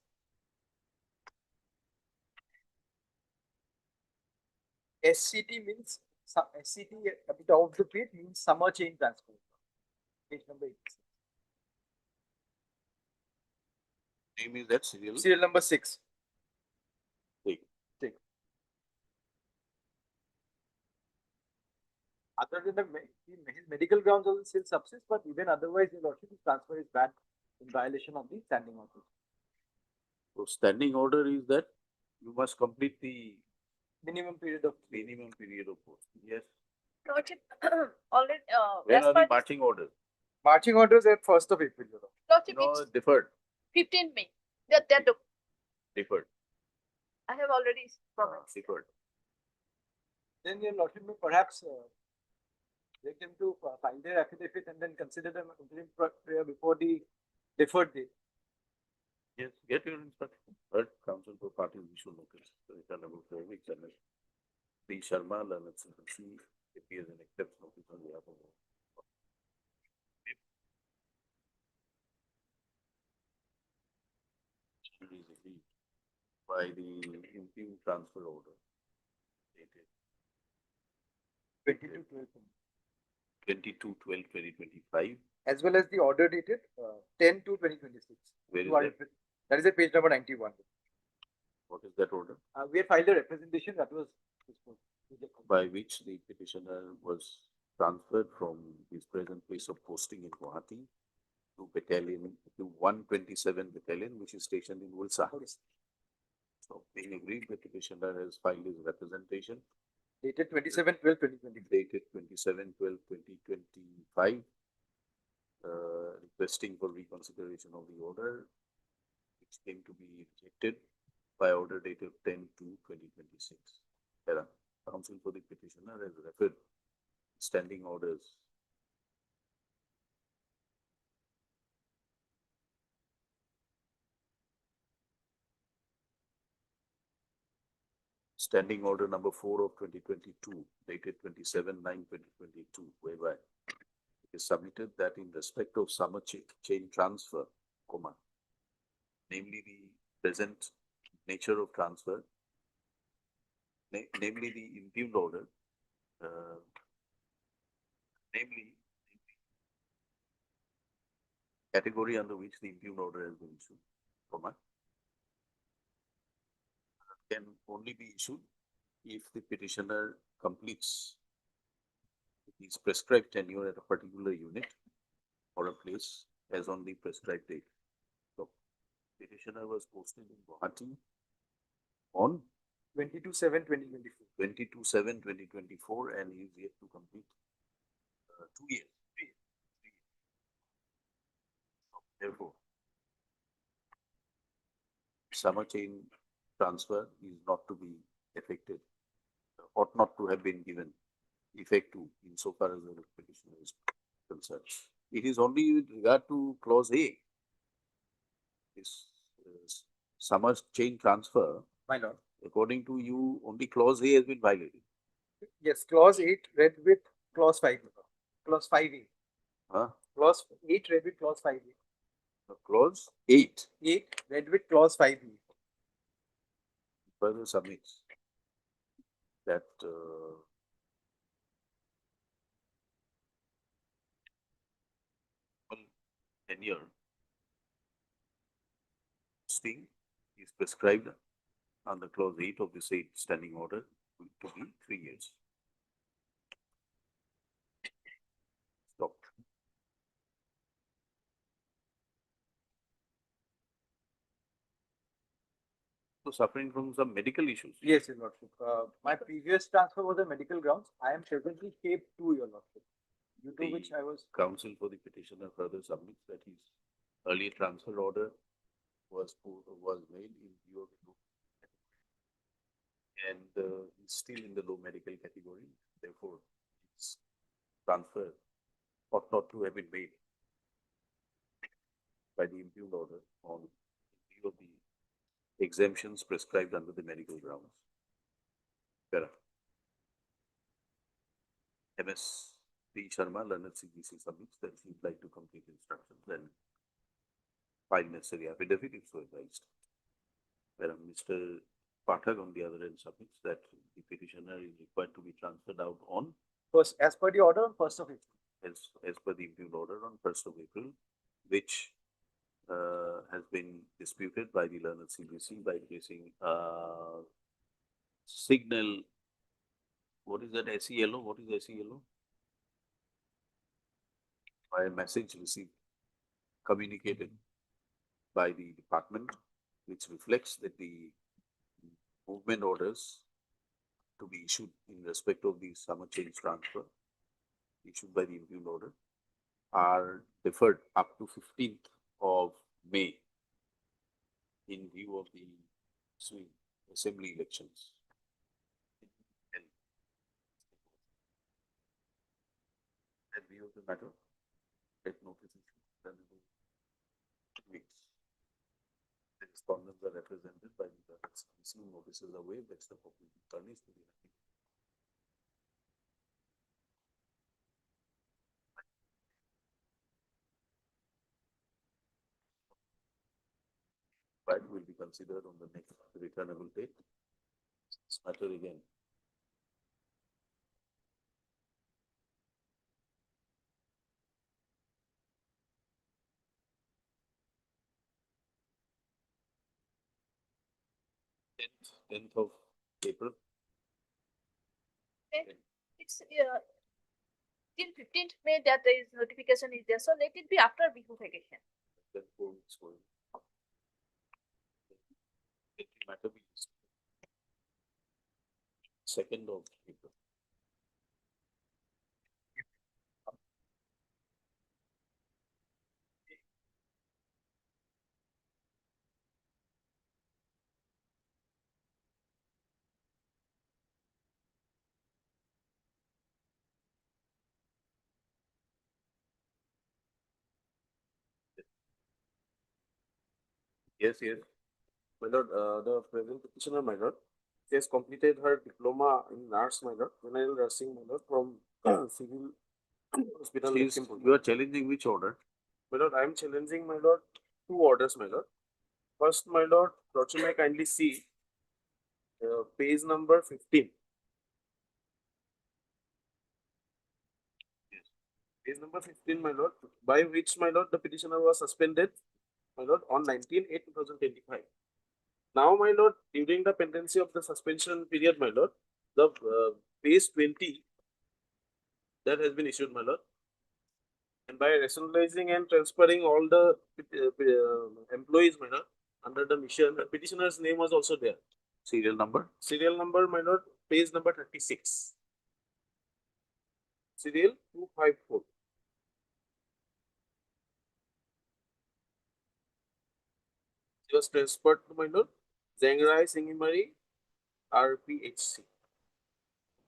SCT means SCT at the top of the page means summer chain transfer. Page number 86. Name is that serial? Serial number 6. Okay. Other than his medical grounds also still subsist, but even otherwise, your lordship, his transfer is banned in violation of the standing order. So standing order is that you must complete the Minimum period of post. Yes. Lordship, already, When as are per the this, marching orders? marching orders at 1st of April, your lordship. Lordship, No, it's deferred, 15 May. That deferred, I have already promised. deferred. Then your lordship may perhaps take them to file their affidavit and then consider them interim prayer before the deferred date. Yes, get your instruction. Third council for parties issue notice. Returnable 4 weeks and P. Sharma, Learned C, appears and accepts notice on behalf of all. It is agreed by the impugned transfer order dated 22/12/2025. As well as the order dated 10/2/2026. Where is that? That is at page number 91. What is that order? We had filed a representation that was disposed. By which the petitioner was transferred from his present place of posting in Gauhati to 127 battalion, which is stationed in Ulsa. So being agreed, the petitioner has filed his representation Dated 27/12/2025. dated 27/12/2025, requesting for reconsideration of the order, which came to be rejected by order dated 10/2/2026. Counsel for the petitioner has referred standing orders standing order number 4 of 2022, dated 27/9/2022, whereby it is submitted that in respect of summer chain transfer, namely the present nature of transfer, namely the impugned order, namely category under which the impugned order has been issued, can only be issued if the petitioner completes his prescribed tenure at a particular unit or a place as on the prescribed date. So, petitioner was posted in Gauhati on 22/7/2024. 22/7/2024 and he is yet to complete 2 years. 3 years. So, therefore, summer chain transfer is not to be effected, ought not to have been given effect to insofar as the petitioner is concerned. It is only with regard to clause A, this summer chain transfer. My lord. According to you, only clause A has been violated. Yes, clause 8 read with clause 5. Clause 5A. Huh? Clause 8 read with clause 5A. Clause 8. 8 read with clause 5B. Further submits that tenure sting is prescribed under clause 8 of the said standing order to be 3 years. Stopped. So suffering from some medical issues. Yes, your lordship. My previous transfer was on medical grounds. I am presently Cape 2, your lordship. Due to which I was. Counsel for the petitioner further submits that his earlier transfer order was made in view of the and is still in the low medical category. Therefore, his transfer ought not to have been made by the impugned order on view of the exemptions prescribed under the medical grounds. MS P. Sharma, Learned CBC submits that he would like to complete instructions and file necessary affidavit if so advised. Mr. Pathak, on the other hand, submits that the petitioner is required to be transferred out on First, as per the order on 1st of April. As per the impugned order on 1st of April, which has been disputed by the Learned CBC by placing signal. What is that SELO? What is SELO? by a message received, communicated by the department, which reflects that the movement orders to be issued in respect of the summer change transfer issued by the imperial order are deferred up to 15th of May in view of the ensuing assembly elections. And view of the matter, that notice is done in 2 weeks. The respondents are represented by the receiving notices away, that's the public attorneys to be but will be considered on the next returnable date. This matter again. Tenth of April. It's till 15th May that there is notification is there. So let it be after Bihu vacation. Then 4 weeks going. Let the matter be 2nd of April. Yes, yes. My lord, the present petitioner, my lord, she has completed her diploma in nurse, my lord, general nursing, my lord, from civil hospital. You are challenging which order? My lord, I am challenging, my lord, 2 orders, my lord. First, my lord, Lordship may kindly see page number 15. Page number 15, my lord, by which, my lord, the petitioner was suspended, my lord, on 19/8/2025. Now, my lord, during the pendency of the suspension period, my lord, the page 20 that has been issued, my lord, and by rationalizing and transferring all the employees, my lord, under the mission, the petitioner's name was also there. Serial number? Serial number, my lord, page number 36. Serial 254. It was transferred to, my lord, Zangrai Singimari, RPHC.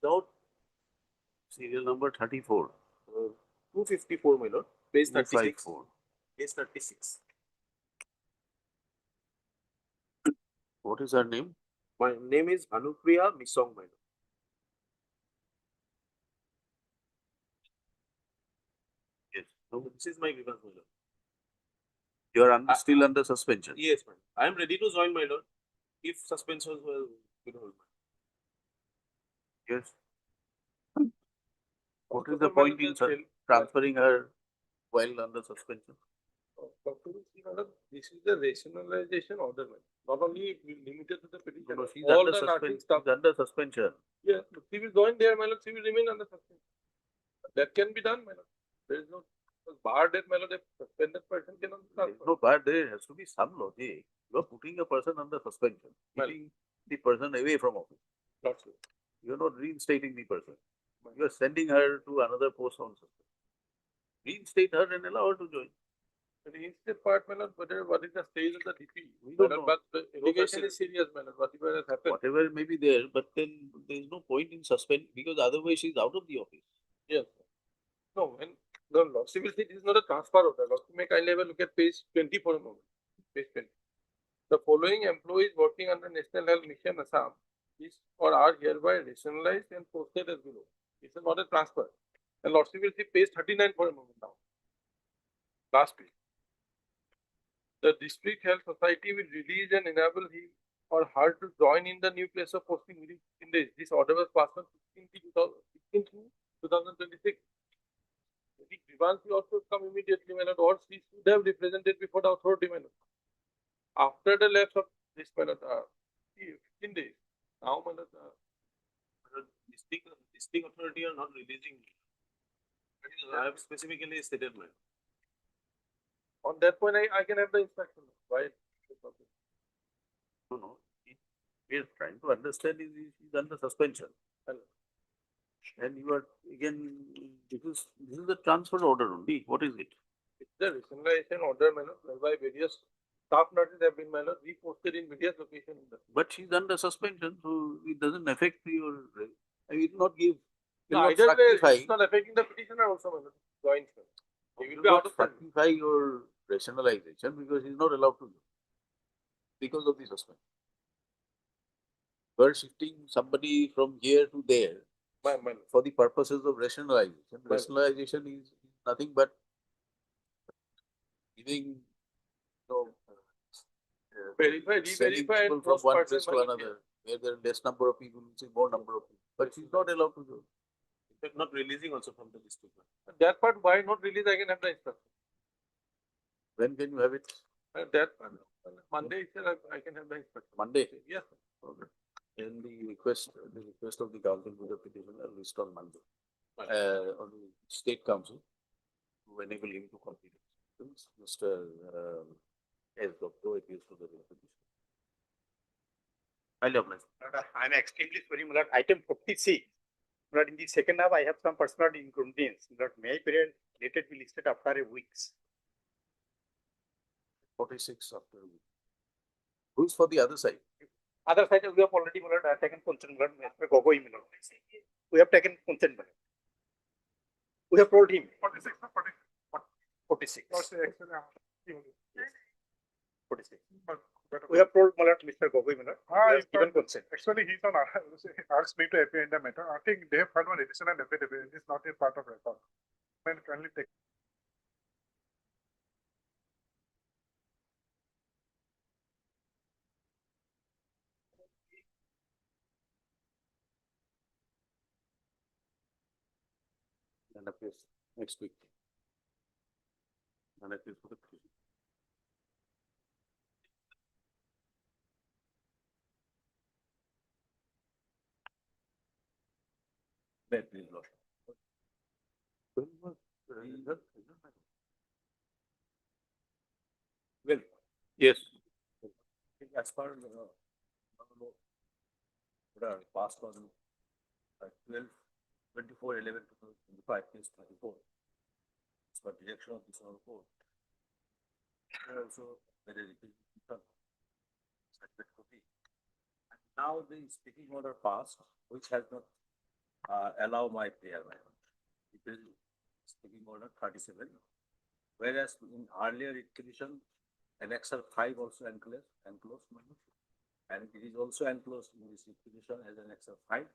Without Serial number 34. 254, my lord, page 36. 254. Page 36. What is her name? My name is Anupriya Misong, my lord. Yes. No, this is my grievance, my lord. You are still under suspension. Yes, madam. I am ready to join, my lord, if suspension will withhold. Yes. What is the point in transferring her while under suspension? This is the rationalization order, not only limited to the petition. No, she's all under the nursing suspension. staff. She's under suspension. Yeah, she will join there, my lord. She will remain under suspension. That can be done, my lord. There is no bar that, my lord. A suspended person cannot be transferred. No, but there has to be some logic. You are putting a person under suspension, keeping the person away from office. Not so. You are not reinstating the person. You are sending her to another post on suspension. Reinstate her and allow her to join. The instate part, my lord, what is the stage of the DP? We don't know. But the allegation is serious, my lord. Whatever has happened. Whatever may be there, but then there is no point in suspend because otherwise she is out of the office. Yes. No, and the lordship will say this is not a transfer order. Lordship may kindly have a look at page 20 for a moment. Page 20. The following employees working under National Health Mission Assam is or are hereby rationalized and posted as below. This is not a transfer. And lordship will see page 39 for a moment now. Last page. The district health society will release and enable him or her to join in the new place of posting within 15 days. This order was passed on 16 to 2026. The grievance will also come immediately, my lord, or she should have represented before the authority, my lord. After the lapse of this, my lord, 15 days. Now, my lord, district authority are not releasing I have specifically stated, man. On that point, I can have the inspection. Why? No, no. We are trying to understand is under suspension. And you are again, this is the transfer order only. What is it? It's the rationalization order, my lord, whereby various staff nurses have been, my lord, reposted in various locations. But she's under suspension, so it doesn't affect your, I will not give, will No, not either way, fructify. it's not affecting the petitioner also, my lord. Joint. He will Will be out not of service. fructify your rationalization because he's not allowed to do because of the suspension. We're shifting somebody from here to there My for the purposes of rationalization. Well- Rationalization is nothing but giving, you know, Verify, sending re-verify people and from post one person place to by another, where there are less number of people, say more number of people. But she's not allowed to do. In fact, not releasing also from the district. that part, why not release? I can have the instruction. When can you have it? That part, Monday, sir, I can have the instruction. Monday? Yes. Okay. And the request of the council to the petitioner list on Monday. On the state council to enable him to complete it. Mr. S. Doctor appeals to the petition. I'll apply. I'm extremely sorry, my lord. Item 46. My lord, in the second half, I have some personal inconvenience. My lord, may I period later be listed after a weeks. 46 after a week. Who's for the other side? Other side, we have already, my lord, taken consent, my lord, Mr. Gogoi, my lord. We have taken consent, my lord. We have told him. 46. 46. 46. We have told my lord, Mr. Gogoi, my lord. He has given consent. Actually, he's on, asked me to appear in the matter. I think they have filed one additional affidavit. It is not a part of record. When kindly take. And appears next week. And appears for the petition. That is lost. Well, yes. As per passed on 12/24/11/2025, case 34. As per direction of this report. Also, very repeated. Now the speaking order passed, which has not allow my prayer. It is speaking order 37. Whereas in earlier requisition, annexure 5 also enclosed, and it is also enclosed in this requisition as annexure 5,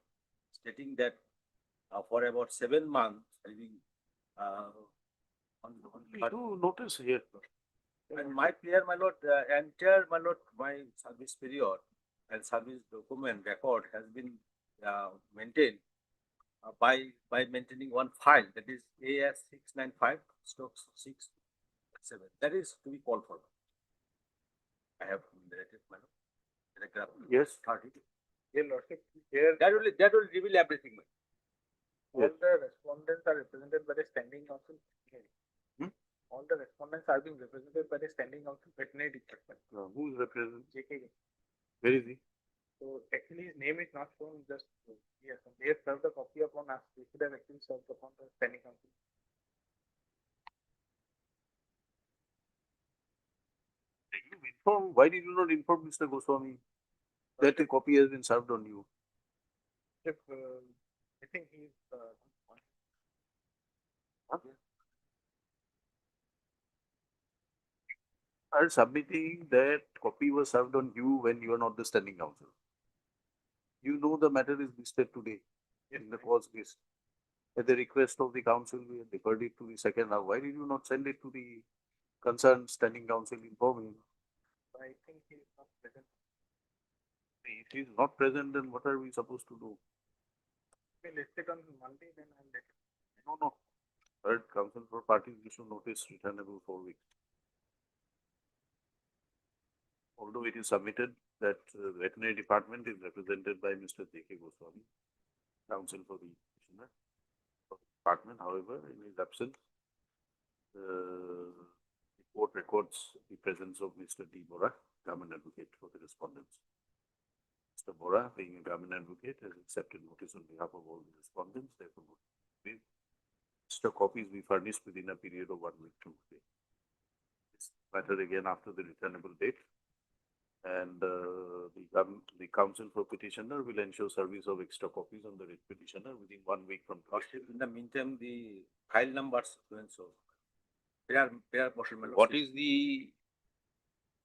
stating that for about 7 months, on notice here. And my prayer, my lord, entire, my lord, my service period and service document record has been maintained by maintaining one file, that is AS 695/6/7. That is to be called for. I have narrated, my lord. Paragraph. Yes. 30. Here, Lordship, here, That will reveal everything. all the respondents are represented by the standing council. Hmm? All the respondents are being represented by the standing council veterinary department. Who is representing? JK. Where is he? So actually his name is not shown, just, yes, they have served a copy upon us. We should have actually served upon the standing council. Why did you not inform Mr. Goswami that a copy has been served on you? If, I think he's, Are submitting that copy was served on you when you are not the standing counsel. You know the matter is listed today in the cause list. At the request of the council, we have deferred it to the second half. Why did you not send it to the concerned standing council informing? I think he is not present. If he is not present, then what are we supposed to do? We list it on Monday, then I'll let. No. Third council for parties issue notice returnable 4 weeks. Although it is submitted that veterinary department is represented by Mr. J.K. Goswami, counsel for the petitioner. department. However, in his absence, the court records the presence of Mr. D. Bora, government advocate for the respondents. Mr. Bora, being a government advocate, has accepted notice on behalf of all the respondents. Therefore, extra copies we furnished within a period of 1 week to today. This matter again after the returnable date. And the counsel for petitioner will ensure service of extra copies on the petitioner within 1 week from today. In the meantime, the file numbers and so. What is the,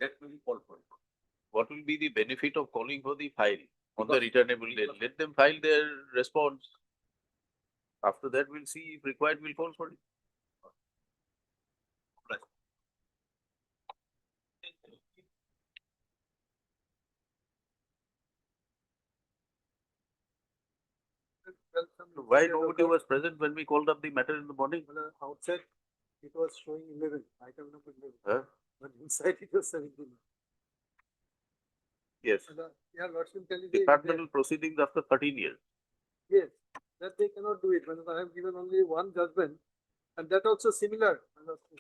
That will be called for. what will be the benefit of calling for the file on the returnable date? Let them file their response. After that, we'll see if required, we'll call for it. Why nobody was present when we called up the matter in the morning? Outside, it was showing 11, item number 11, Huh? but inside it was 17. Yes. Yeah, Lordship, tell you. Departmental proceedings after 13 years. Yes, that they cannot do it. When I have given only one judgment, and that also similar,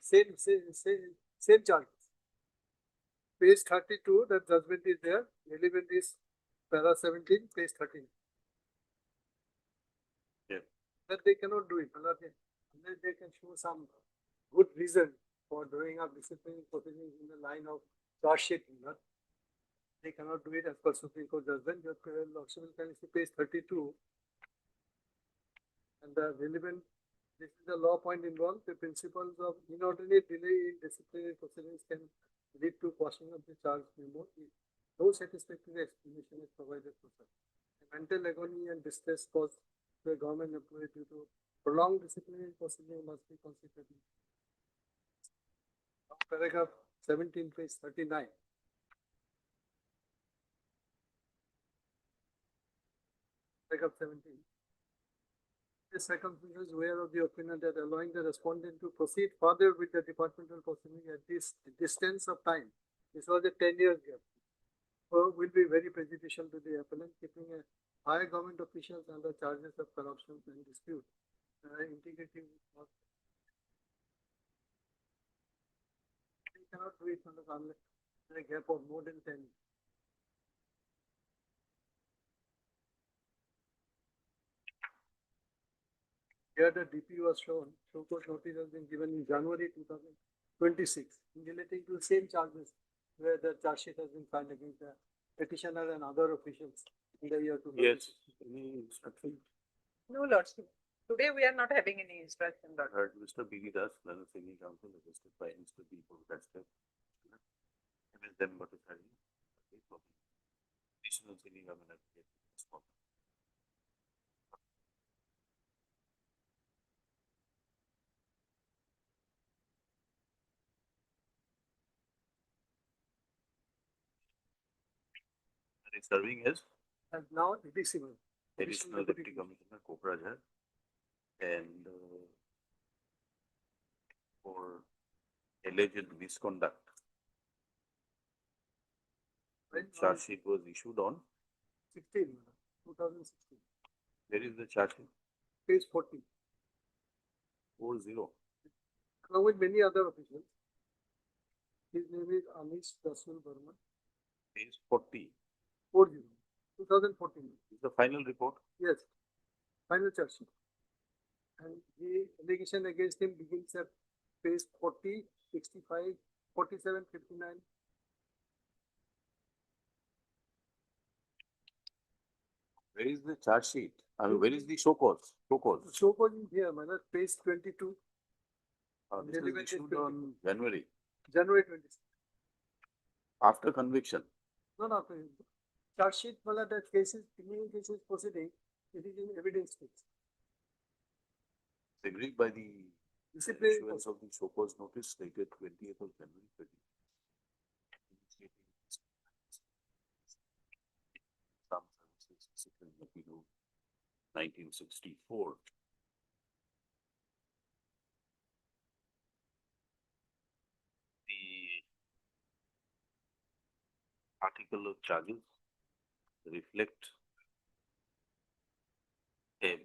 same charges. Page 32, that judgment is there. Relevant is para 17, page 13. Yeah. That they cannot do it. Unless they can show some good reason for drawing up disciplinary proceedings in the line of charge sheet. They cannot do it as per Supreme Court judgment. Your Lordship can see page 32. And the relevant, this is the law point involved. The principles of inordinate delay in disciplinary proceedings can lead to quashing of the charge memo. No satisfactory explanation is provided for such. Mental agony and distress caused to a government employee due to prolonged disciplinary proceeding must be considered. Paragraph 17, page 39. Paragraph 17. The circumstances were of the opinion that allowing the respondent to proceed further with the departmental proceeding at this distance of time, this was a 10-year gap, will be very prejudicial to the appellant, keeping a high government officials under charges of corruption and dispute. Integrity of they cannot do it unless a gap of more than 10 years. Here the DP was shown, show cause notice has been given in January 2026 relating to the same charges where the charge sheet has been filed against the petitioner and other officials in the year 2026. Yes. Any instruction? No, Lordship. Today we are not having any instruction, Lord. Heard Mr. B.D. Das, Lana Singh Council, requested by Mr. B. Podcaster. MS them what is having. Additional singing government advocate. And serving as And now additional. Additional Deputy Commissioner Kopraj hai. And for alleged misconduct, the charge sheet was issued on 2016. where is the charge sheet? Page 40. 40. Along with many other officials. His name is Anish Dasul Burman. Page 40. 40. 2014. Is the final report? Yes. Final charge sheet. And the allegation against him begins at page 40, 65, 47, 59. Where is the charge sheet? I mean, where is the show cause? Show cause. Show cause is here, man. Page 22. This is issued on January. January 26. After conviction. No, no. Charge sheet, the cases, criminal cases proceeding, it is in evidence stage. Agreed by the issuance of the show cause notice dated 20th of January 1964. The article of charges reflect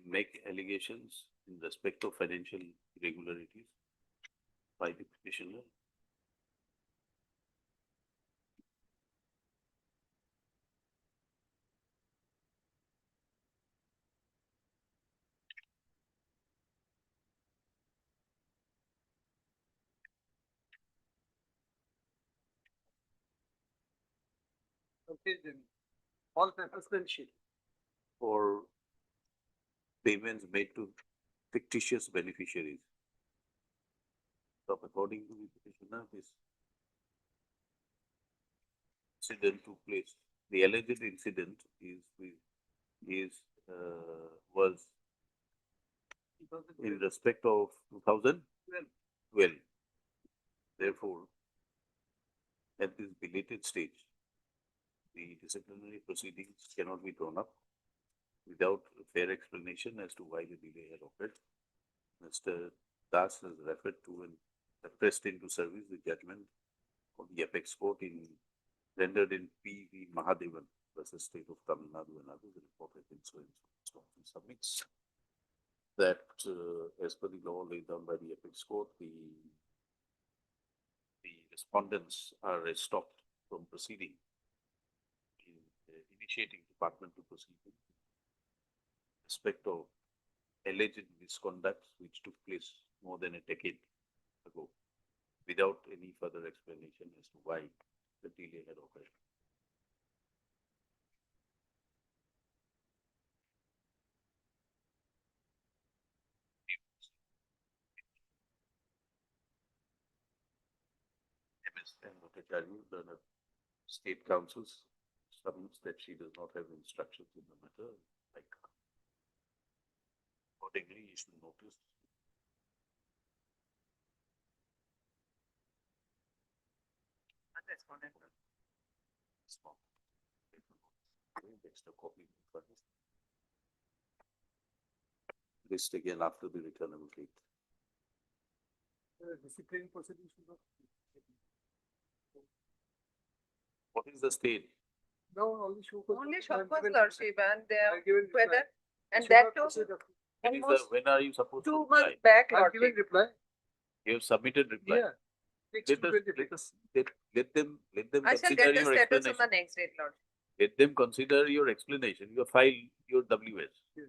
make allegations in respect of financial irregularities by the petitioner. Okay, then, all assessment sheet. For payments made to fictitious beneficiaries. So according to the petitioner, this incident took place. The alleged incident was in respect of 2012. Therefore, at this belated stage, the disciplinary proceedings cannot be drawn up without a fair explanation as to why the delay had occurred. Mr. Das has referred to and pressed into service the judgment of the apex court rendered in P.V. Mahadevan versus State of Tamil Nadu and others, reported in so and so. He submits that as per the law laid down by the apex court, the respondents are stopped from proceeding in initiating departmental proceeding in respect of alleged misconducts which took place more than a decade ago without any further explanation as to why the delay had occurred. MS Bhattacharya, the state councils, submits that she does not have instructions in the matter. Like, accordingly, you should notice. Extra copy. List again after the returnable date. Disciplinary proceedings should not. What is the state? No, only show cause. Only show cause lordship and they are I've given whether, reply. and Should that not too proceed after- When are you supposed to 2 reply? months back I've given lordship. reply, You have submitted reply. yeah. 6 to 20 days. Let them I shall consider get the your status on explanation. the next date, lord. Let them consider your explanation. You file your WS. Yes.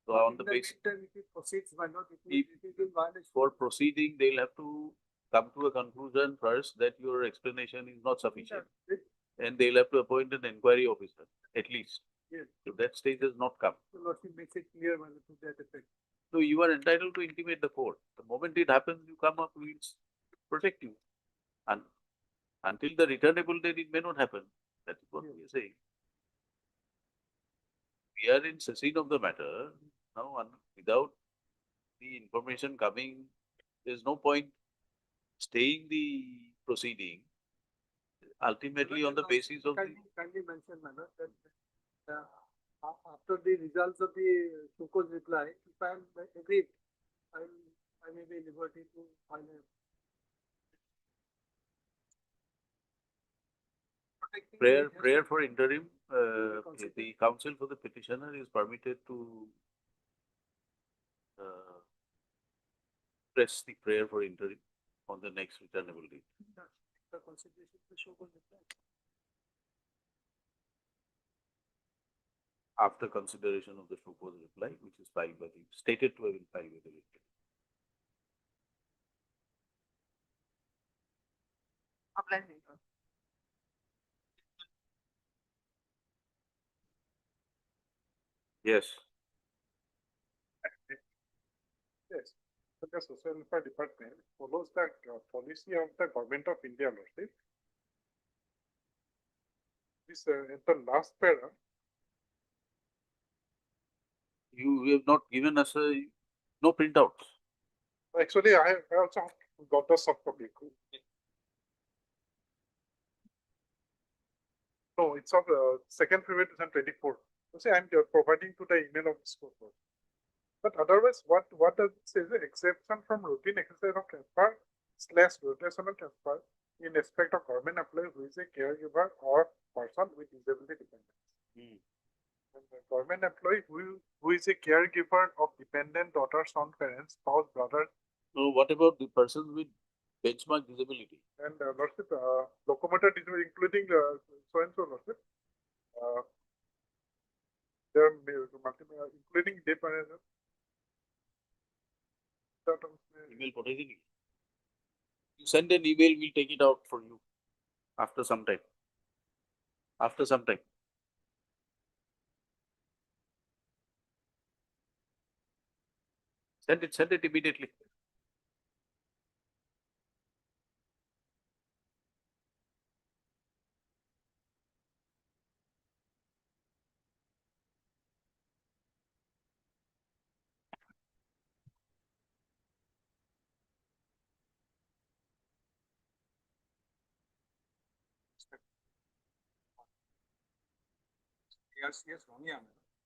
So on the basis meantime, if it proceeds, why not? If- It will violate. for proceeding, they'll have to come to a conclusion first that your explanation is not sufficient. And they'll have to appoint an inquiry officer, at least. Yes. So that stage has not come. So lordship makes it clear whether to that effect. So you are entitled to intimate the court. The moment it happens, you come up, we'll protect you. And until the returnable date, it may not happen. That is what we are saying. We are in session of the matter now, and without the information coming, there's no point staying the proceeding. Ultimately, on the basis of the Kindly mention, madam, that after the results of the Shuko's reply, if I am agreed, I may be liberty to file a. prayer for interim, the counsel for the petitioner is permitted to press the prayer for interim on the next returnable date. The consideration of the Shuko's reply. After consideration of the Shuko's reply, which is filed by the stated to have been filed with the litigant. Apply. Yes. Yes, so the social welfare department follows the policy of the government of India, lordship. This at the last para, You have not given us no printouts. actually I also got a soft copy. No, it's of 2nd February 2024. You see, I'm providing to the email of the school board. But otherwise, what does it say? The exception from routine exercise of transfer / rotational transfer in respect of government employee who is a caregiver or person with disability dependence. And the government employee who is a caregiver of dependent daughter, son, parents, spouse, brother, So what about the person with benchmark disability? and lordship, locomotor disability, including so and so lordship. There are including day manager. Email prohibiting. You send an email, we'll take it out for you after some time. After some time. Send it immediately. Yes, Sonia.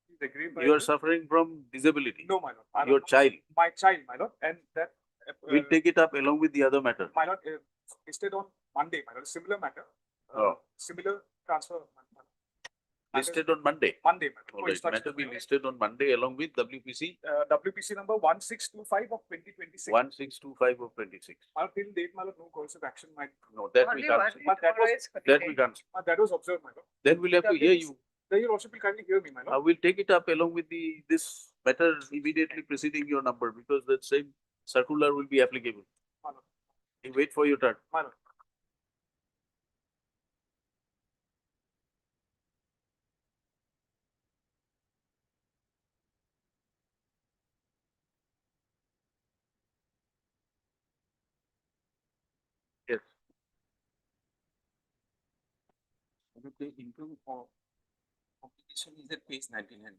Please agree by You are this. suffering from disability. No, my lord. I Your don't know. child. My child, my lord, and that. We'll take it up along with the other matter. My lord, listed on Monday, my lord, similar matter. Oh. Similar transfer. Listed on Monday. Monday, my All lord. right, matter be listed on Monday along with WPC WPC number 1625 of 2026. 1625 of 26. Till date, my lord, no course of action, my. No, that we can't see. But that was, That we can't see. that was observed, my lord. Then we'll have to hear you. Then you also will kindly hear me, my lord. We'll take it up along with this matter immediately preceding your number because the same circular will be applicable. My lord. You wait for your turn. My lord. Yes. The income of competition is at page 99.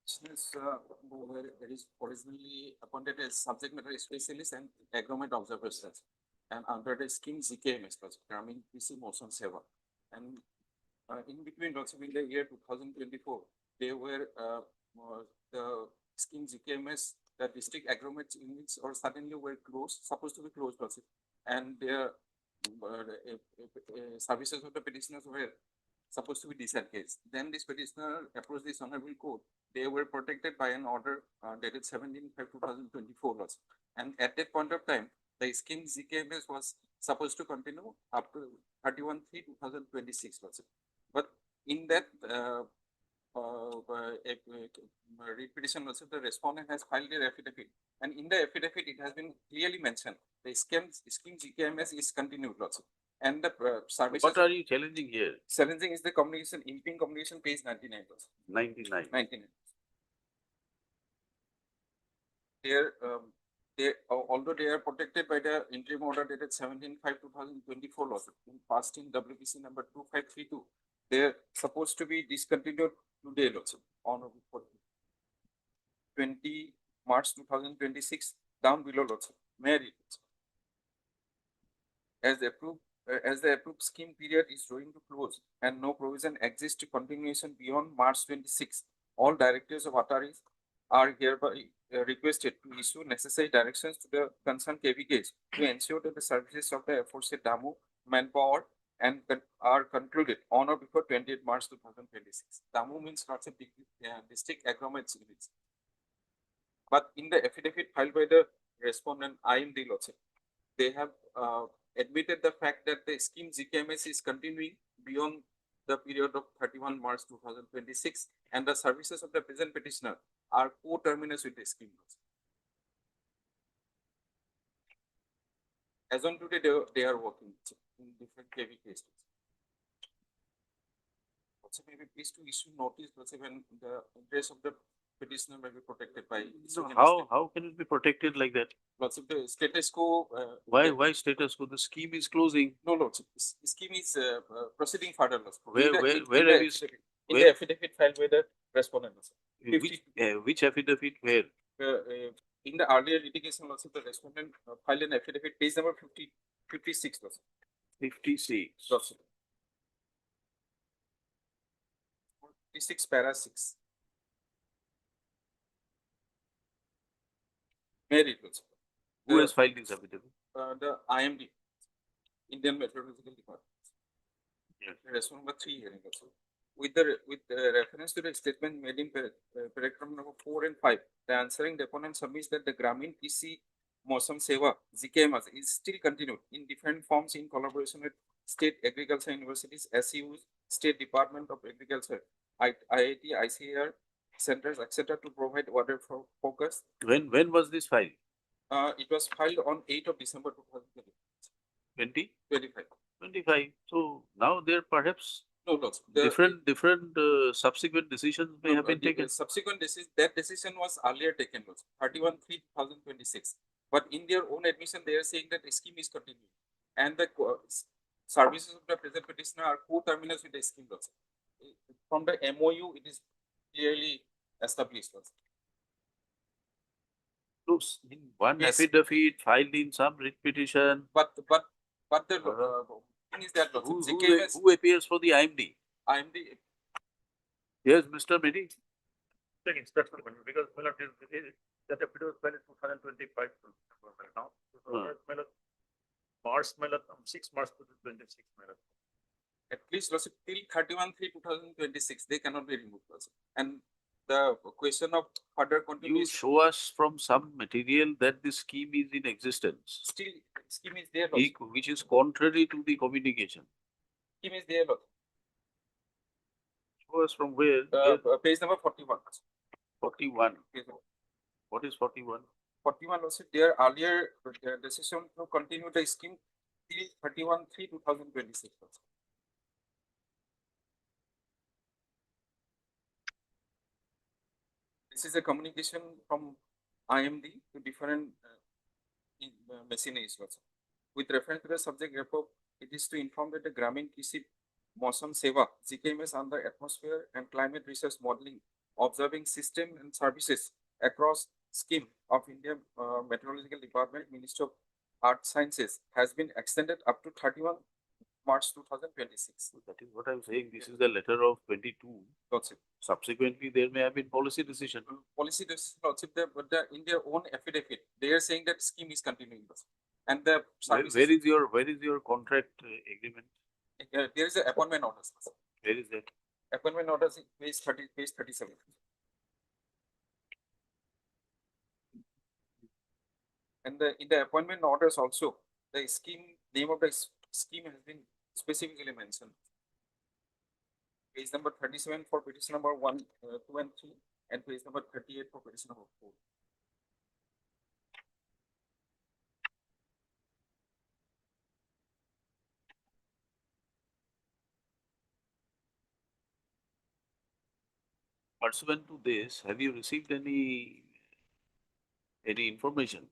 Business where there is originally appointed as subject matter specialist and agreement observers, and under the scheme GKMS, Gramin PC Motion Seva, and in between also in the year 2024, they were the scheme GKMS, the district agreement units or suddenly were closed, supposed to be closed also, and their services of the petitioners were supposed to be disengaged. Then this petitioner approached this honorable court. They were protected by an order dated 17/5/2024 also. And at that point of time, the scheme GKMS was supposed to continue up to 31/3/2026 also. But in that read petition also, the respondent has filed their affidavit. And in the affidavit, it has been clearly mentioned the scheme GKMS is continued also. And the services. What are you challenging here? Challenging is the communication, in communication, page 99 also. 99. 99. Although they are protected by the interim order dated 17/5/2024 laws, passed in WPC number 2532, they are supposed to be discontinued today also on 20 March 2026, down below also. May I read also? As the approved scheme period is going to close and no provision exists to continuation beyond March 26, all directors of authorities are hereby requested to issue necessary directions to the concerned KVKs to ensure that the services of the aforesaid DAMU manpower and are concluded on or before 28 March 2026. DAMU means lots of district agreements units. But in the affidavit filed by the respondent IMD Lotse, they have admitted the fact that the scheme GKMS is continuing beyond the period of 31 March 2026 and the services of the present petitioner are co-terminus with the scheme. As on today, they are working in different KV cases. Also, maybe please to issue notice when the interest of the petitioner may be protected by. So how can it be protected like that? Lots of the status quo. Why status quo? The scheme is closing. No, lots. Scheme is proceeding further. Where have you? In the affidavit filed by the respondent. Which affidavit? Where? In the earlier litigation, also the respondent filed an affidavit, page number 56. 56. 56 para 6. Married also. Who has filed this affidavit? The IMD, Indian Meteorological Department. Response number 3 hearing also. With the reference to the statement made in paragraph number 4 and 5, the answering deponent submits that the Gramin PC Mosam Seva (GKMS) is still continued in different forms in collaboration with state agriculture universities, SUs, State Department of Agriculture, IIT, ICAR centers, etc., to provide water for focus. When was this filed? It was filed on 8th of December 2020. 25. 25. So now there perhaps No, no. different subsequent decisions may have been taken. Subsequent that decision was earlier taken, 31/3/2026. But in their own admission, they are saying that the scheme is continuing, and the services of the present petitioner are co-terminals with the scheme. Also. From the MOU, it is clearly established. Also. So in one Yes. affidavit filed in some writ petition. But the thing is that Who appears for the IMD? IMD. Yes, Mr. Medi. Take instruction because that affidavit was filed in 2025 now. March 6 March 2026. At least till 31/3/2026, they cannot be removed. And the question of further You continuation. show us from some material that the scheme is in existence, Still, scheme is there. which is contrary to the communication. Scheme is there. Show us from where? Page number 41. 41. Page number What is 41? 41 was their earlier decision to continue the scheme till 31/3/2026. This is a communication from IMD to different machineries. With reference to the subject report, it is to inform that the Gramin Kisi Mosam Seva (GKMS) under atmosphere and climate research modeling, observing system and services across scheme of India Meteorological Department, Ministry of Earth Sciences, has been extended up to 31 March 2026. That is what I'm saying. This is the letter of 22. That's it. Subsequently, there may have been policy decision. Policy decision also, but in their own affidavit, they are saying that scheme is continuing. And the services, where is your contract agreement? There is an appointment order. Where is that? Appointment orders page 37. And in the appointment orders also, the name of the scheme has been specifically mentioned. Page number 37 for petition number 1, 2, and 3, and page number 38 for petition number 4. Pursuant to this, have you received any information?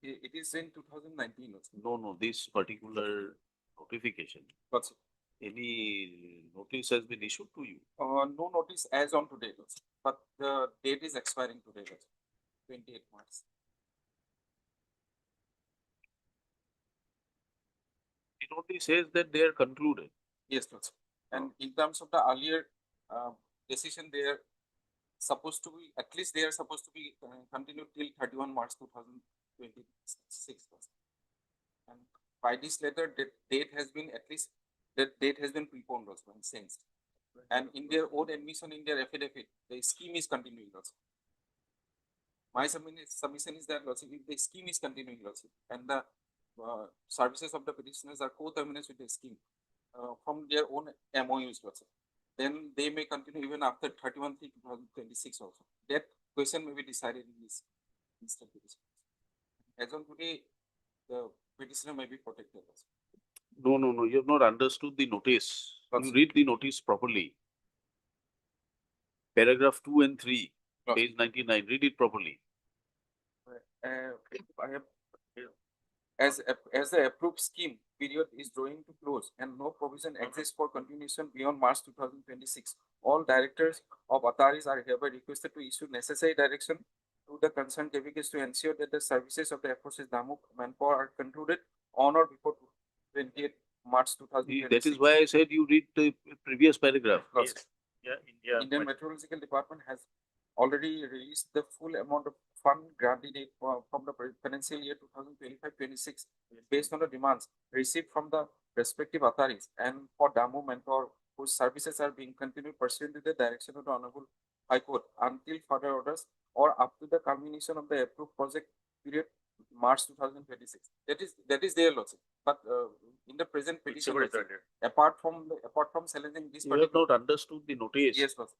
It is in 2019 also. No, this particular notification. What's it? Any notice has been issued to you? No notice as on today, also. But the date is expiring today, also, 28 March. It only says that they are concluded. Yes, also. And in terms of the earlier decision, they are supposed to be, at least they are supposed to be continued till 31 March 2026. And by this letter, the date has been preponed also and changed. And in their own admission in their affidavit, the scheme is continuing also. My submission is that also, if the scheme is continuing also, and the services of the petitioners are co-terminals with the scheme from their own MOUs also, then they may continue even after 31/3/2026 also. That question may be decided in this instant petition. As on today, the petitioner may be protected also. No, you have not understood the notice. You read the notice properly. Paragraph 2 and 3, page 99, read it properly. I have, as the approved scheme period is drawing to close and no provision exists for continuation beyond March 2026, all directors of Authorised are hereby requested to issue necessary direction to the concerned KVKs to ensure that the services of the aforesaid Damuk manpower are concluded on or before 28 March 2026. That is why I said you read the previous paragraph. Yes. Yeah, Indian Meteorological Department has already released the full amount of fund granted from the financial year 2025-26 based on the demands received from the respective authorities and for demo mentor whose services are being continued pursuant to the direction of the Honorable High Court until further orders or up to the culmination of the approved project period March 2026. That is their logic. But in the present petition, Whichever is earlier. apart from challenging this You have particular, not understood the notice. yes, Lordship.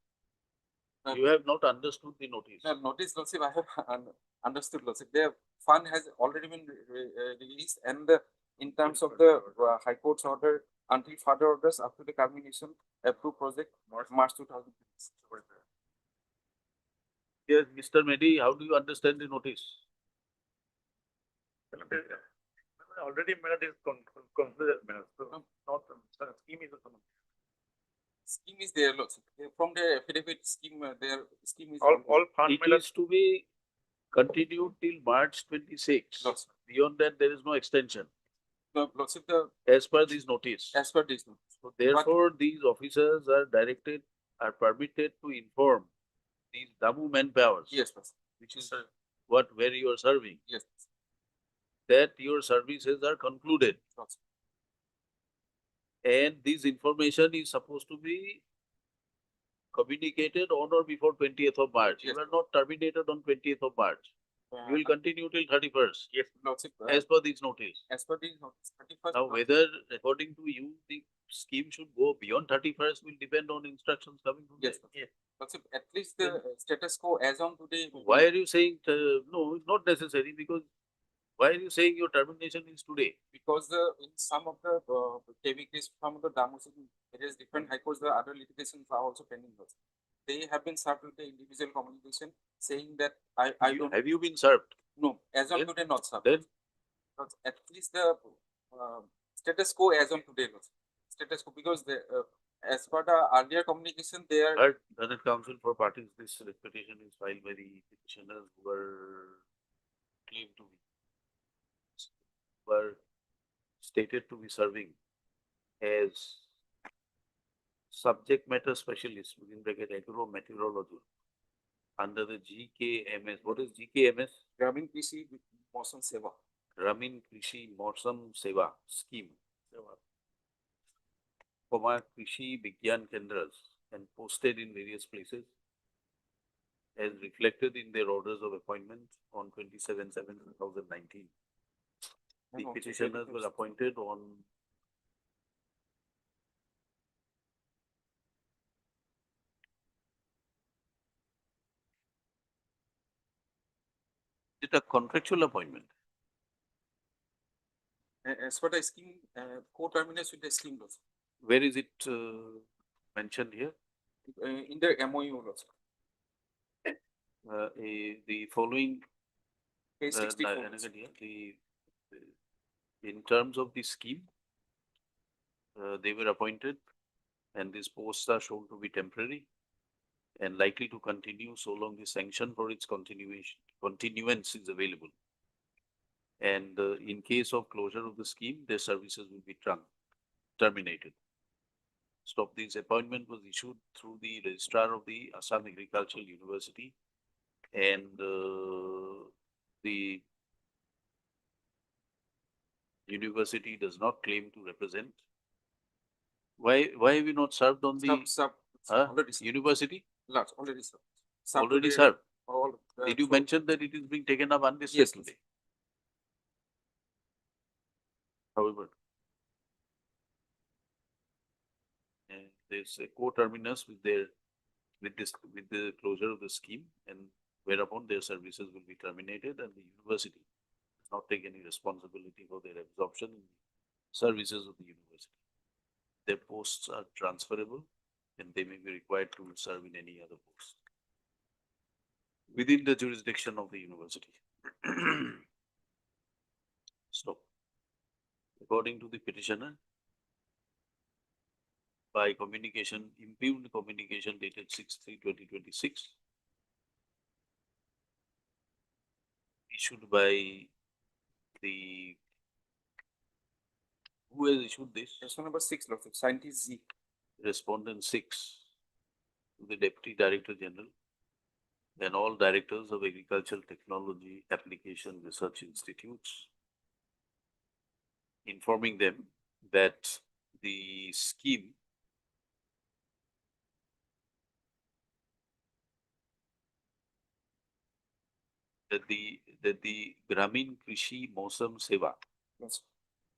You have not understood the notice. No, notice, Lordship, I have understood, Lordship. The fund has already been released, and in terms of the High Court's order, until further orders up to the culmination, approved project March 2026. Yes, Mr. Mehdi, how do you understand the notice? Already matter is considered matter, so not, scheme is a. Scheme is there, Lordship. From the affidavit scheme, their scheme is. All fund It matter. is to be continued till March 26. Lordship. Beyond that, there is no extension No, Lordship, the, as per this notice. as per this notice. So therefore, these officers are permitted to inform these Damu manpowers. Yes, Lordship. Which is where you are serving, Yes, that your services are concluded. Lordship. And this information is supposed to be communicated on or before 20th of March. Yes. You are not terminated on 20th of March. You will continue till 31st. Yes, Lordship. As per this notice. As per this notice, 31st. Now, whether according to you, the scheme should go beyond 31st will depend on instructions coming from Yes, there. yes. Lordship, at least the status quo as on today. Why are you saying, no, it's not necessary, because why are you saying your termination is today? Because in some of the KVKs, some of the damos, there is different high courts, the other litigations are also pending. Lordship. They have been served with the individual communication saying that Have you been served? No, as on Then- today not served. Then But at least the status quo as on today, Lordship. Status quo, because the as per the earlier communication, they are But Learned Counsel for parties, this petition is filed by the petitioners who are claimed to be, were stated to be serving as subject matter specialists within bracket agro-meteorology under the GKMS. What is GKMS? Gramin PC with Motion Seva. Ramin Krishi Mausam Seva scheme. Krishi Vigyan Kendras and posted in various places as reflected in their orders of appointment on 27/7/2019. The petitioners were appointed on a contractual appointment. As per the scheme, co-terminus with the scheme, Lordship. Where is it mentioned here? In the MOU, Lordship. The following Page 64. In terms of the scheme, they were appointed, and these posts are shown to be temporary and likely to continue so long the sanction for its continuance is available. And in case of closure of the scheme, their services will be terminated. Stop. This appointment was issued through the registrar of the Assam Agricultural University, and the university does not claim to represent. Why have you not served on the Already served. university? Large, already served. Already served. All, Did you mention that it is being taken up unlisted Yes, today? However, and there's a co-terminus with the closure of the scheme, and whereupon their services will be terminated, and the university does not take any responsibility for their absorption in the services of the university. Their posts are transferable, and they may be required to serve in any other post within the jurisdiction of the university. Stop. According to the petitioner, by communication, impugned communication dated 6/3/2026, issued by the, who has issued this? Question number 6, Lordship, scientist Z. Respondent 6 to the Deputy Director General and all directors of agricultural technology application research institutes, informing them that the scheme that the Gramin Krishi Mosam Seva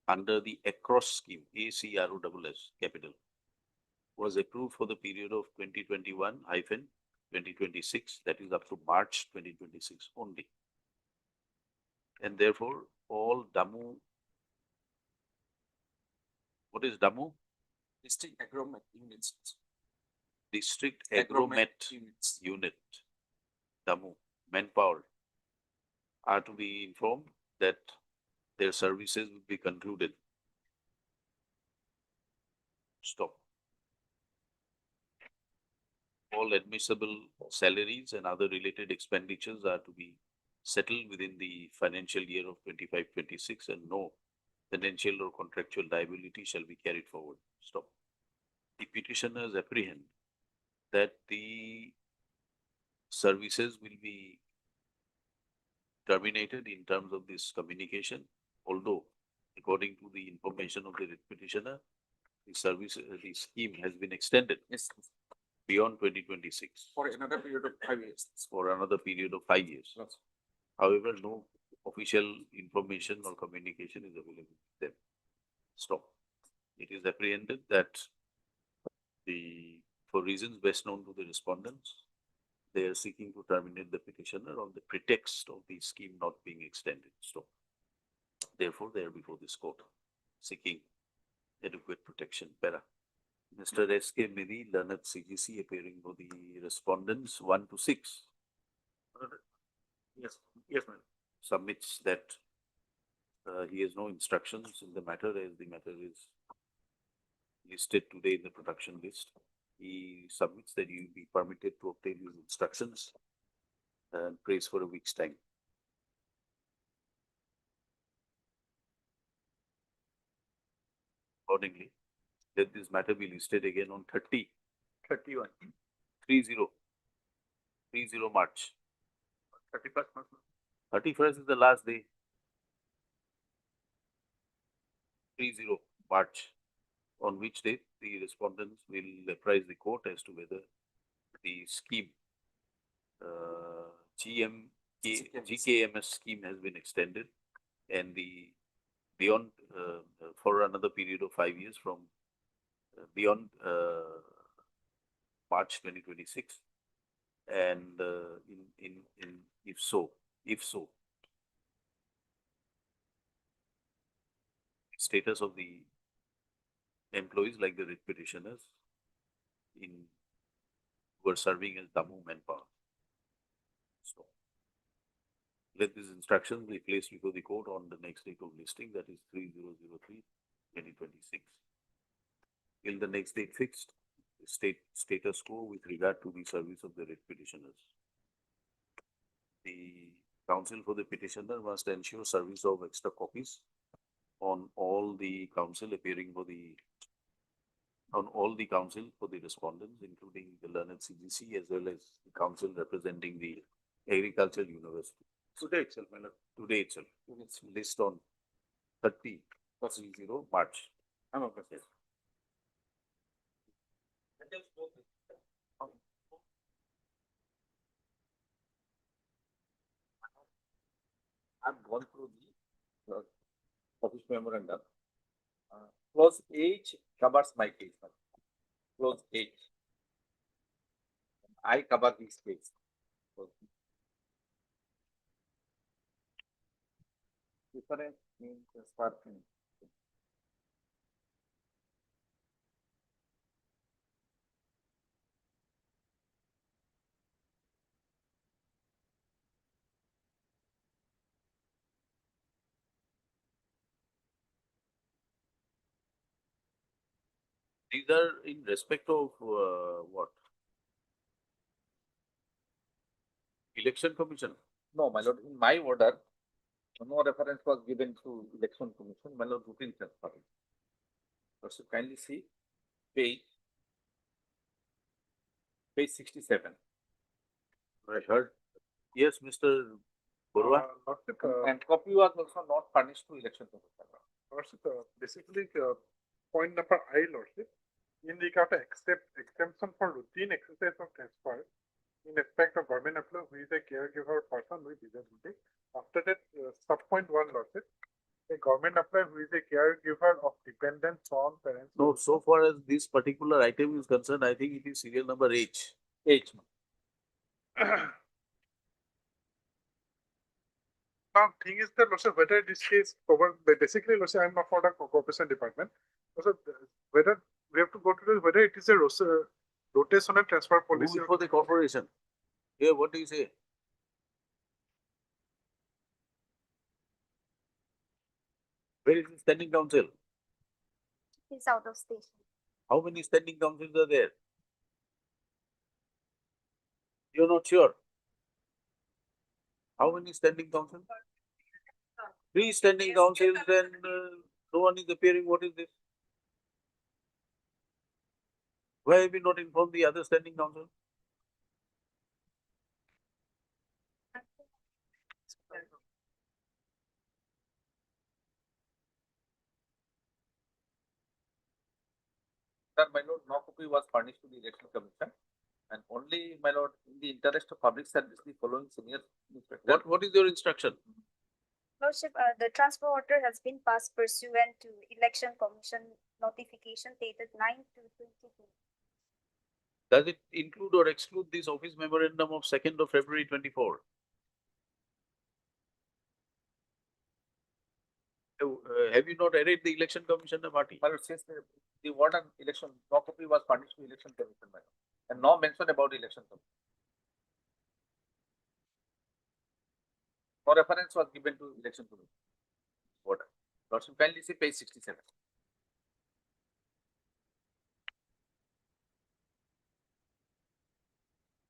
under the ACROS scheme, ACROSS capital, was approved for the period of 2021-2026, that is up to March 2026 only. And therefore, all DAMU, what is DAMU? District agromet units. District Agromet units. Unit, DAMU, manpower, are to be informed that their services will be concluded. Stop. All admissible salaries and other related expenditures are to be settled within the financial year of 25-26, and no financial or contractual liability shall be carried forward. Stop. The petitioners apprehend that the services will be terminated in terms of this communication, although according to the information of the petitioner, the scheme has been extended Yes, beyond 2026 for another period of 5 years. for another period of 5 years. Yes. However, no official information or communication is available to them. Stop. It is apprehended that for reasons best known to the respondents, they are seeking to terminate the petitioner on the pretext of the scheme not being extended. Stop. Therefore, they are before this court seeking adequate protection. Para. Mr. S.K. Midi, learned CGC, appearing for the respondents 1 to 6. Yes, yes, madam. Submits that he has no instructions in the matter, as the matter is listed today in the production list. He submits that he will be permitted to obtain his instructions and prays for a week's time. Accordingly, let this matter be listed again on 31, 30 March. 31st month. 31st is the last day. 30 March, on which date the respondents will apprise the court as to whether the scheme, GKMS scheme has been extended, and the beyond for another period of 5 years from beyond March 2026, and if so, status of the employees like the writ petitioners who are serving as DAMU manpower. So, let these instructions be placed before the court on the next date of listing, that is 30/03/2026. Till the next date fixed, status quo with regard to the service of the writ petitioners. The counsel for the petitioner must ensure service of extra copies on all the counsel appearing for the respondents, including the learned CGC, as well as the counsel representing the Agricultural University. Today itself, madam. Today itself. It's list on 30 March. I'm okay, sir. I've gone through the office memorandum. Clause H covers my case. Clause H. I cover this case. Different means starting. These are in respect of what? Election Commission. No, my lord, in my order, no reference was given to election commission, my lord, routine transfer. So kindly see page 67. I heard. Yes, Mr. Borwa. Lordship, And copy was also not furnished to election commission. Lordship, basically, point number I, Lordship, in regard to exemption for routine exercise of transfer in respect of government employee who is a caregiver person with disability. After that, sub-point 1, Lordship, a government employee who is a caregiver of dependent son, parents. No, so far as this particular item is concerned, I think it is serial number H. H. Now, thing is that, Lordship, whether this is covered, basically, Lordship, I'm not for the corporation department. Lordship, whether we have to go to the, whether it is a rotational transfer Who policy. is for the corporation? Here, what do you say? Where is the standing council? It's out of station. How many standing councils are there? You're not sure? How many standing councils? 3 standing councils, then no one is appearing. What is this? Why have you not informed the other standing council? Sir, my lord, no copy was furnished to the election commission. And only, my lord, in the interest of public service, the following senior inspector. What is your instruction? Lordship, the transfer order has been passed pursuant to Election Commission notification dated 9/2/22. Does it include or exclude this office memorandum of 2nd of February 24? Have you not arrayed the election commissioner party? My lord, since the warden election, no copy was furnished to election commission, my lord. And no mention about election commission. No reference was given to election commission. Warden. Lordship, kindly see page 67.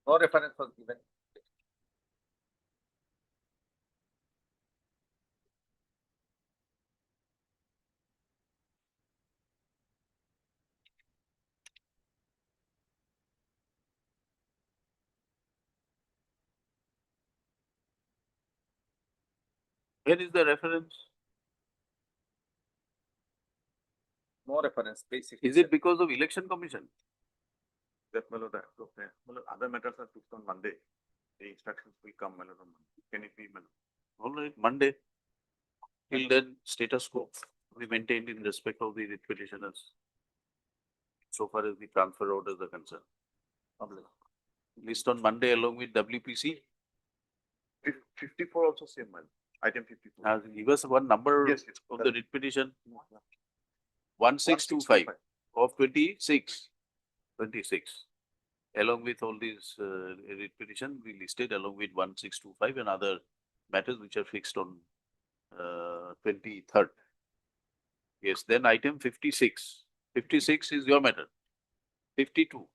No reference was given. Where is the reference? No reference, page 67. Is it because of election commission? That, my lord, okay. My lord, other matters are fixed on Monday. The instructions will come, my lord, on Monday. Can it be, my lord? All right, Monday. Till then, status quo we maintained in respect of the writ petitioners. So far as the transfer orders are concerned. List on Monday along with WPC. 54 also same, my lord. Item 54. Give us one number Yes, yes. of the writ petition. 1625 of 26. 26. Along with all these writ petition, we listed along with 1625 and other matters which are fixed on 23rd. Yes, then item 56. 56 is your matter. 52.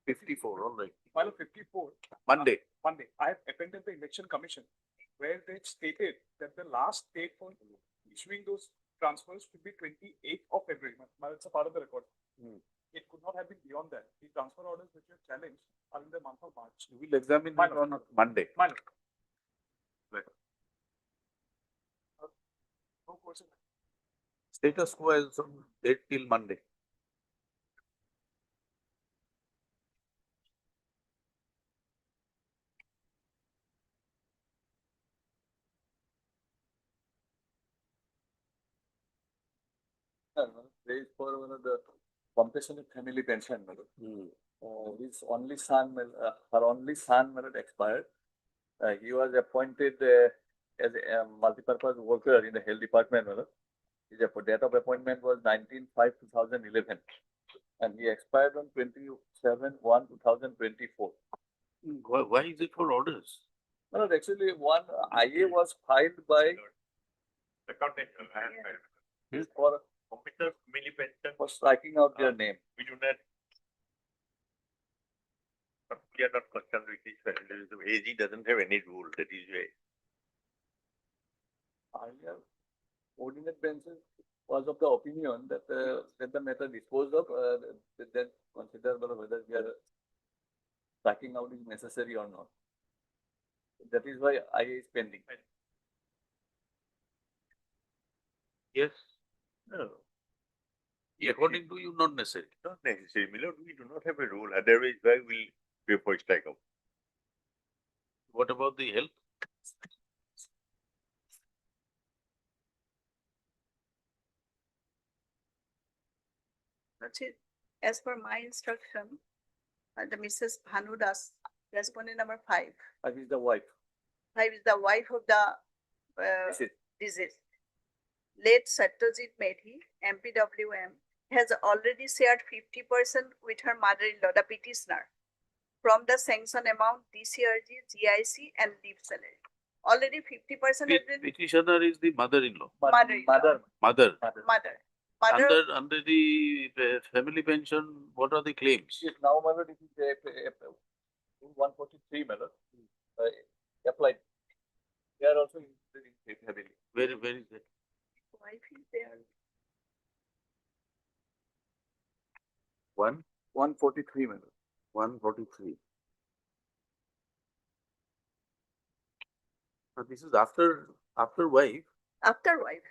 54, all right. My lord, 54. Monday. Monday, I have attended the election commission where they stated that the last date for issuing those transfers should be 28th of February. It's a part of the record. It could not have been beyond that. The transfer orders which were challenged are in the month of March. We will examine it on Monday. My lord. No question. Status quo is on date till Monday. There is for one of the compassionate family pension, my lord. His only son, her only son, my lord, expired. He was appointed as a multi-purpose worker in the health department, my lord. His date of appointment was 19/5/2011, and he expired on 27/1/2024. Why is it for orders? No, actually, one IA was filed by Accountant, for computer family pension. for striking out their name. We do not. We are not concerned with this. The AG doesn't have any rule. That is why. Earlier, ordinate benches was of the opinion that that the matter disposed of, then consider whether we are striking out is necessary or not. That is why IA is pending. Yes. No. According to you, not necessary. Not necessary, my lord, we do not have a rule, otherwise why will pay for strikeout? What about the health? Lordship, as per my instruction, the Mrs. Bhanudas, respondent number 5. I is the wife. 5 is the wife of the deceased. Late Satyajit Medhi, MPWM, has already shared 50% with her mother-in-law, the petitioner, from the sanction amount, DCRG, GIC, and leave salary. Already 50% has been Petitioner is the mother-in-law. mother-in-law. Mother. Mother. Mother. Under the family pension, what are the claims? Yes, now, my lord, it is 143, my lord, applied. They are also included in heavily. Where is that? Wife is there. 143, my lord. 143. So this is after wife. After wife.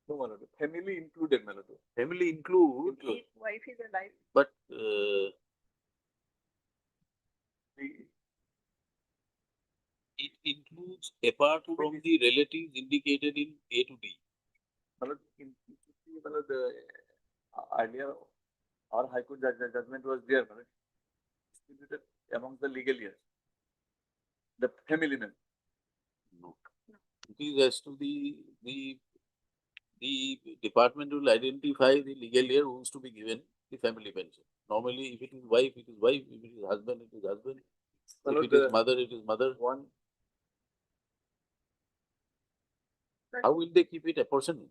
No, my lord, family included, my lord. Family include, If wife is alive. but it includes apart from the relatives indicated in A to D. My lord, earlier our High Court judgment was there, my lord, distributed amongst the legal years. The family member. No. It is as to the department will identify the legal year who is to be given the family pension. Normally, if it is wife, it is wife. If it is husband, it is husband. If it is mother, it is mother. How will they keep it apportioned?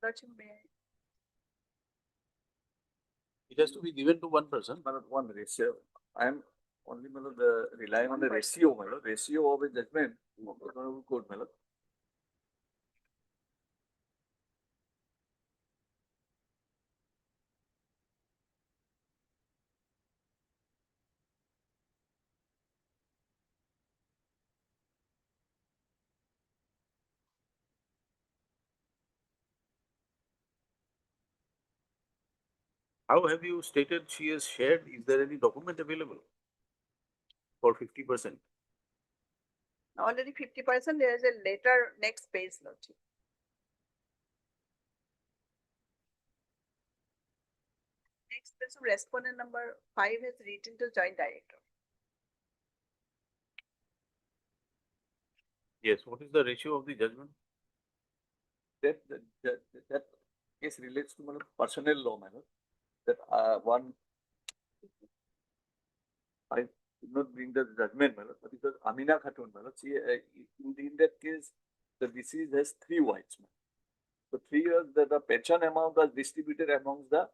Lordship, may I? It has to be given to one person. My lord, one ratio. I am only, my lord, relying on the ratio, my lord, ratio of a judgment of the Honorable Court, my lord. How have you stated she has shared? Is there any document available for 50%? Already 50%, there is a later next page, Lordship. Next page of respondent number 5 has written to joint director. Yes. What is the ratio of the judgment? That case relates to, my lord, personnel law, my lord. That one, I did not bring the judgment, my lord, but it was Amina Khatun, my lord. She, in that case, the deceased has 3 wives. So 3 years, the pension amount was distributed amongst the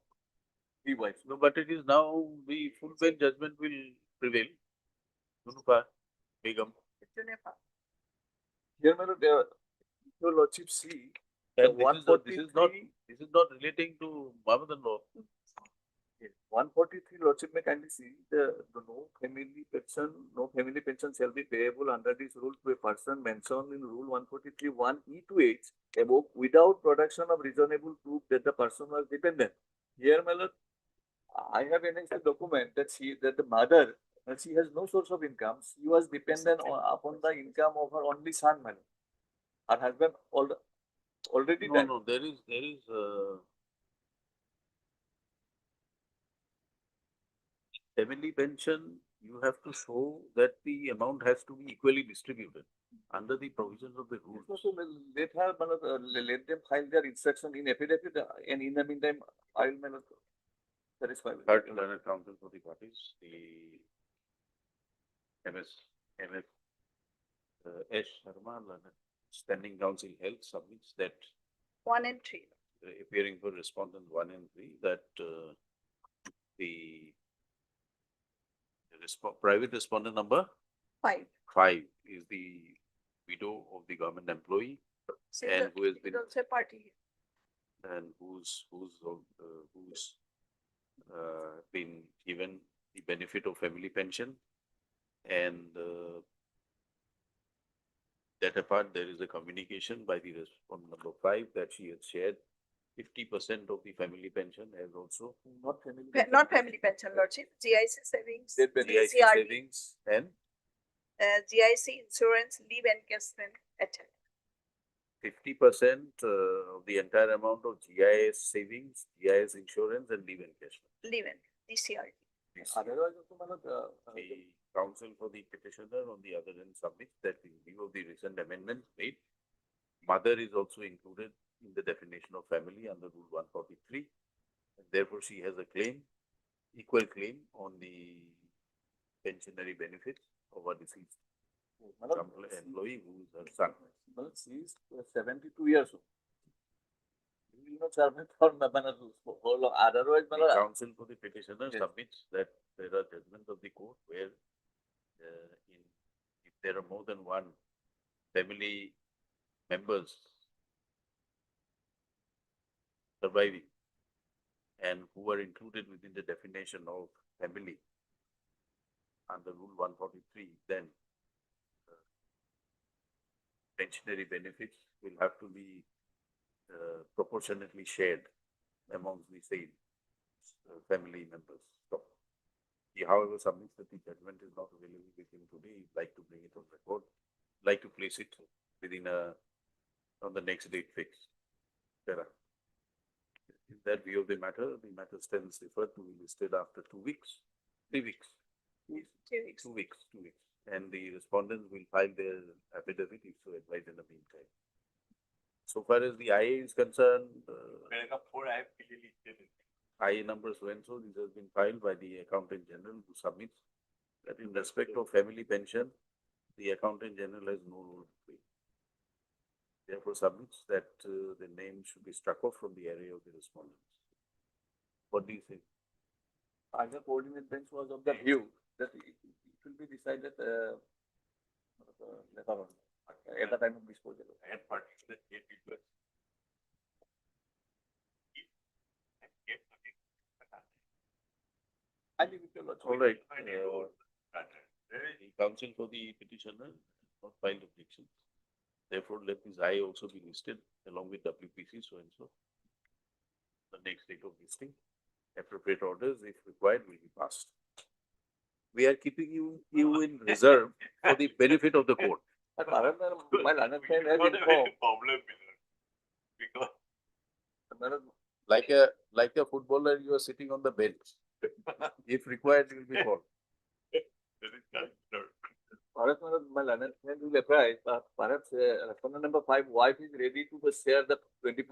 3 wives. No, but it is now the full bench judgment will prevail. Junufa, Begum. Junefa. Here, my lord, your lordship see, And this is not relating to Mohammedan law. 143 lordship may kindly see the no family pension shall be payable under this rule to a person mentioned in rule 143 1E to H above without production of reasonable proof that the person was dependent. Here, my lord, I have annexed a document that the mother, she has no source of income. She was dependent upon the income of her only son, my lord. Her husband already died. No, there is family pension. You have to show that the amount has to be equally distributed under the provisions of the rules. So let her, let them file their instruction in affidavit, and in the meantime, I will satisfy. Third learned counsel for the parties, the MS S. Sharma, learned standing counsel health, submits that 1 and 3. appearing for respondent 1 and 3, that the private respondent number 5 is the widow of the government employee and who has been also a party. and who's been given the benefit of family pension, and that apart there is a communication by the respondent number 5 that she has shared 50% of the family pension as also Not family. Not family pension, Lordship, GIC savings, State benefit. GIC GCRD, savings and GIC insurance, leave encashment, etc. 50% of the entire amount of GIS savings, GIS insurance and leave encashment. Leave and DCRD. Otherwise, also, my lord, The counsel for the petitioner on the other end submits that in view of the recent amendments made, mother is also included in the definition of family under Rule 143. And therefore, she has a claim, equal claim on the pensionary benefits of a deceased my lord, employee who is her son. my lord, she is 72 years old. You will not serve it for whole, otherwise, my The lord, counsel for the petitioner Yes. submits that there are judgments of the court where if there are more than one family members surviving and who are included within the definition of family under Rule 143, then pensionary benefits will have to be proportionately shared amongst the same family members. So, he, however, submits that the judgment is not available with him today. He'd like to bring it on record, like to place it within on the next date fixed. In that view of the matter stands referred to be listed after 2 weeks, 3 weeks. 2 weeks. 2 weeks, 2 weeks. And the respondents will file their affidavit if so advised in the meantime. So far as the IA is concerned, Paragraph 4, I have clearly stated. IA number so and so, this has been filed by the Accountant General who submits that in respect of family pension, the Accountant General has no role to play. Therefore submits that the name should be struck off from the array of the respondents. What do you think? the coordinate bench was of the view that it will be decided later on, at the time of disposal. I had particular date it was. I leave it to your lordship. All right. Very The counsel for the petitioner has not filed objections. Therefore, let this I also be listed along with WPC so and so. The next date of listing, appropriate orders, if required, will be passed. We are keeping you in reserve for the benefit of the court. But Bharat, my learned friend has not a informed. very problem, because Like a footballer, you are sitting on the bench. If required, you will be called. there is considered. Bharat, my learned friend will apply. Bharat, respondent number 5, wife is ready to share the 25%.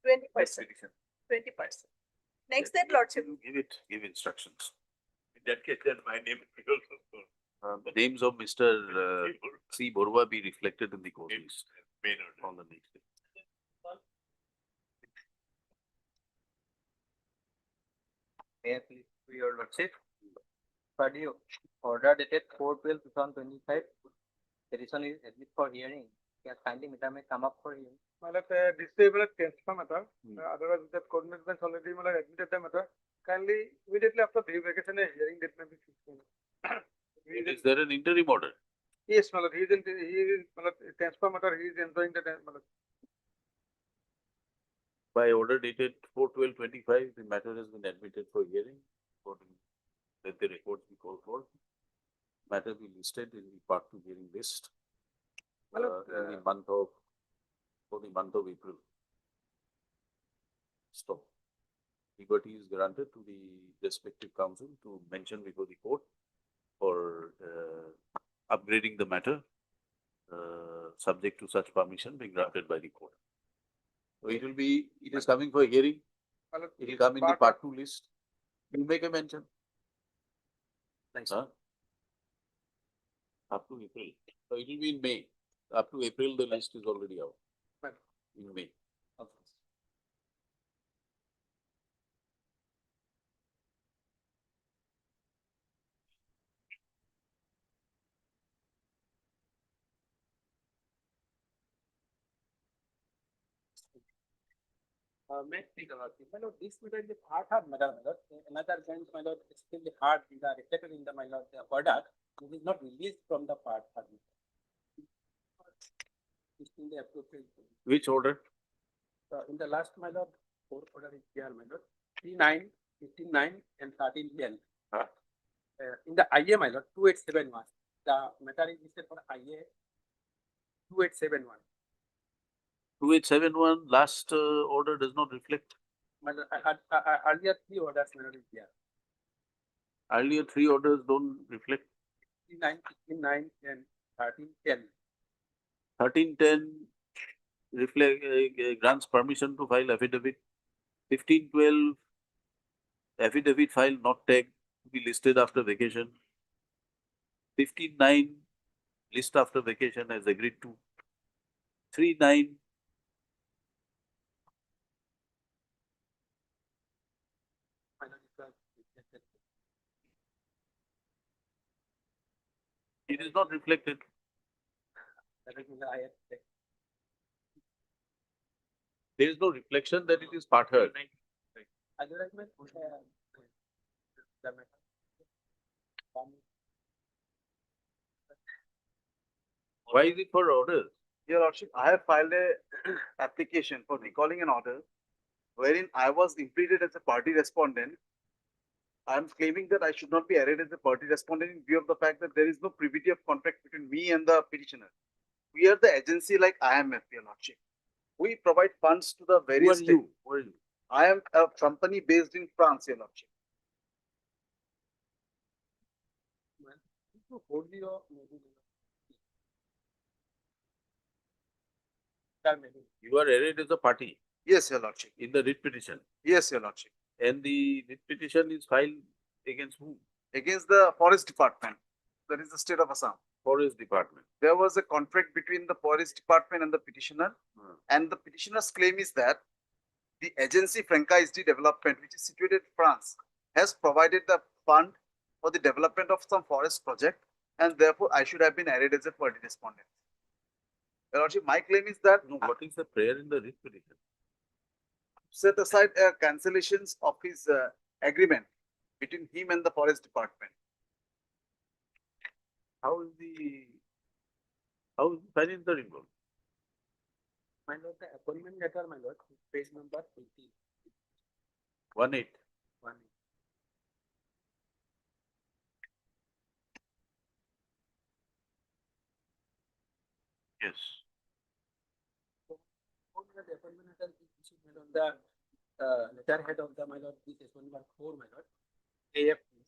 20%. 20%. Next date, Lordship. Give instructions. In that case, then my name will also. The names of Mr. C. Borwa be reflected in the court list Main order. on the next day. May I please to your lordship? For the order dated 4/12/2025, petition is admitted for hearing. Can kindly Madam may come up for hearing. This is a transfer matter. Otherwise, that coordinate bench already admitted the matter. Kindly, immediately after the vacation, a hearing date may be fixed. Is there an interim order? Yes, Malad, he is transfer matter, he is enjoying the Malad. By order dated 4/12/25, the matter has been admitted for hearing. Let the records be called for. Matter be listed in the part 2 hearing list in the month of April. Stop. Liberty is granted to the respective counsel to mention before the court for upgrading the matter, subject to such permission being granted by the court. So it is coming for hearing. It will come in the part 2 list. You make a mention. Thanks. Huh? Up to April. So it will be in May. Up to April, the list is already out. In May. May I speak about this? My lord, this matter is hard, madam, my lord. Another bench, my lord, extremely hard, these are reflected in the, my lord, the order. It is not released from the part. It's in the appropriate. Which order? In the last, my lord, four order is there, my lord. 39, 59 and 1310. In the IA, my lord, 2871. The matter is listed for IA 2871. 2871, last order does not reflect. My lord, I had earlier three orders, my lord, is there. Earlier three orders don't reflect. 59, 59 and 1310. 1310 reflect, grants permission to file affidavit. 1512, affidavit file not tagged to be listed after vacation. 15-9, list after vacation as agreed to. 3-9, My lord, it was rejected. it is not reflected. That is in the IA. There is no reflection that it is part heard. Otherwise, my the matter. Why is it for orders? Your Lordship, I have filed a application for recalling an order wherein I was impleaded as a party respondent. I am claiming that I should not be arrayed as a party respondent in view of the fact that there is no privity of contract between me and the petitioner. We are the agency like IMF, Your Lordship. We provide funds to the Who various. are you? Who are you? I am a company based in France, Your Lordship. Hold your maybe. You are arrayed as a party Yes, Your Lordship. in the writ petition. Yes, Your Lordship. And the writ petition is filed against whom? Against the Forest Department, that is the state of Assam. Forest Department. There was a contract between the Forest Department and the petitioner, and the petitioner's claim is that the agency Francaise Development, which is situated in France, has provided the fund for the development of some forest project, and therefore I should have been arrayed as a party respondent. Your Lordship, my claim is that No, what is the prayer in the writ petition? set aside cancellations of his agreement between him and the Forest Department. How is the financial involved? My lord, the appointment letter, my lord, page number 80. 1-8. One. Yes. The appointment letter is issued, my lord, the letterhead of the, my lord, this is 1/4, my lord, AFP.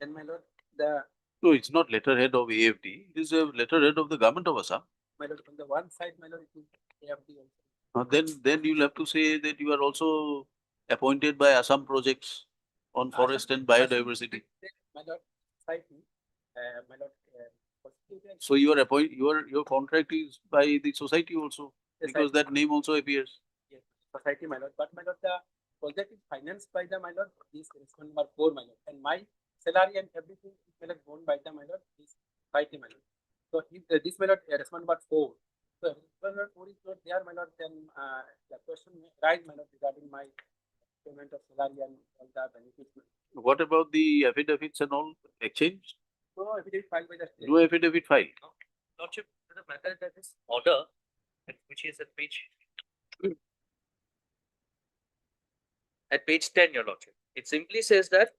Then, my lord, the, No, it's not letterhead of AFD. It is a letterhead of the government of Assam. my lord, on the one side, my lord, it is AFD also. Then you'll have to say that you are also appointed by Assam projects on forest and biodiversity. My lord, society, my lord, So your contract is by the society also, because that name also appears. yes, society, my lord, but my lord, the project is financed by the, my lord, this is 1/4, my lord, and my salary and everything is, my lord, borne by the, my lord, this society, my lord. So if this, my lord, response number 4. So if 4 is not there, my lord, then the question may rise, my lord, regarding my payment of salary and all the benefits. What about the affidavits and all exchanged? So if it is filed by the state. No affidavit filed. Lordship, the matter that is order, which is at page 10, your lordship. It simply says that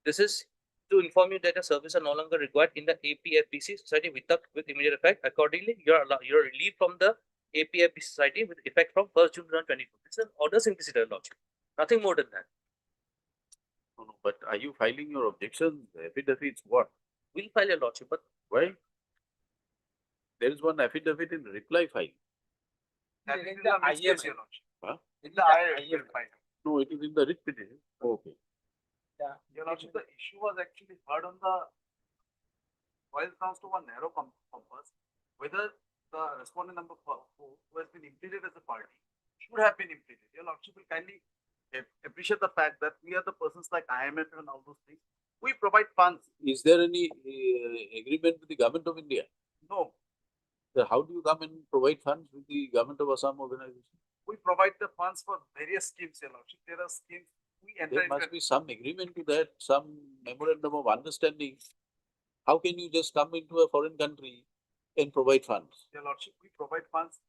this is to inform you that a service are no longer required in the APFPC society with immediate effect. Accordingly, you're relieved from the APFPC society with effect from 1st June 2024. This is an order simplicity, your lordship. Nothing more than that. No, but are you filing your objections? Affidavits what? We'll file your lordship, but Why? There is one affidavit in reply file. That It is is the the mistakes, IM. Your Lordship. Huh? In the IM file. No, it is in the writ petition. Okay. Yeah. Your Lordship, the issue was actually heard on the boils down to one narrow compass, whether the respondent number 4, who has been impleaded as a party, should have been impleaded. Your Lordship will kindly appreciate the fact that we are the persons like IMF and all those things. We provide funds. Is there any agreement with the government of India? No, So how do you come and provide funds with the government of Assam organization? we provide the funds for various schemes, Your Lordship. There are schemes we enter There into. must be some agreement to that, some memorandum of understanding. How can you just come into a foreign country and provide funds? Your Lordship, we provide funds.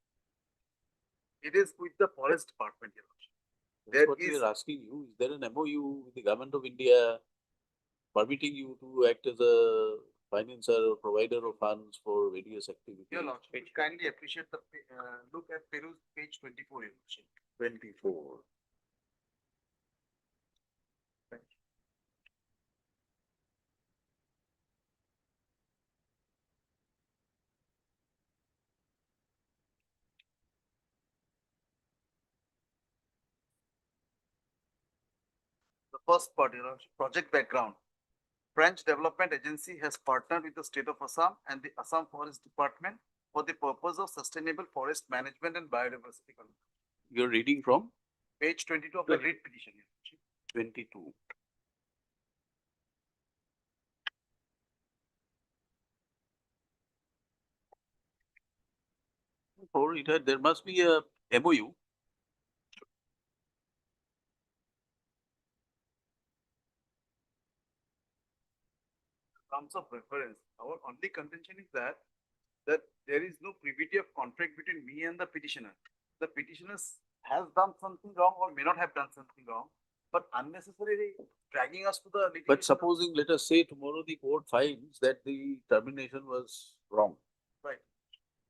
It is with the Forest Department, Your Lordship. That's what we are asking you. Is there an MOU with the government of India permitting you to act as a financer or provider of funds for various activities? Your Lordship, kindly appreciate the, look at Peru's page 24, Your Lordship. 24. The first part, Your Lordship, project background. French Development Agency has partnered with the state of Assam and the Assam Forest Department for the purpose of sustainable forest management and biodiversity. You're reading from Page 22 of the writ petition. Your Lordship. 22. Or it had, there must be a MOU. Terms of reference, our only contention is that there is no privity of contract between me and the petitioner. The petitioner has done something wrong or may not have done something wrong, but unnecessarily dragging us to the litigation. But supposing, let us say tomorrow the court finds that the termination was wrong. Right.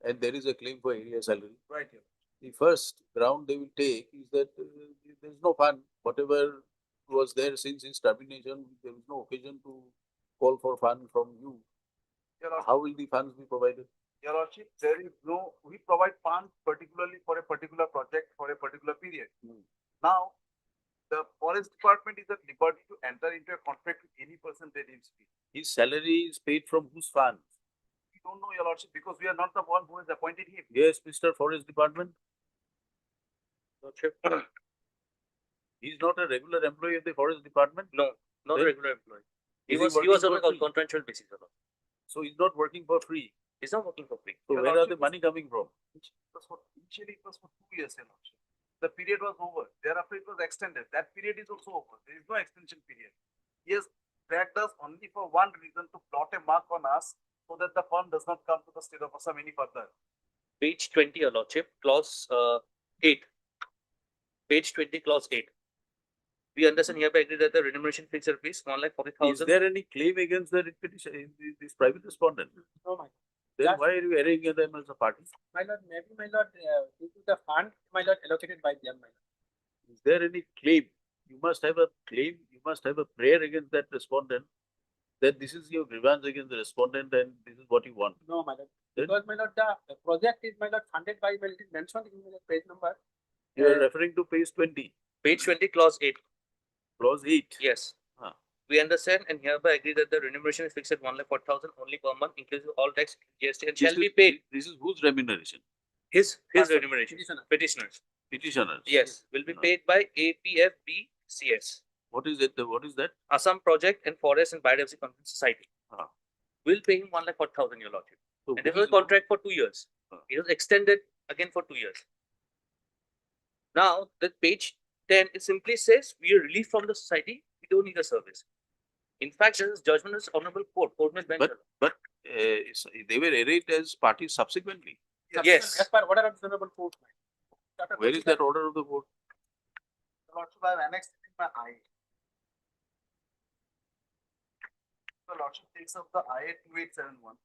And there is a claim for area salary. Right. Here. The first ground they will take is that there is no fund. Whatever was there since his termination, there is no occasion to call for fund from you. How will the funds be provided? Your Lordship, there is no, we provide funds particularly for a particular project for a particular period. Now, the forest department is at liberty to enter into a contract with any person they deems fit. His salary is paid from whose funds? We don't know, Your Lordship, because we are not the one who has appointed him. Yes, Mr. Forest Department. Lordship. He's not a regular employee of the Forest Department? No, not a Then regular employee. He is he was working on for a free? contractual basis. So he's not working for free. He's not working for free. So Your where are the Lordship, money coming from? Initially, it was for 2 years, Your Lordship. The period was over. Thereafter, it was extended. That period is also over. There is no extension period. He has dragged us only for one reason, to plot a mark on us so that the fund does not come to the state of Assam any further. Page 20, Your Lordship, clause 8. Page 20, clause 8. We understand hereby agree that the remuneration fixed rupees 1,40,000. Is there any claim against the petition, this private respondent? No, my. Then why are you arranging them as a party? My lord, maybe my lord, due to the fund, my lord, allocated by them, my lord. Is there any claim? You must have a claim, you must have a prayer against that respondent, that this is your grievance against the respondent and this is what you want. No, my lord. Then Because, my lord, the project is, my lord, funded by, well, it is mentioned in the page number. you are referring to page 20, Page 20, clause 8. clause 8. Yes. Huh. We understand and hereby agree that the remuneration is fixed at 1,40,000 only per month, inclusive all tax, GST, and This shall is- be paid. This is whose remuneration? His Person, remuneration. petitioner. Petitioners. Petitioners. Yes, will be paid by APFBCS, What is it? What is that? Assam Project and Forest and Biodiversity Conservation Society. Ah. Will pay him 1,40,000, Your Lordship. So And this who was is- a contract for 2 years. Ah. It was extended again for 2 years. Now, the page 10, it simply says we are relieved from the society. We don't need a service. In fact, this is judgment of honorable court will bench. But they were arraigned as parties subsequently. Yes. As per order of the honorable court. Where is that order of the court? The Lordship, I have annexed it in my eye. The Lordship takes up the IA 2871.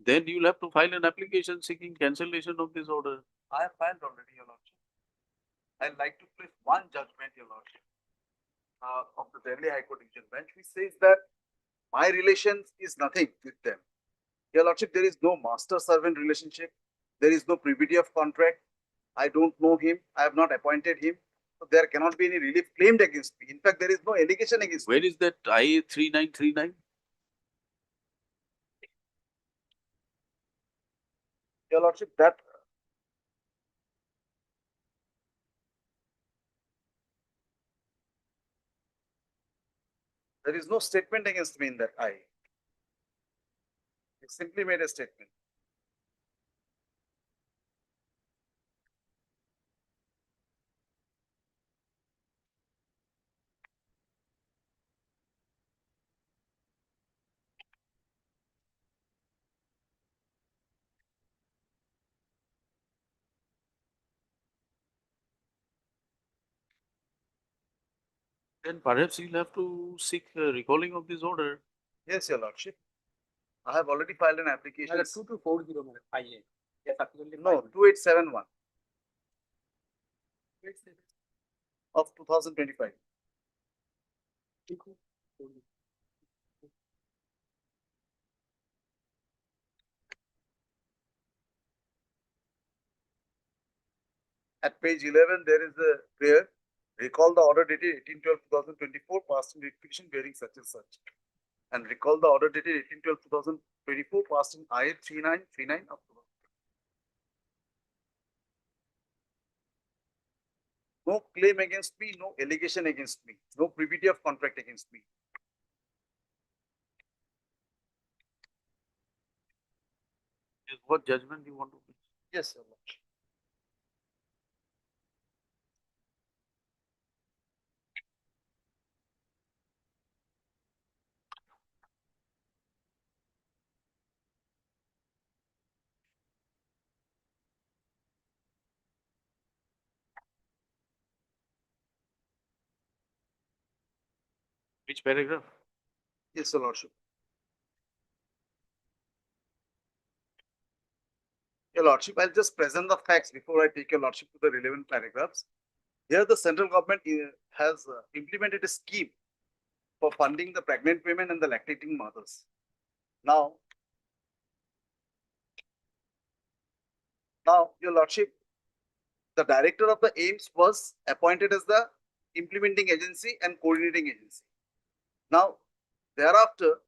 Then you'll have to file an application seeking cancellation of this order. I have filed already, Your Lordship. I'd like to place one judgment, Your Lordship, of the Delhi High Court Division Bench, which says that my relations is nothing with them. Your Lordship, there is no master-servant relationship. There is no privity of contract. I don't know him. I have not appointed him. So there cannot be any relief claimed against me. In fact, there is no allegation against me. Where is that IA 3939? Your Lordship, that there is no statement against me in that I. It simply made a statement. Then perhaps you'll have to seek recalling of this order. Yes, your lordship. I have already filed an application. 2240, madam, IA. Yes, absolutely. No, 2871 of 2025. At page 11, there is a prayer. Recall the order dated 18/12/2024 passed in petition bearing such and such. And recall the order dated 18/12/2024 passed in IA 3939 of no claim against me, no allegation against me, no privity of contract against me. What judgment you want to make? Yes, your lordship. Which paragraph? Yes, your lordship. Your lordship, I'll just present the facts before I take your lordship to the relevant paragraphs. Here, the central government has implemented a scheme for funding the pregnant women and the lactating mothers. Now, your lordship, the director of the AIMS was appointed as the implementing agency and coordinating agency. Now, thereafter,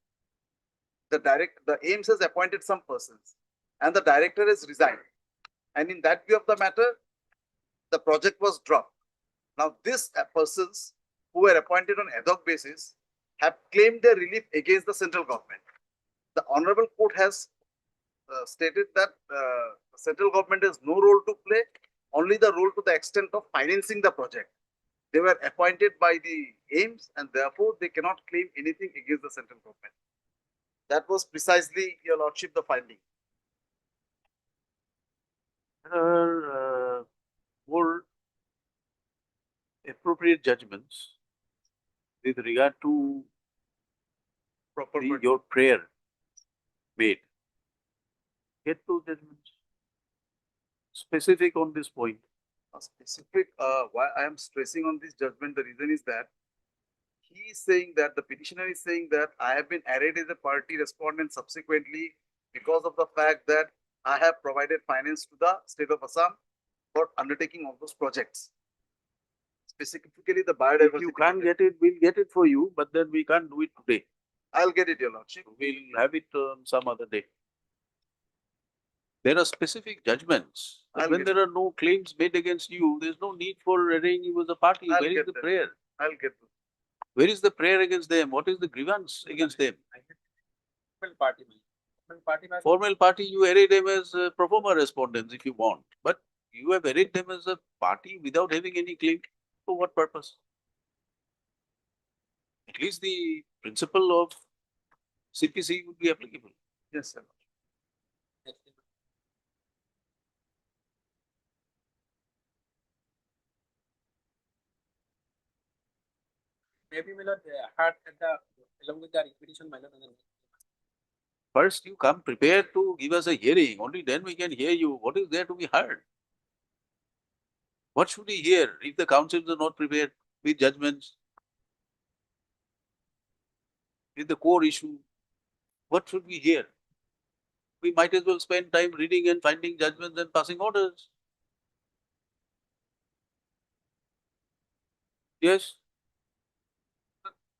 the AIMS has appointed some persons and the director has resigned. And in that view of the matter, the project was dropped. Now, these persons who were appointed on ad hoc basis have claimed their relief against the central government. The Honorable Court has stated that the central government has no role to play, only the role to the extent of financing the project. They were appointed by the AIMS and therefore they cannot claim anything against the central government. That was precisely, your lordship, the finding. There are more appropriate judgments with regard to your prayer made. Get those judgments. Specific on this point. Specific, why I am stressing on this judgment, the reason is that he is saying that the petitioner is saying that I have been arrayed as a party respondent subsequently because of the fact that I have provided finance to the state of Assam for undertaking all those projects. Specifically, the biodiversity. If you can't get it, we'll get it for you, but then we can't do it today. I'll get it, your lordship. We'll have it some other day. There are specific judgments. When there are no claims made against you, there's no need for arraying you as a party. Where is the prayer? I'll get them. Where is the prayer against them? What is the grievance against them? Formal party, you array them as pro forma respondents if you want, but you have arrayed them as a party without having any claim. For what purpose? At least the principle of CPC would be applicable. Yes, sir. Maybe my lord, had at the along with the repetition, my lord. First, you come prepared to give us a hearing. Only then we can hear you. What is there to be heard? What should we hear if the councils are not prepared with judgments? With the core issue, what should we hear? We might as well spend time reading and finding judgments and passing orders. Yes?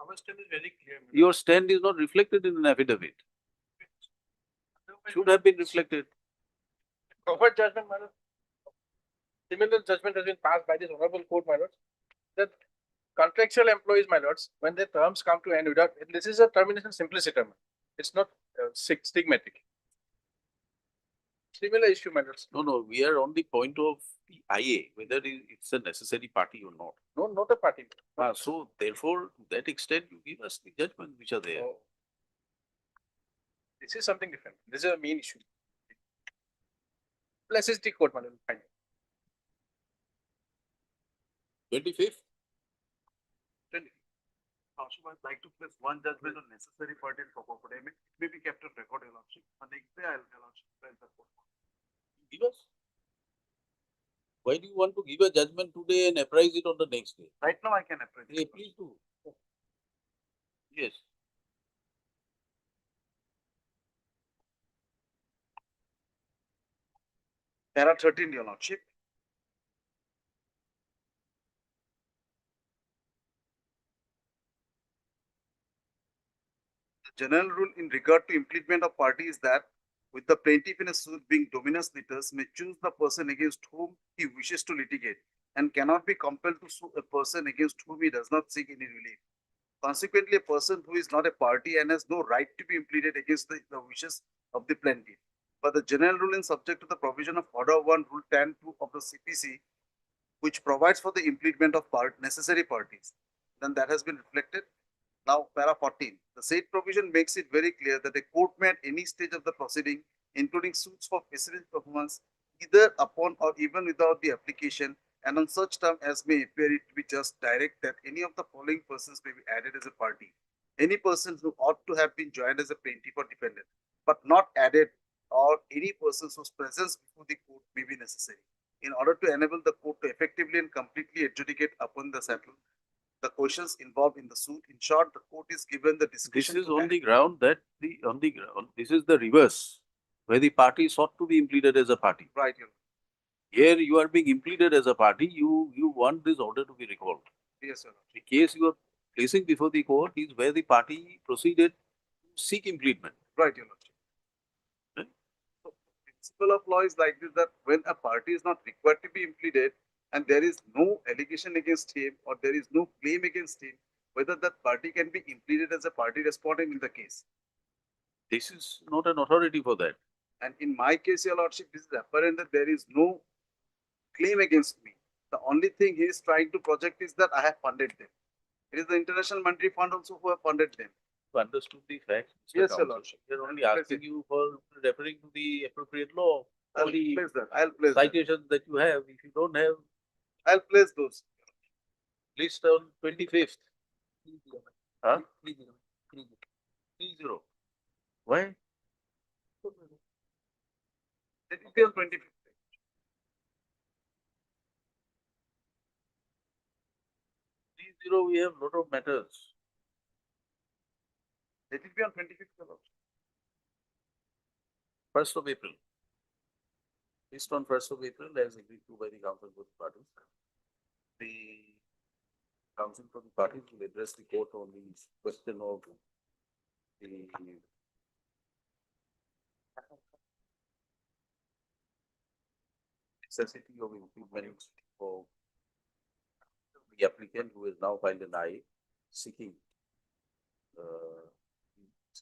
Our stand is very clear. Your stand is not reflected in an affidavit. Should have been reflected. Proper judgment, my lord. Similar judgment has been passed by this honorable court, my lord, that contractual employees, my lords, when their terms come to end without, this is a termination simpliciter. It's not stigmatic. Similar issue, my lords. No, we are on the point of the IA, whether it's a necessary party or not. No, not a party. So therefore, to that extent, you give us the judgments which are there. Oh. This is something different. This is a main issue. Plus is the court, my lord. Fine. 25th? Lordship, I'd like to place one judgment on necessary party and proper party. It may be kept on record, Your Lordship. And next day, Your Lordship, place the court. Give us. Why do you want to give a judgment today and apprise it on the next day? Right now, I can appraise. Yeah, please do. Yes. Para 13, Your Lordship. The general rule in regard to impleadment of party is that with the plaintiff in a suit being dominus litis may choose the person against whom he wishes to litigate and cannot be compelled to sue a person against whom he does not seek any relief. Consequently, a person who is not a party and has no right to be impleaded against the wishes of the plaintiff. But the general rule is subject to the provision of Order 1, Rule 10(2) of the CPC, which provides for the impleadment of necessary parties. Then that has been reflected. Now, para 14, the said provision makes it very clear that a court may at any stage of the proceeding, including suits for precedent performance, either upon or even without the application, and on such term as may appear it to be just, direct that any of the following persons may be added as a party. Any person who ought to have been joined as a plaintiff or defendant, but not added, or any persons whose presence before the court may be necessary, in order to enable the court to effectively and completely adjudicate upon the settled the questions involved in the suit. In short, the court is given the This discretion. is on the ground that this is the reverse, where the party sought to be impleaded as a party. Right, Your Here you are being impleaded as a party, you want this order to be recalled. Yes, Your The case you are placing before the court is where the party proceeded to seek impleadment. Right, Your Lordship. Right? So, principle of law is like this, that when a party is not required to be impleaded and there is no allegation against him or there is no claim against him, whether that party can be impleaded as a party respondent in the case. This is not an authority for that. And in my case, Your Lordship, this is apparent that there is no claim against me. The only thing he is trying to project is that I have funded them. It is the International Monetary Fund also who have funded them. You understood the facts? Mr. Yes, Your Counsel. Lordship. We are only I'll place asking it. you for referring to the appropriate law. I'll Or the place that. I'll place that. citations that you have. If you don't have, I'll place those. list on 25th. Huh? 30. Why? Let it be on 25th. We have lot of matters. Let it be on 25th, Your Lordship. 1st of April. List on 1st of April as agreed to by the council for the parties. The council for the parties will address the court on the question of the necessity of improvement for the applicant who has now filed an I seeking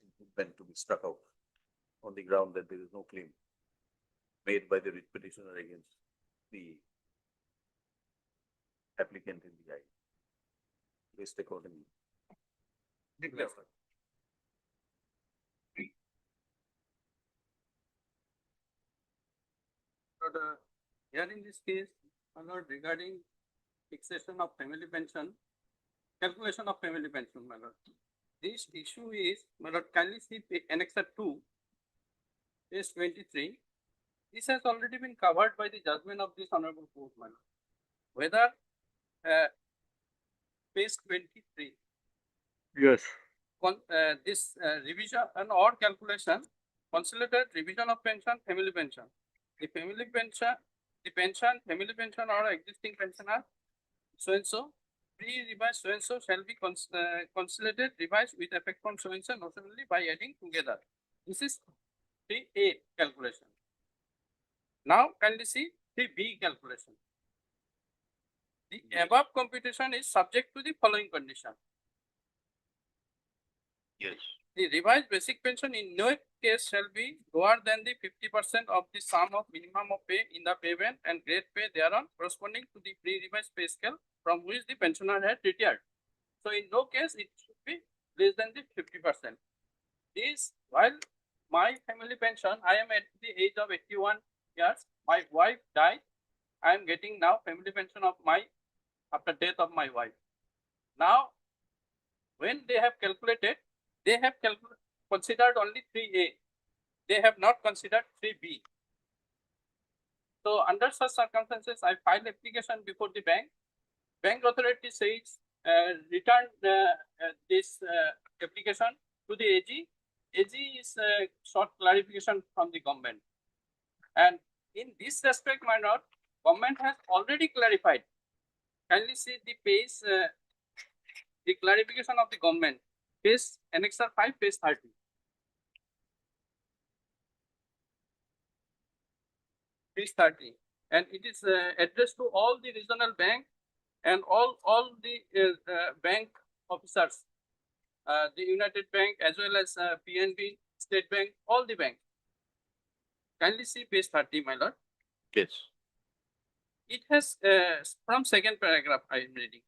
improvement to be struck out on the ground that there is no claim made by the writ petitioner against the applicant in the I. List accordingly. Declare. But here in this case, my lord, regarding fixation of family pension, calculation of family pension, my lord. This issue is, my lord, kindly see annexure 2, page 23. This has already been covered by the judgment of this honorable court, my lord. Whether page 23. Yes. This revision and or calculation, consolidated revision of pension, family pension. The family pension, family pension or existing pensioner, so and so, pre-revised so and so shall be consolidated, revised with effect from so and so, notionally by adding together. This is 3A calculation. Now, kindly see 3B calculation. The above computation is subject to the following condition. Yes. The revised basic pension in no case shall be lower than the 50% of the sum of minimum of pay in the pay band and grade pay thereon corresponding to the pre-revised pay scale from which the pensioner had retired. So in no case it should be less than the 50%. This, while my family pension, I am at the age of 81 years, my wife died, I am getting now family pension of my, after death of my wife. Now, when they have calculated, they have considered only 3A. They have not considered 3B. So under such circumstances, I filed application before the bank. Bank authority says return this application to the AG. AG is short clarification from the government. And in this respect, my lord, government has already clarified. Kindly see the page, the clarification of the government, page annexure 5, page 30. Page 30, and it is addressed to all the regional bank and all the bank officers, the United Bank as well as PNB, State Bank, all the banks. Kindly see page 30, my lord. Yes. It has, from second paragraph I am reading.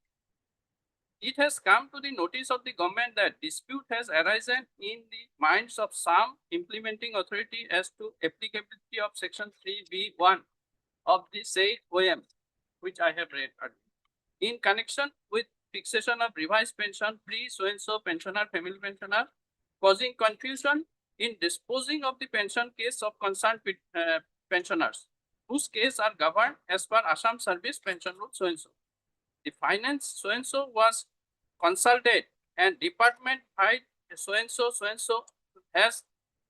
It has come to the notice of the government that dispute has arisen in the minds of some implementing authority as to applicability of section 3B1 of the said OM, which I have read earlier, in connection with fixation of revised pension pre so-and-so pensioner, family pensioner, causing confusion in disposing of the pension case of concerned pensioners, whose case are governed as per Assam Service Pension Rule so-and-so. The finance so-and-so was consulted and department head so-and-so has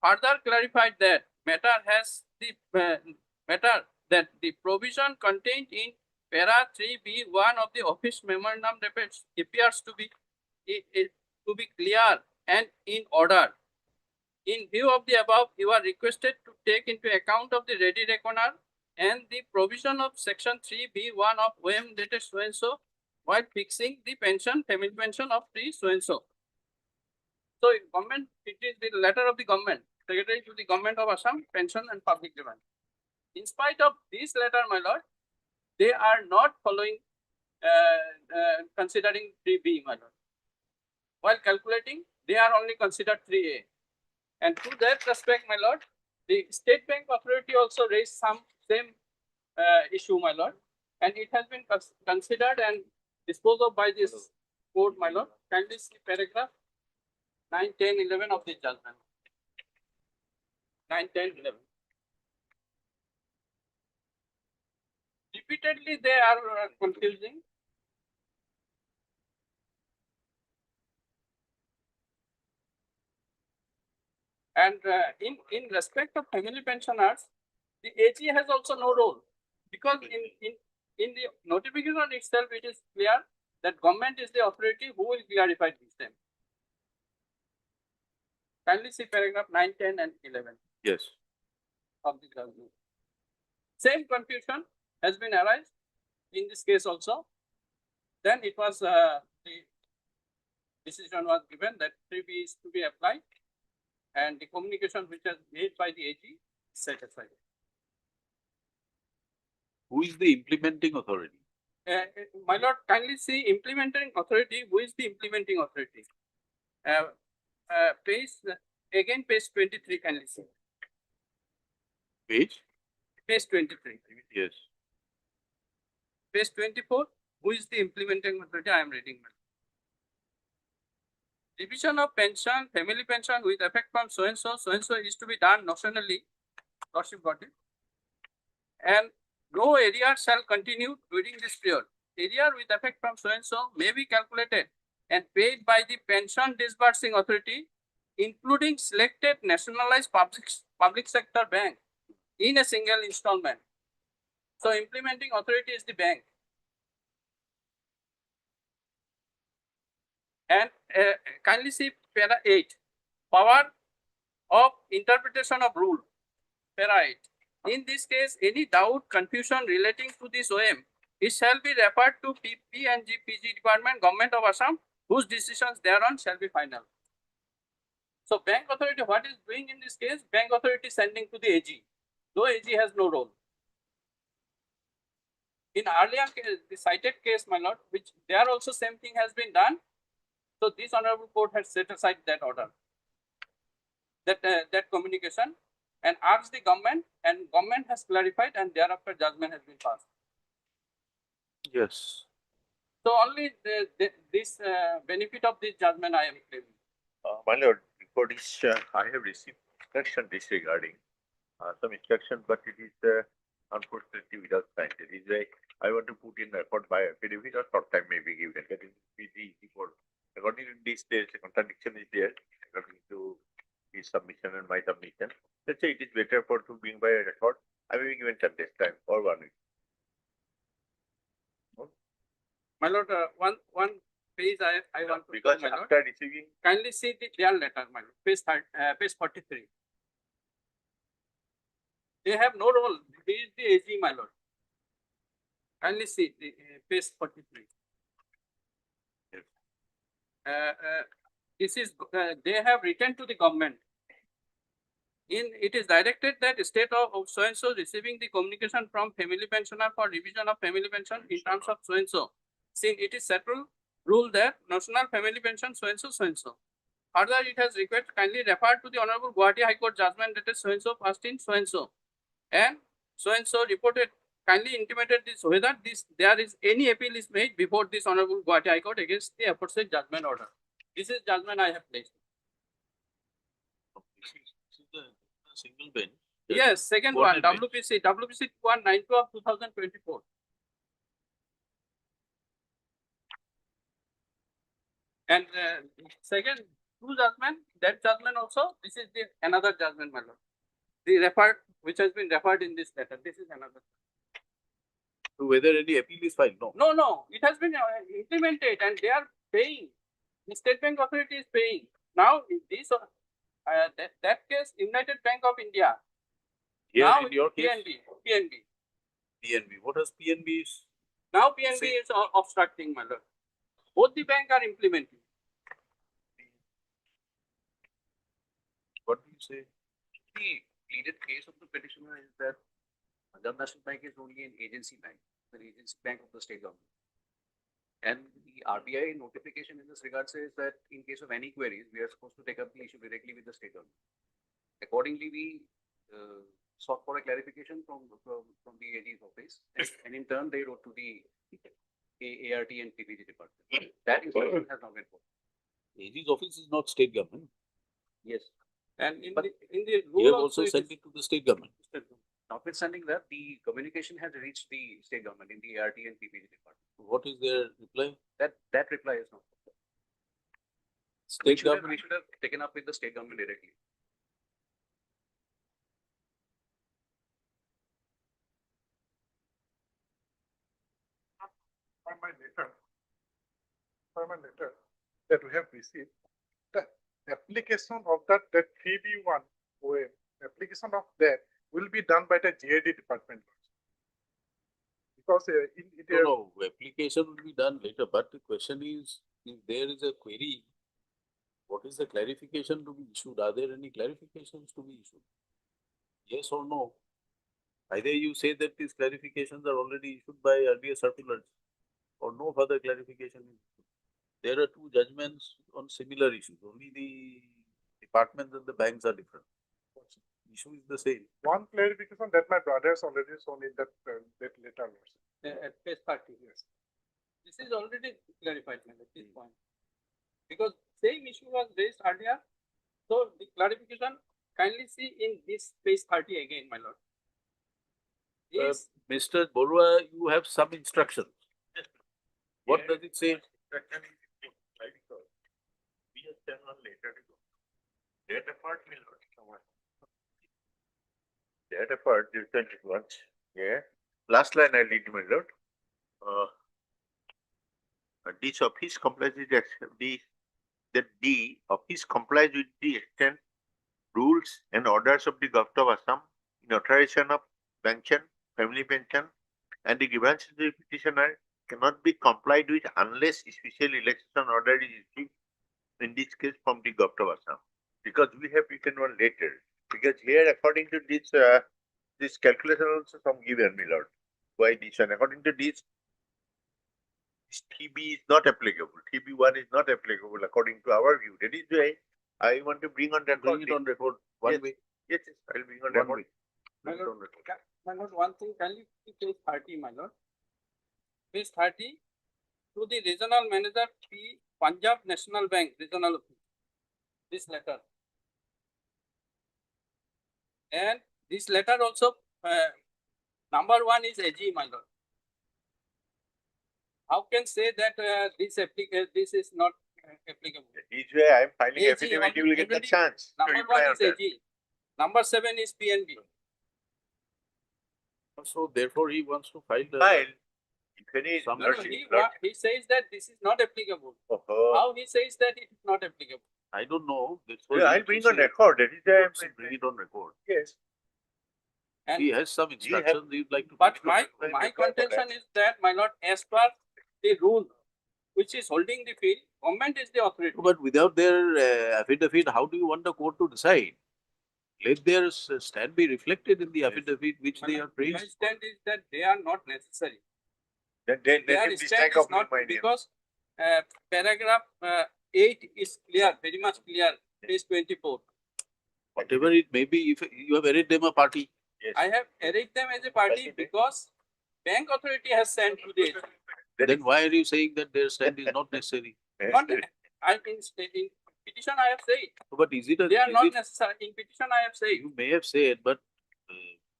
further clarified that matter that the provision contained in para 3B1 of the office memorandum appears to be clear and in order. In view of the above, you are requested to take into account of the ready reckoner and the provision of section 3B1 of OM dated so-and-so while fixing the pension, family pension of pre so-and-so. So, government, it is the letter of the government, secretary to the government of Assam, pension and public demand. In spite of this letter, my lord, they are not following, considering 3B, my lord. While calculating, they are only considered 3A. And to that respect, my lord, the State Bank Authority also raised some same issue, my lord, and it has been considered and disposed of by this court, my lord. Kindly see paragraph 9, 10, 11 of the judgment. 9, 10, 11. Repeatedly, they are confusing. And in respect of family pensioners, the AG has also no role, because in the notification itself, it is clear that government is the authority who will clarify this thing. Kindly see paragraph 9, 10, and 11. Yes. Of the judgment. Same confusion has been arised in this case also. Then it was the decision was given that 3B is to be applied, and the communication which was made by the AG is set aside. Who is the implementing authority? My lord, kindly see implementing authority. Who is the implementing authority? Page 23. Kindly see. Page? Page 23. Yes. Page 24. Who is the implementing authority? I am reading. Division of pension, family pension with effect from so-and-so is to be done notionally. Lordship got it. And no area shall continue during this period. Area with effect from so-and-so may be calculated and paid by the pension disbursing authority, including selected nationalized public sector bank, in a single installment. So, implementing authority is the bank. And kindly see para 8, power of interpretation of rule, para 8. In this case, any doubt, confusion relating to this OM, it shall be referred to PP and GPG department, government of Assam, whose decisions thereon shall be final. So, bank authority, what is doing in this case? Bank authority sending to the AG, though AG has no role. In earlier case, the cited case, my lord, which there also same thing has been done. So, this honorable court has set aside that order, that communication, and asked the government, and government has clarified, and thereafter judgment has been passed. Yes. So only this benefit of this judgment I am claiming. My lord, before this, I have received instruction disregarding some instruction, but it is unfortunately without sign. That is why I want to put in record by affidavit or short time may be given. That is easy for. According to this, there is a contradiction is there according to his submission and my submission. Let's say it is better for to bring by a record. I may be given 10 days time or 1 week. My lord, one page I want to Because show, my lord. after receiving, Kindly see their letter, my lord. Page 43. They have no role. This is the AG, my lord. Kindly see the page 43. This is they have written to the government. It is directed that state of so and so receiving the communication from family pensioner for revision of family pension in terms of so and so. Since it is settled rule that national family pension so and so so and so. Further, it has requested kindly refer to the Honorable Gauhati High Court judgment dated so and so passed in so and so reported kindly intimated this whether there is any appeal is made before this Honorable Gauhati High Court against the aforesaid judgment order. This is judgment I have placed. this is the single bench. Yes, second one, WPC 192 of 2024. And second, two judgment, that judgment also, this is the another judgment, my lord. The referred, which has been referred in this letter, this is another. So whether any appeal is filed? No. No, it has been implemented and they are paying. The State Bank Authority is paying. Now, this that case, United Bank of India. Here now in your case? PNB. What does PNB is? Now PNB is obstructing, my lord. Both the bank are implementing. What do you say? The pleaded case of the petitioner is that Punjab National Bank is only an agency bank, the agency bank of the state government. And the RBI notification in this regard says that in case of any queries, we are supposed to take up the issue directly with the state government. Accordingly, we sought for a clarification from the AG's office, and in turn, they wrote to the ART and PPG department. That instruction has not been followed. AG's office is not state government. Yes. And in But the You rule have also sent it to the state government. notwithstanding that, the communication has reached the state government in the ART and PPG department. What is their reply? That reply is not. State We government. should have taken up with the state government directly. For my letter that we have received, the application of that 3B1 where application of that will be done by the GAD department. Because No, application will be done later, but the question is, if there is a query, what is the clarification to be issued? Are there any clarifications to be issued? Yes or no? Either you say that these clarifications are already issued by earlier circulars, or no further clarification is issued. There are two judgments on similar issues, only the departments and the banks are different. Issue is the same. one clarification that my brother has already shown in that letter. at page 30. Yes. This is already clarified at this point. Because same issue was raised earlier. So the clarification, kindly see in this page 30 again, my lord. Yes. Mr. Borua, you have some instructions. What does it say? Instruction is we have sent one letter to go. That effort will not come. That effort you sent it once. Yeah. Last line I read, my lord. This office complies with the D office complies with the extent, rules and orders of the Government of Assam in authorization of pension, family pension, and the grievances of the petitioner cannot be complied with unless special election order is issued, in this case from the Government of Assam. Because we have written one letter. Because here, according to this calculation also some given, my lord. Why this one? According to this 3B is not applicable. 3B1 is not applicable according to our view. That is why I want to bring on record. Bring it on record one Yes. week. Yes, I'll bring on One record. week. My Bring it lord, on record. my lord, one thing, can you see page 30, my lord? Page 30, to the regional manager P Punjab National Bank regional office. This letter. And this letter also, number 1 is AG, my lord. How can say that this is not applicable? Each way I am filing AG affidavit, you will get the already- chance to Number reply 1 on is that. AG. Number 7 is PNB. So therefore, he wants to file the. File. If any Some- No, he says that this is not applicable. How he says that it is not applicable? I don't know. Yeah, I'll bring on record. That is the. Bring it on record. Yes. And He has some instructions he'd like to. but bring to my record. contention is that, my lord, as per the rule which is holding the field, government is the authority. But without their affidavit, how do you want the court to decide? Let their stand be reflected in the affidavit which My they lord, are praised. my stand is that they are not necessary. Then Their him stand dislike is of not my name. because paragraph 8 is clear, very much clear, page 24. Whatever it may be, if you have arrayed them a party. Yes. I have arrayed them as a party because bank authority has sent to the Then why are you saying that their stand is not necessary? not I in petition I have said But is it a? they are is not it- necessary. In petition I have said You may have said, but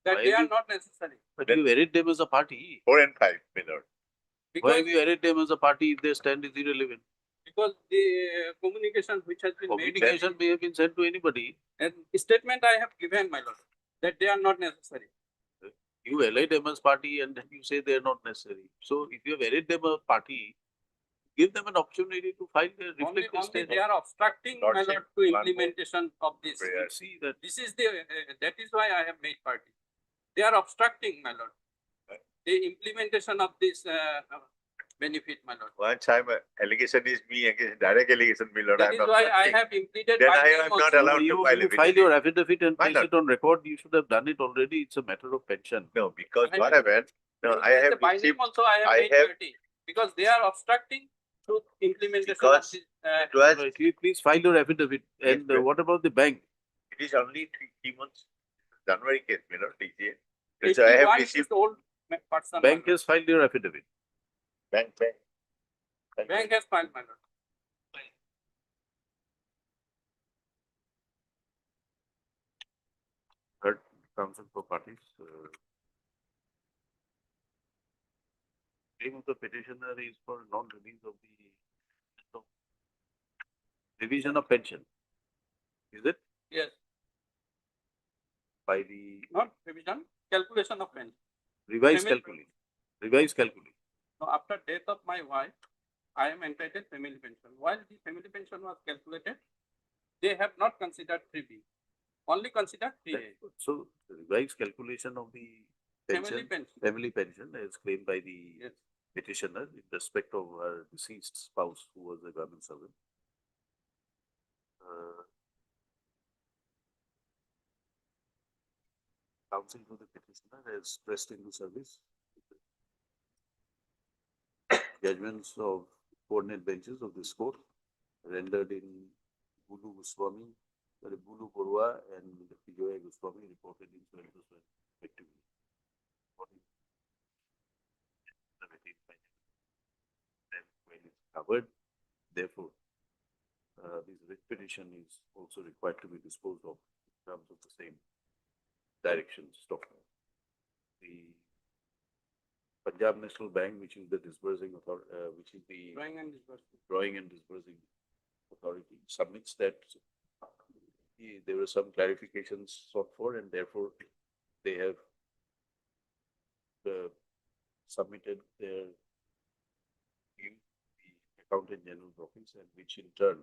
that why they have are you- not necessary but you arrayed them as a party. 4 and 5, my lord. Why because have you arrayed them as a party if their stand is irrelevant? the communication which has been Communication may have been sent to anybody. made and statement I have given, my lord, that they are not necessary. You allied them as party and then you say they are not necessary. So if you have arrayed them a party, give them an opportunity to file their Only reflective stand. they are obstructing, my Lordship, lord, to one more implementation of this. prayer. See that This is the that is why I have made party. They are obstructing, my lord, the implementation of this benefit, my lord. One time allegation is me against direct allegation, my lord. That I'm is why I obstructing. have implemented Then my I name am not also. allowed to you, file you a file your affidavit and Why place not? it on record. You should have done it already. It's a matter of pension. No, because I what have- happened, no, I Yes, have by name received, also I have I made have- party because they are obstructing to implementation Because of this. it was, Right, you please file your affidavit. Yes, And sir. what about the bank? it is only 3 months, January case, my lord, DCA. So I have 81 received is old person. Bank has filed your affidavit. bank. Bank has filed, my lord. Third counsel for parties. Claim of the petitioner is for non-release of the revision of pension. Is it Yes, by the not revision, calculation of pension. revised Family- calculation? Revised calculation. So after death of my wife, I am entitled family pension. While the family pension was calculated, they have not considered 3B, only considered 3A. So the revised calculation of the Family pension, pension. family pension as claimed by the Yes. petitioner in respect of her deceased spouse who was a government servant. Counsel for the petitioner has pressed into service judgments of coordinate benches of this court rendered in Bulu Goswami, Bulu Borua and Pijoy Goswami reported in 12 respectively. When it's covered, therefore, this writ petition is also required to be disposed of in terms of the same directions. The Punjab National Bank, which is the disbursing authority, which is the Drawing and disbursement. drawing and disbursing authority, submits that there were some clarifications sought for, and therefore they have submitted their view to the Accountant General's office, and which in turn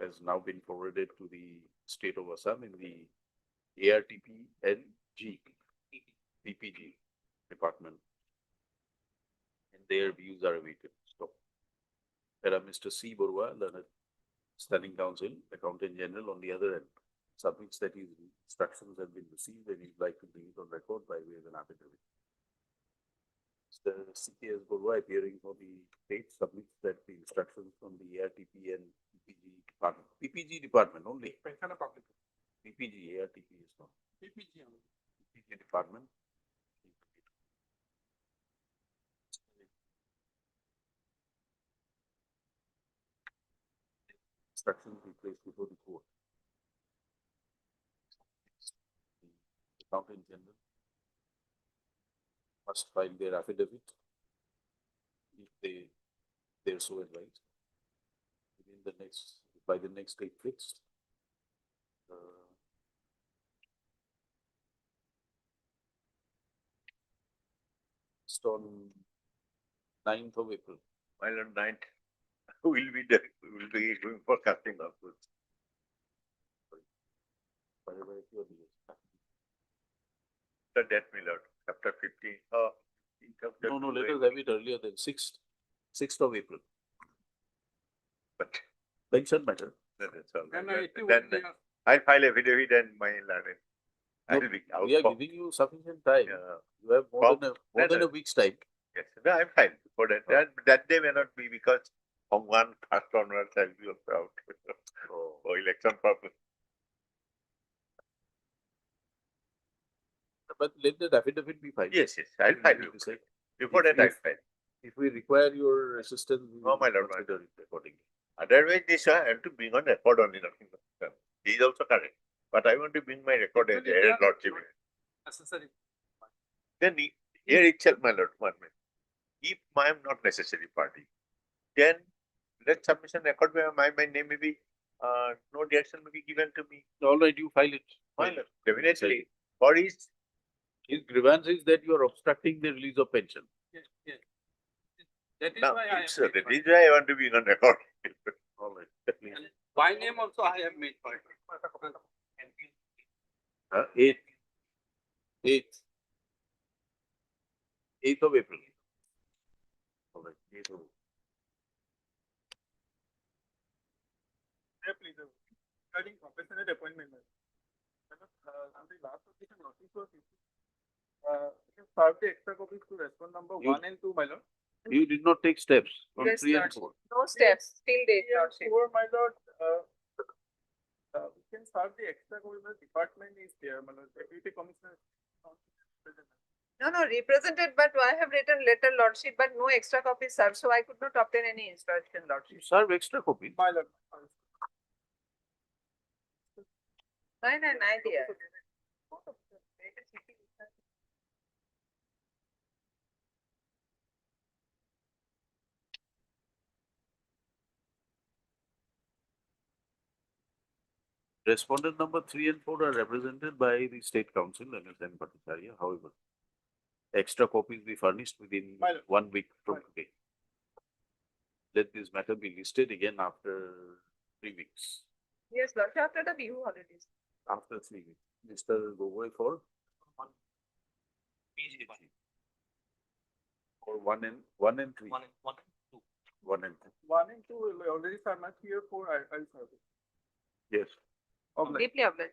has now been forwarded to the state of Assam in the ARTP and PPG department, and their views are awaited. So, there are Mr. C. Borua, learned standing counsel, Accountant General, on the other end, submits that his instructions have been received and he'd like to bring it on record by way of an affidavit. Mr. C.K.S. Borua, appearing for the state, submits that the instructions from the ARTP and PPG department only. Pension of public. PPG, ARTP is not. PPG only. PPG department. obstructions be placed before the court. The accountant general must file their affidavit if they're so advised within the next, by the next date fixed. It's on 9th of April. While on 9th, we'll be there, we'll be doing forecasting of goods. Whatever it will be. The debt, my lord, chapter 15. No, let us have it earlier than 6th of April. But Pension matter. that's all. And right. it Then would be I'll file affidavit and my learning. No, I'll be out. we are for- giving you sufficient time. Yeah. You have more From- than a week's time. Yes, no, I'm fine for that. That day may not be because from 1st onwards I'll be out for election purpose. But let the affidavit be filed. Yes, I'll file you. Before that, I'll file. If we require your assistance, we Oh, will my lord, my consider it accordingly. Otherwise, this I have to bring on record only, nothing. He is also correct. But I want to bring my record as Actually, they are lordship. necessary. Then here itself, my lord, 1 minute. If I am not necessary party, then let submission record where my name may be, no direction may be given to me. All right, you file it. My lord, definitely. For his, His grievance is that you are obstructing the release of pension. Yes, yes. That is now, why I it's, have that made is why I want to be on record. All right, please. and by name also I have made for it. 8th. 8th of April. All right, 8th of April. Yeah, please, regarding compassionate appointment. On the last occasion, notice was issued. You served the extra copies to respond number You- 1 and 2, my lord. You did not take steps on Yes, 3 and lordship. 4. No steps, till date, 3 and lordship. 4, my lord, we can serve the extra copy, the department is there, my lord, deputy commissioner. No, represented, but I have written letter, lordship, but no extra copy served, so I could not obtain any instruction, lordship. You serve extra copy. My lord. Nine and idea. Respondent number 3 and 4 are represented by the State Council and N. Bhattacharya. However, extra copies be furnished within My lord. 1 week from My lord. today. Let this matter be listed again after 3 weeks. Yes, lordship, after the Bihu holidays. After 3 weeks. Mr. Gogoi for? For 1 and 3. 1 and 2. 1 and 2 will already served, not 3 or 4, I'll serve it. Yes. Obliged. Deeply obliged.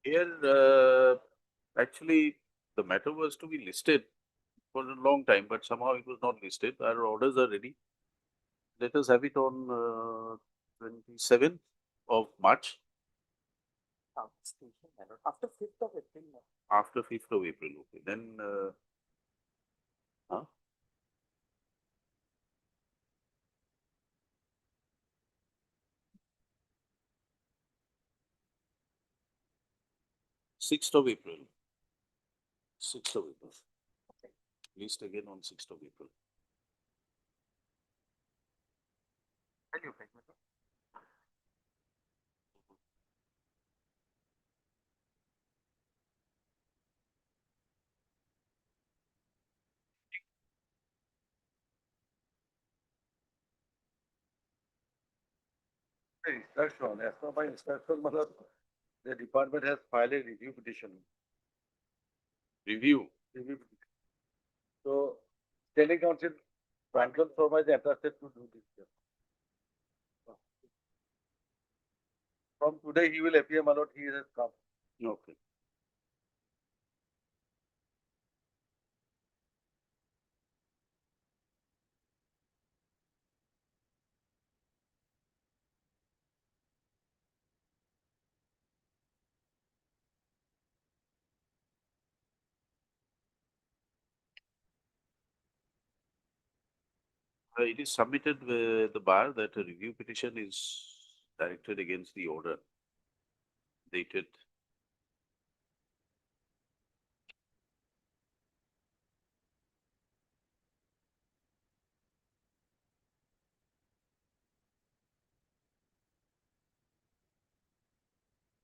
Here, actually, the matter was to be listed for a long time, but somehow it was not listed. Our orders are ready. Let us have it on 27th of March. After 5th of April. After 5th of April, okay. Then, huh? Sixth of April. 6th of April. List again on 6th of April. Instruction, as per my instruction, my lord, the department has filed a review petition. Review. Review petition. So, standing council, Franklin Sharma is interested to do this. From today, he will appear, my lord, he has come. Okay. It is submitted with the bar that a review petition is directed against the order dated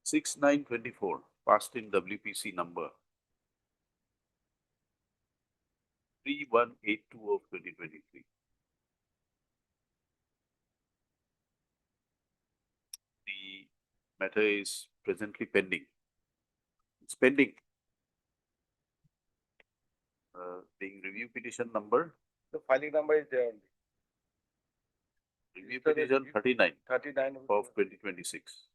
6/9/24, passed in WPC number 3182 of 2023. The matter is presently pending. It's pending. Being review petition number, The filing number is there only. review So the petition review- 39 39 of 2026.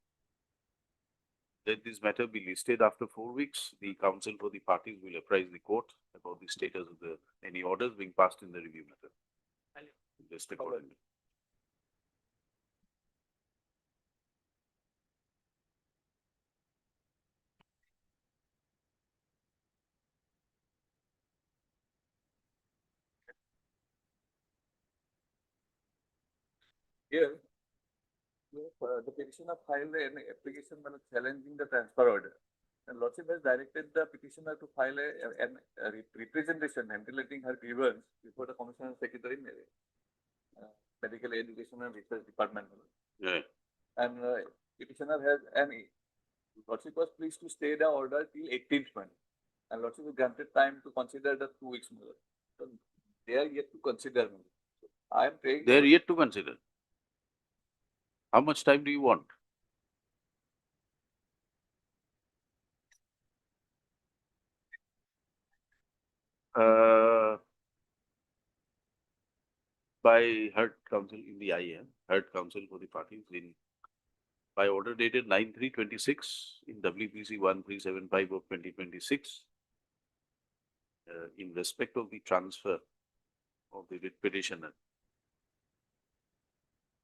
Let this matter be listed after 4 weeks. The counsel for the parties will apprise the court about the status of any orders being passed in the review matter. Just accordingly. Here, the petitioner filed an application challenging the transfer order. And Lordship has directed the petitioner to file a representation ventilating her grievance before the Commissioner Secretary, Medical Education and Research Department. Yeah. And petitioner has Lordship was pleased to stay the order till 18th month. And Lordship was granted time to consider the 2 weeks more. So they are yet to consider. So I am praying. They are yet to consider. How much time do you want? By heard counsel in the IAM, heard counsel for the parties by order dated 9/3/26 in WPC 1375 of 2026, in respect of the transfer of the writ petitioner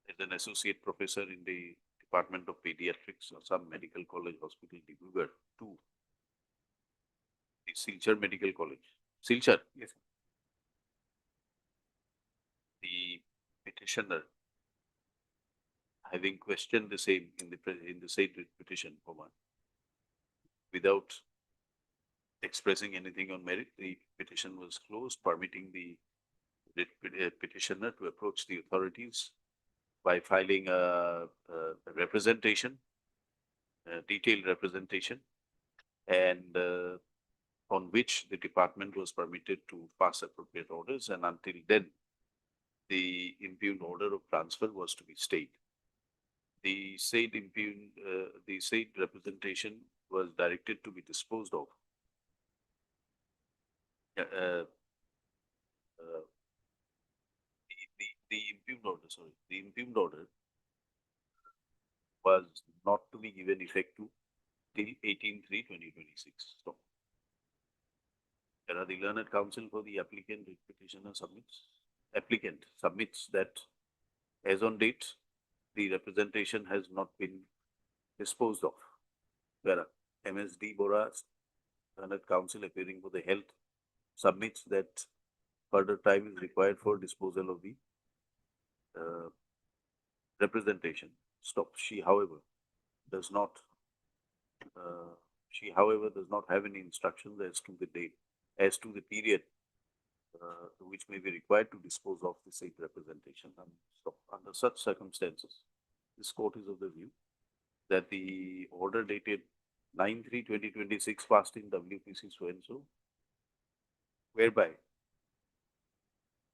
as an associate professor in the Department of Pediatrics or some medical college hospital, Dibrugarh, to the Silchar Medical College. Silchar? Yes, sir. The petitioner, having questioned the same in the said writ petition, without expressing anything on merit, the petition was closed, permitting the petitioner to approach the authorities by filing a representation, a detailed representation, and on which the department was permitted to pass appropriate orders, and until then, the impugned order of transfer was to be stayed. The said representation was directed to be disposed of. The impugned order was not to be given effect to till 18/3/2026. So, the learned counsel for the applicant petitioner submits that as on date, the representation has not been disposed of. Where MSD Bora, learned counsel appearing for the health, submits that further time is required for disposal of the representation. She, however, does not have any instructions as to the period which may be required to dispose of the said representation. And so, under such circumstances, this court is of the view that the order dated 9/3/2026 passed in WPC so and so, whereby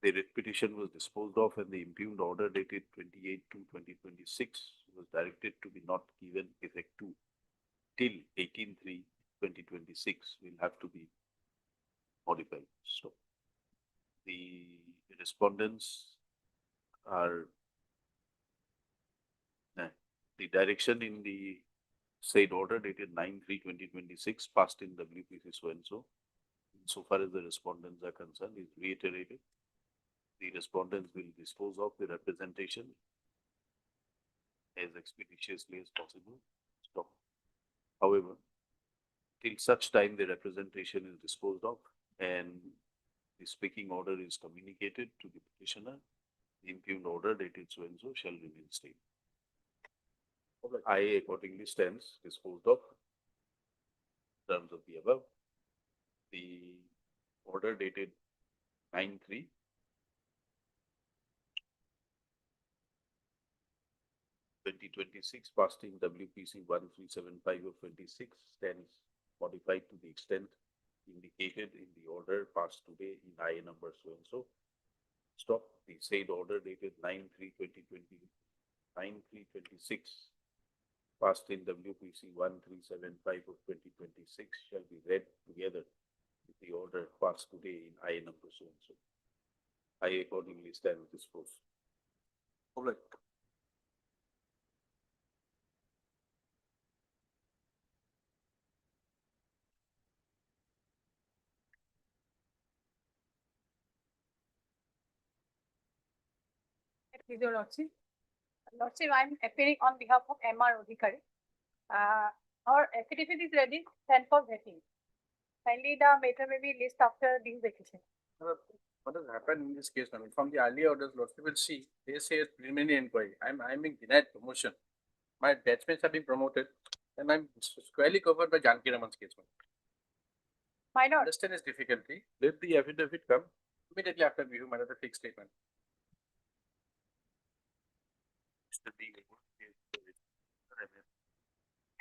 the writ petition was disposed of and the impugned order dated 28/2/2026 was directed to be not given effect to till 18/3/2026 will have to be modified. So, the respondents are the direction in the said order dated 9/3/2026 passed in WPC so and so. Insofar as the respondents are concerned, is reiterated. The respondents will dispose of the representation as expeditiously as possible. However, till such time the representation is disposed of and the speaking order is communicated to the petitioner, The impugned order dated so and so shall remain stale. I accordingly stands disposed of in terms of the above. The order dated 9/3 2026 passed in WPC 1375 of 26 stands modified to the extent indicated in the order passed today in IA number so and so. Stop. The said order dated 9/3/2020 9/3/26 passed in WPC 1375 of 2026 shall be read together with the order passed today in IA number so and so. I accordingly stand disposed. Public. With your Lordship. Lordship, I am appearing on behalf of MR Odhikari. Our affidavit is ready, sent for vetting. Finally, the matter may be list after this vacation. What has happened in this case, ma'am? From the earlier orders, Lordship will see, they say it's preliminary inquiry. I'm being denied promotion. My batchmates have been promoted, and I'm squarely covered by Janki Raman's case, ma'am. My lord. Understand his difficulty. Let the affidavit come. Immediately after review, my other fixed statement.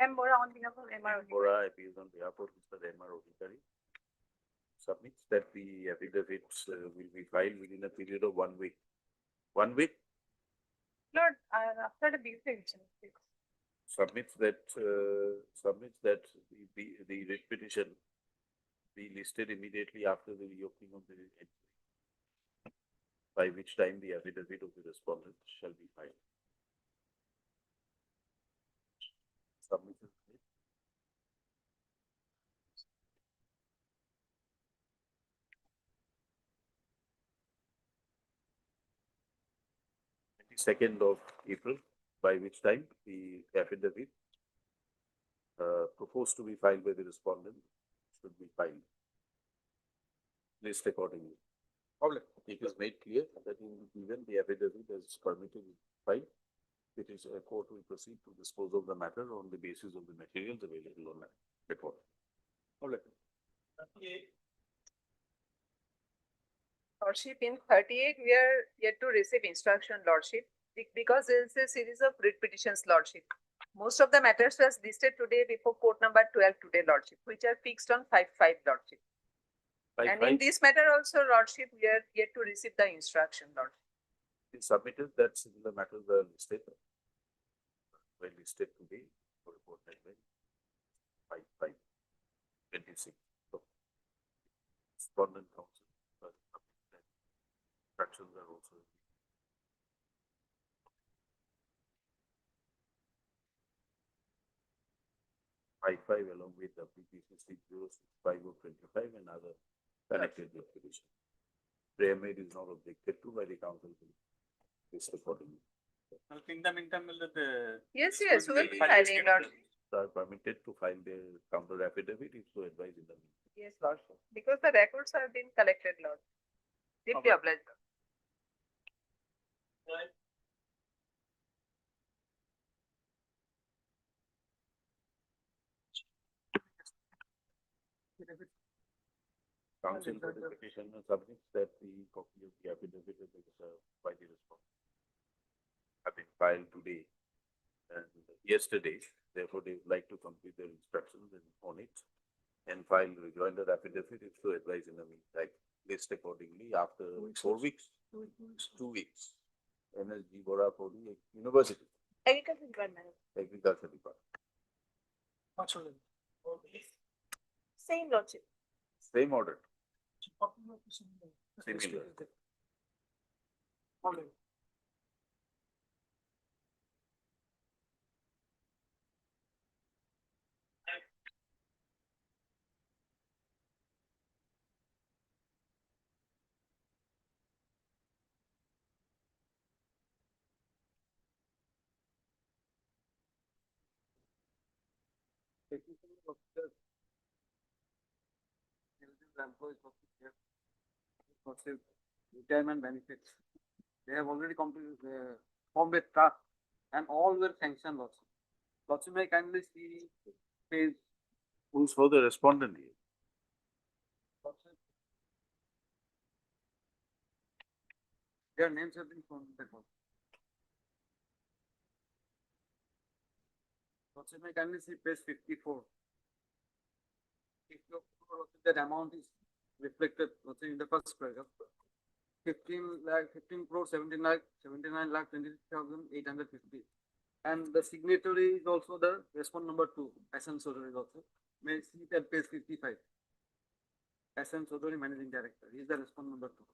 M. Bora on behalf of MR Odhikari. Bora appeals on behalf of Mr. MR Odhikari. Submits that the affidavits will be filed within a period of 1 week. 1 week? Lord, after the this vacation. Submits that the writ petition be listed immediately after the reopening of the inquiry, by which time the affidavit of the respondent shall be filed. Submission. 22nd of April, by which time the affidavit proposed to be filed by the respondent should be filed. List accordingly. Public. It is made clear that even the affidavit is permitted to file, it is a court will proceed to dispose of the matter on the basis of the materials available on record. Public. Lordship, in 38, we are yet to receive instruction, Lordship, because there is a series of writ petitions, Lordship. Most of the matters was listed today before court number 12 today, Lordship, which are fixed on 5/5, Lordship. And in this matter also, Lordship, we are yet to receive the instruction, Lordship. It submitted that similar matters are listed, were listed today for report deadline 5/5/26. So, respondent counsel instructions are also. Five along with the PPC 6065 of 25 and other connected with petition. Prayer made is not objected to by the council. This accordingly. In the meantime, Yes, we will be filing, Lordship. Are permitted to file their counter affidavit if so advised in the meeting. Yes, Lordship. Because the records have been collected, Lord. Deeply obliged. Council for the petitioner submits that the copy of the affidavit by the respondent have been filed today and yesterday. Therefore, they would like to complete their instructions on it and file rejoinder affidavit if so advised in the meantime. List accordingly after 4 weeks. 2 weeks. NSG Bora for the University. Agriculture Department. Agriculture Department. Same, Lordship. Same order. Similar. Retirement benefits. They have already completed, formed a trust and all were sanctioned also. Lordship may kindly see page. Who's for the respondent here? Lordship, their names have been shown in the court. Lordship may kindly see page 54. If you that amount is reflected, let's say in the first paragraph, 15 crore 79 lakh 26,850. And the signatory is also the respondent number 2, SN Sodori is also. May see it at page 55. SN Sodori, Managing Director. He is the respondent number 2.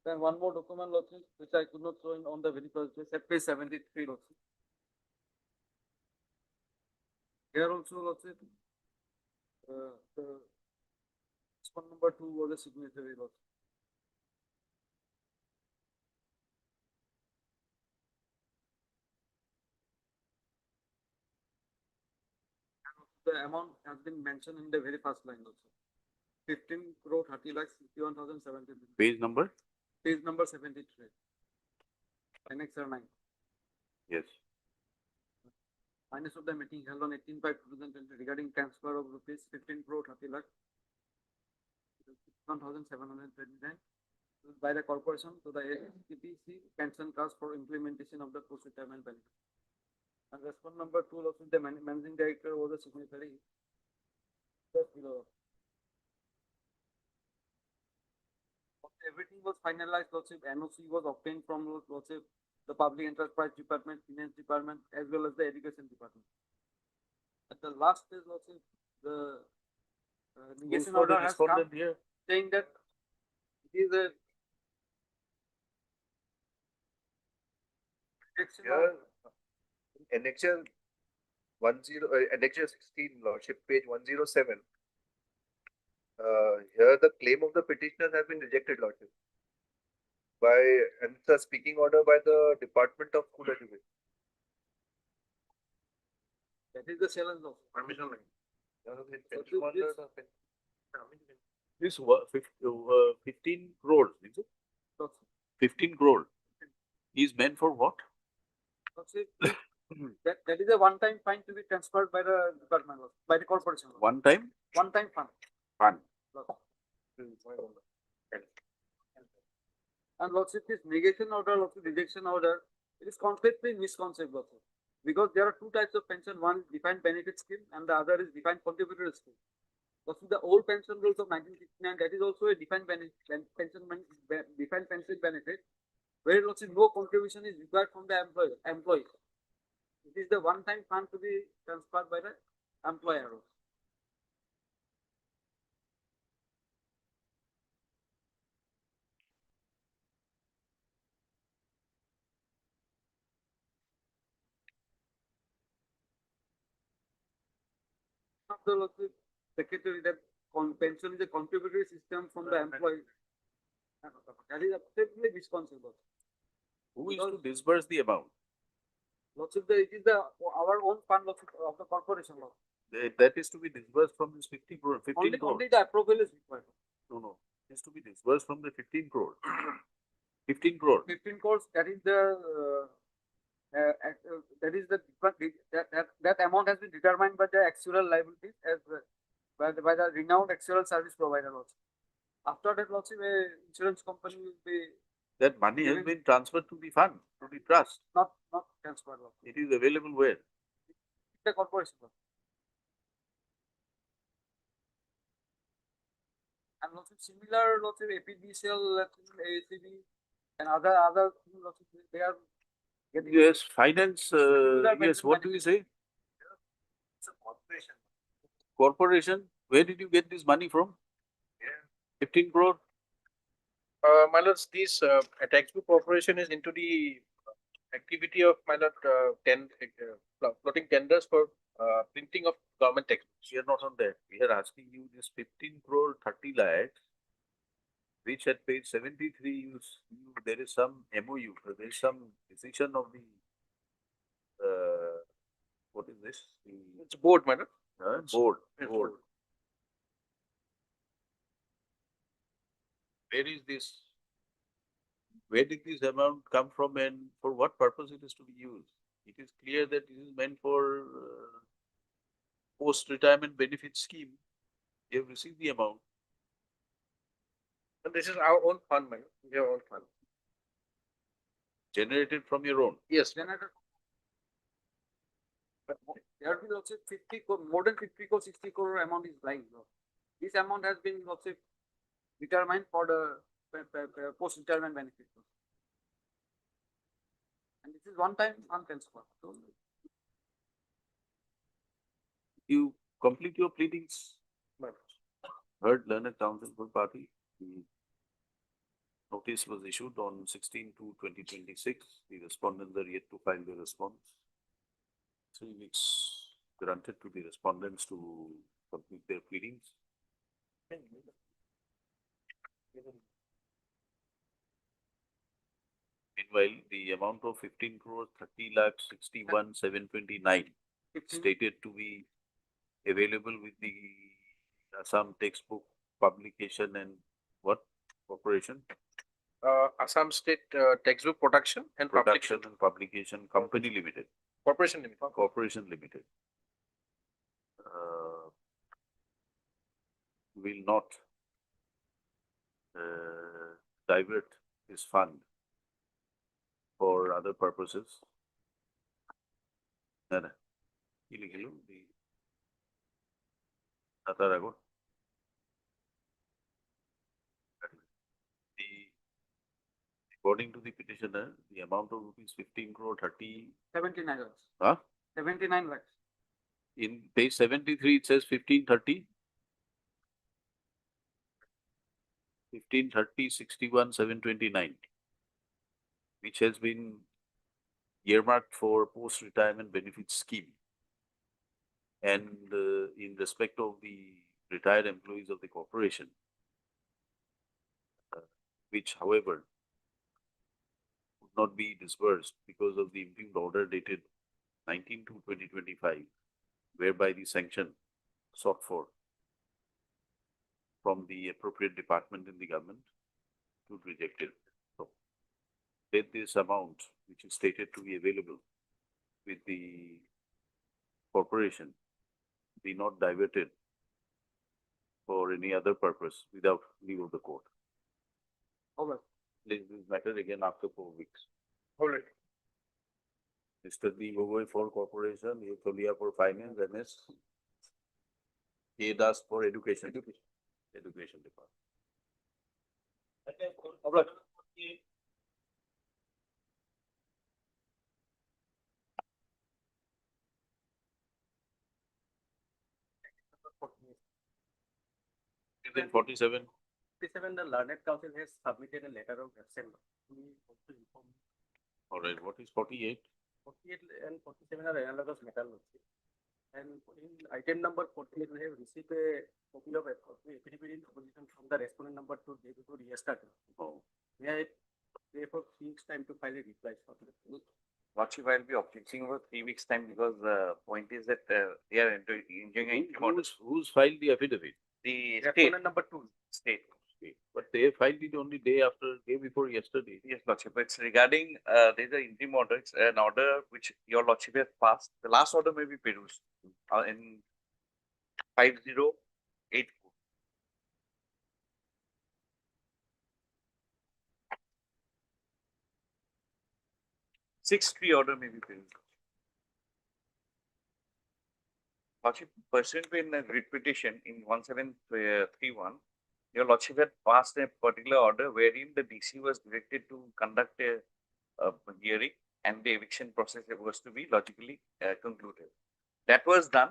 Then one more document, Lordship, which I could not show in on the very first page, at page 73, Lordship. Here also, Lordship, the respondent number 2 was a signatory, Lordship. The amount has been mentioned in the very first line also. 15 crore 30 lakhs 61,070. Page number? Page number 73. Annexure 9. Yes. Minus of the meeting held on 18/5/2020 regarding transfer of rupees 15 crore 30 lakhs 61,729 by the corporation to the STPC pension trust for implementation of the post-retirement benefit. And respondent number 2, also the managing director was a signatory. Just below. Everything was finalized, Lordship. NOC was obtained from Lordship, the Public Enterprise Department, Finance Department, as well as the Education Department. At the last stage, Lordship, the negation order has come here? saying that it is a rejection of Annexure 16, Lordship, page 107. Here the claim of the petitioners has been rejected, Lordship. And it's a speaking order by the Department of School Education. that is the challenge of permission line. This 15 crores, is it? 15 crore is meant for what? That is a one-time fine to be transferred by the department, by the corporation. One time? One-time fund. Fund. And Lordship, this negation order, Lordship, rejection order, it is completely misconceived, Lordship. Because there are two types of pension. One is defined benefit scheme and the other is defined contributory scheme. Lordship, the old pension rules of 1969, that is also a defined benefit, defined pension benefit, where Lordship, no contribution is required from the employee. It is the one-time fund to be transferred by the employer. Of the Lordship, secretary that pension is a contributory system from the employee. That is absolutely misconceived. Who is to disburse the amount? Lordship, it is our own fund of the corporation. That is to be disbursed from this 15 crore. 15 crore. Only the approval is required. No. It is to be disbursed from the 15 crore. 15 crore. 15 crores. That is that amount has been determined by the actuarial liabilities as by the renowned actuarial service provider also. After that, Lordship, insurance company will be. That money has been transferred to the fund, to the trust. Not transferred. It is available where? The corporation. And Lordship, similar Lordship, APDCL, ACB, and other Lordship, they are getting. Yes, finance. Yes, what do you say? It's a corporation. Corporation. Where did you get this money from? 15 crore. My lords, this textbook corporation is into the activity of my lord plotting tenders for printing of government textbooks. We are not on that. We are asking you this 15 crore 30 lakhs, which at page 73 there is some MOU, there is some decision of the what is this? It's board, my lord. Board. Yes, Board. Where is this where did this amount come from and for what purpose it is to be used? It is clear that this is meant for post-retirement benefit scheme. You have received the amount. And this is our own fund, madam. We have our own fund. Generated from your own. Yes. But there will be also 50 crore, more than 50 crore, 60 crore amount is lying. This amount has been also determined for the post-retirement benefit. And this is one time transfer. So You complete your pleadings. Heard learned counsel for party. The notice was issued on 16/2/2026. The respondents are yet to file their response. 3 weeks granted to the respondents to complete their pleadings. Meanwhile, the amount of 15 crore 30,61,729 stated to be available with the Assam textbook publication and what corporation? Assam State Textbook Production and Production Publication and Publication Company Limited. Corporation Limited. Corporation Limited. Will not divert his fund for other purposes. No, no. Illegal. According to the petitioner, the amount of rupees 15 crore 79 lakhs. Huh? 79 lakhs. In page 73, it says 1530. 1530 61,729, which has been earmarked for post-retirement benefit scheme. And in respect of the retired employees of the corporation, which however would not be disbursed because of the impugned order dated 19/2/2025, whereby the sanction sought for from the appropriate department in the government to reject it. So, let this amount, which is stated to be available with the corporation, be not diverted for any other purpose without leave of the court. Over. This matter again after 4 weeks. All right. Mr. D. Gogoi for corporation, A. Tolia for finance, MS. A. Das for education. Education department. Then 47. 47, the learned council has submitted a letter of assent. All right, what is 48? 48 and 47 are analogous matter. And in item number 48, we have received a copy of affidavit in opposition from the respondent number 2 day before yesterday. Oh. We have therefore 3 weeks time to file a reply. Lordship, I will be objecting for 3 weeks time because the point is that they are enjoying Who's filed the affidavit? the state. Respondent number 2. State. But they filed it only day before yesterday. Yes, Lordship. It's regarding there's an interim order. It's an order which your Lordship has passed. The last order may be produced in 5084. Sixth tree order may be produced. Lordship, pursuant to a writ petition in 1731, your Lordship had passed a particular order wherein the DC was directed to conduct a hearing and the eviction process was to be logically concluded. That was done.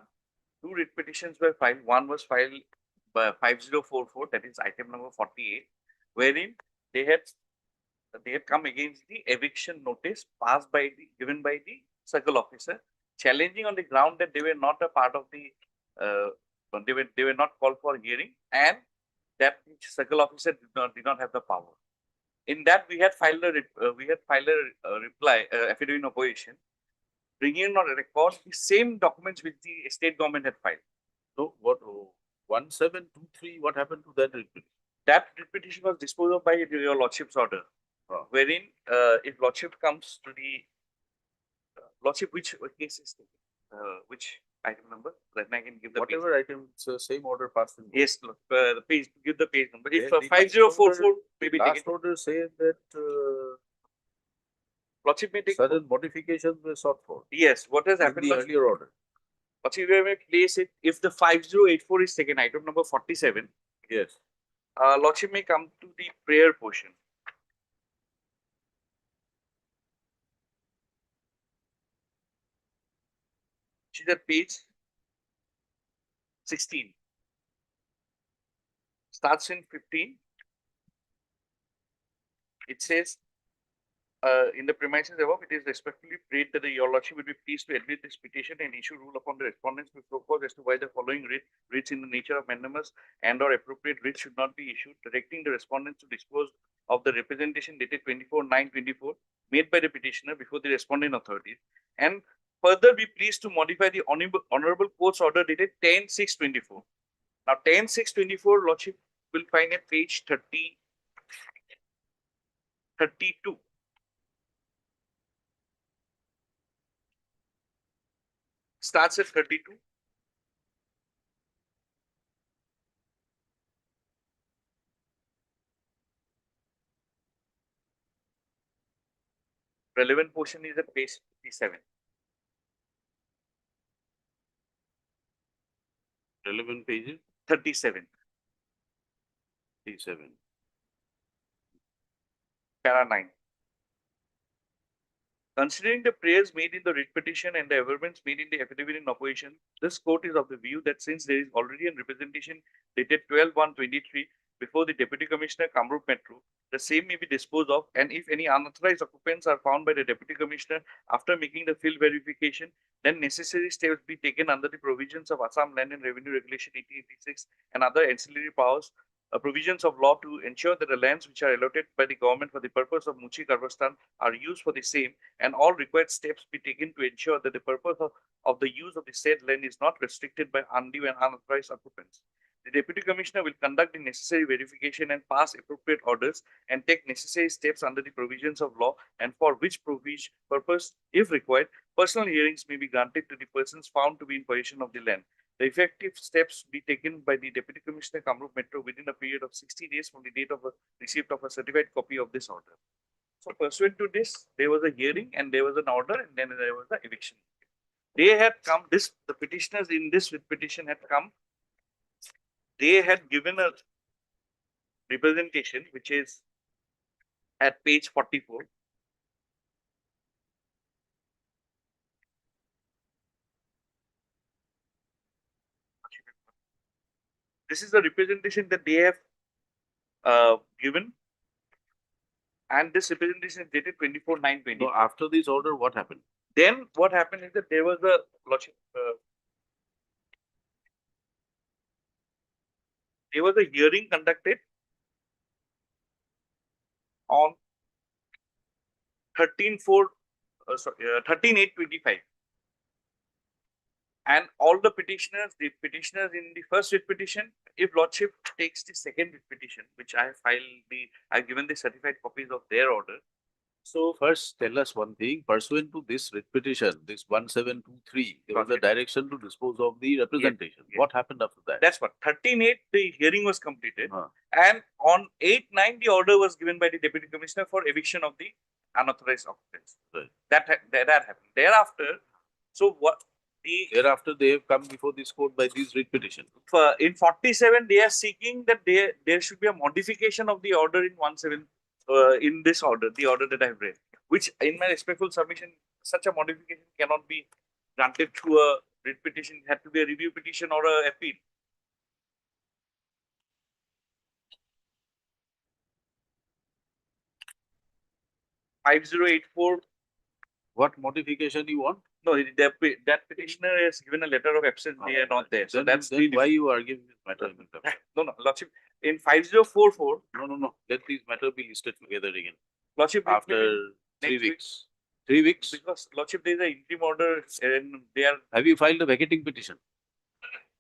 2 writ petitions were filed. One was filed by 5044, that is item number 48, wherein they had come against the eviction notice passed by given by the circle officer, challenging on the ground that they were not a part of the they were not called for hearing, and that the circle officer did not have the power. In that, we had filed a reply affidavit in opposition, bringing on record the same documents which the state government had filed. So what 1723? What happened to that writ petition? That writ petition was disposed of by your Lordship's order. wherein if Lordship comes to the Lordship, which case is taken? Which item number? Then I can give the page. Whatever item, so same order passed in. Yes, look, the page, give the page number. If Then the 5044 may be Last taken, order says that Lordship may take. certain modifications were sought for Yes, what has in happened? the earlier order. Lordship, we may place it if the 5084 is taken, item number 47. Yes. Lordship may come to the prayer portion. Which is at page 16. Starts in 15. It says, in the premises above, it is respectfully prayed that your Lordship will be pleased to admit this petition and issue rule upon the respondents with propose as to why the following writs in the nature of mandamus and or appropriate writs should not be issued, directing the respondents to dispose of the representation dated 24/9/24 made by the petitioner before the respondent authorities, and further be pleased to modify the Honorable Court's order dated 10/6/24. Now, 10/6/24, Lordship will find at page 32. Starts at 32. Relevant portion is at page 57. Relevant pages 37. 37. Para 9. Considering the prayers made in the writ petition and the averments made in the affidavit in opposition, this court is of the view that since there is already a representation dated 12/1/23 before the Deputy Commissioner, Kamrup Metro, the same may be disposed of, and if any unauthorized occupants are found by the Deputy Commissioner after making the field verification, then necessary steps be taken under the provisions of Assam Land and Revenue Regulation 1886 and other ancillary powers, provisions of law to ensure that the lands which are allotted by the government for the purpose of Muchi Karvastan are used for the same, and all required steps be taken to ensure that the purpose of the use of the said land is not restricted by undue and unauthorized occupants. The Deputy Commissioner will conduct the necessary verification and pass appropriate orders and take necessary steps under the provisions of law, and for which purpose, if required, personal hearings may be granted to the persons found to be in possession of the land. The effective steps be taken by the Deputy Commissioner, Kamrup Metro, within a period of 60 days from the date of receipt of a certified copy of this order. So, pursuant to this, there was a hearing and there was an order, and then there was the eviction. They had come, the petitioners in this petition had come, they had given a representation which is at page 44. This is the representation that they have given, and this representation is dated 24/9/20. So after this order, what happened? Then what happened is that there was a hearing conducted on 13/8/25. And all the petitioners in the first writ petition, if Lordship takes the second writ petition, which I have I've given the certified copies of their order. So first tell us one thing, pursuant to this writ petition, this 1723, there was a direction to dispose of the representation. Yes. What happened after that? That's what, 13/8, the hearing was completed. And on 8/9, the order was given by the Deputy Commissioner for eviction of the unauthorized occupants. Right. That happened. Thereafter, Thereafter, they have come before this court by this writ petition. In 47, they are seeking that there should be a modification of the order in 17, in this order, the order that I have read, which in my respectful submission, such a modification cannot be granted through a writ petition. It had to be a review petition or a appeal. (5084). What modification you want? No, that petitioner has given a letter of absence. They are not there. So that's then why you arguing this matter? No, Lordship, in 5044. No. Let this matter be listed together again. Lordship, after 3 weeks. 3 weeks? Because Lordship, there is an interim order and they are. Have you filed a vacating petition?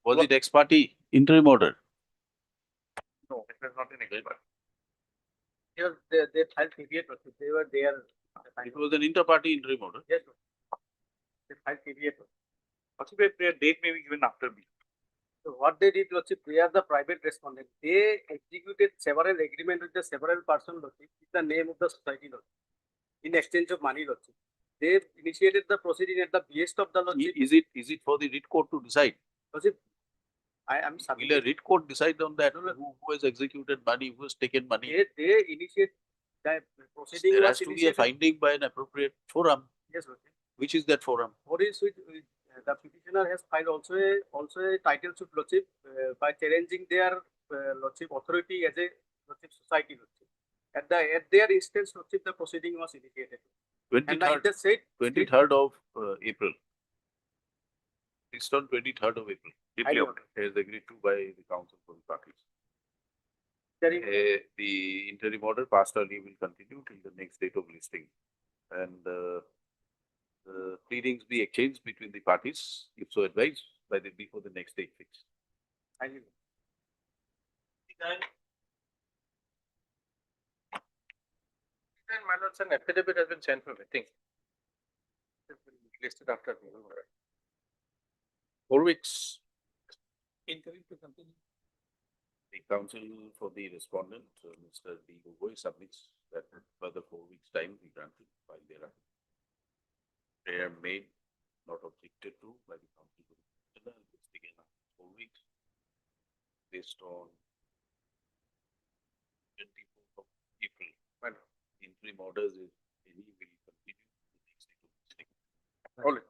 Was it ex parte interim order? No, it was not an ex parte. They filed PBA, they were there. It was an inter-party interim order. Yes, they filed PBA. Possibly a date may be given after B. So what they did, Lordship, they are the private respondent. They executed several agreement with the several person, Lordship, with the name of the society, Lordship, in exchange of money, Lordship. They initiated the proceeding at the behest of the Lordship. Is it for the writ court to decide? Lordship, I am Will a submitting. writ court decide on that? Who has executed money, who has taken money? They initiate the proceeding. There was has to be a initiated- finding by an appropriate forum. Yes, Lordship. Which is that forum? What is with the petitioner has filed also a title suit, Lordship, by challenging their Lordship authority as a Lordship society, Lordship. At their instance, Lordship, the proceeding was initiated. And it 23rd, has said 23rd of April. It's on 23rd of April. I know. As agreed to by the council for the parties. The interim order passed early will continue till the next date of listing. And the pleadings be exchanged between the parties, if so advised, before the next date fixed. I know. And my lords, an affidavit has been sent for vetting. It's been listed after. 4 weeks. Interim to continue. The counsel for the respondent, Mr. D. Gogoi, submits that further 4 weeks' time be granted while thereafter. Prayer made, not objected to by the counsel for the petitioner, which began after 4 weeks, based on 24th of April. Well, interim orders, if any, will continue to the next date of listing. Hold it.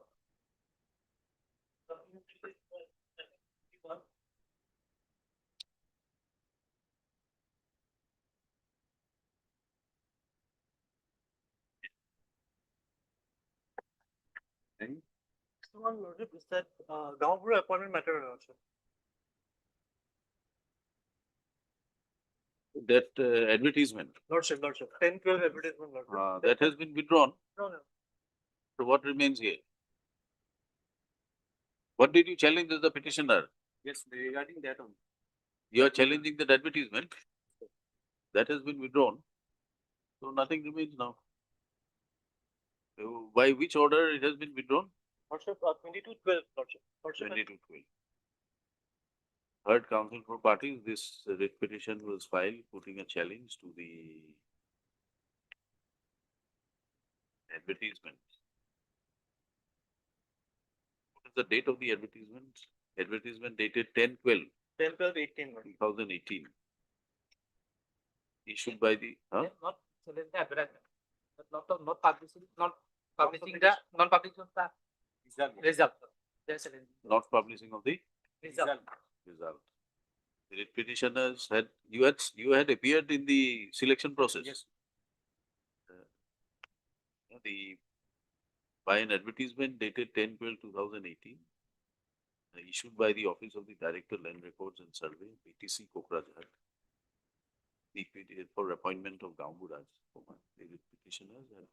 One Lordship is that Gaunpur appointment matter also. That advertisement, Lordship, 10-12 advertisement, Lordship. that has been withdrawn. No. So what remains here? What did you challenge as the petitioner? Yes, regarding that one. You are challenging that advertisement. That has been withdrawn. So nothing remains now. So by which order it has been withdrawn? Lordship, 22-12, Lordship. 22-12. Third counsel for parties, this writ petition was filed putting a challenge to the advertisement. What is the date of the advertisement? Advertisement dated 10-12. 10-12-18, 2018. Issued by the, Not selling the advertisement, but not publishing the result. There's a not publishing of the result. result. The writ petitioners had, you had appeared in the selection process. Yes. By an advertisement dated 10-12-2018, issued by the Office of the Director Land Records and Survey, BTC Kokrajhar, the for appointment of Gaunpur as the writ petitioners have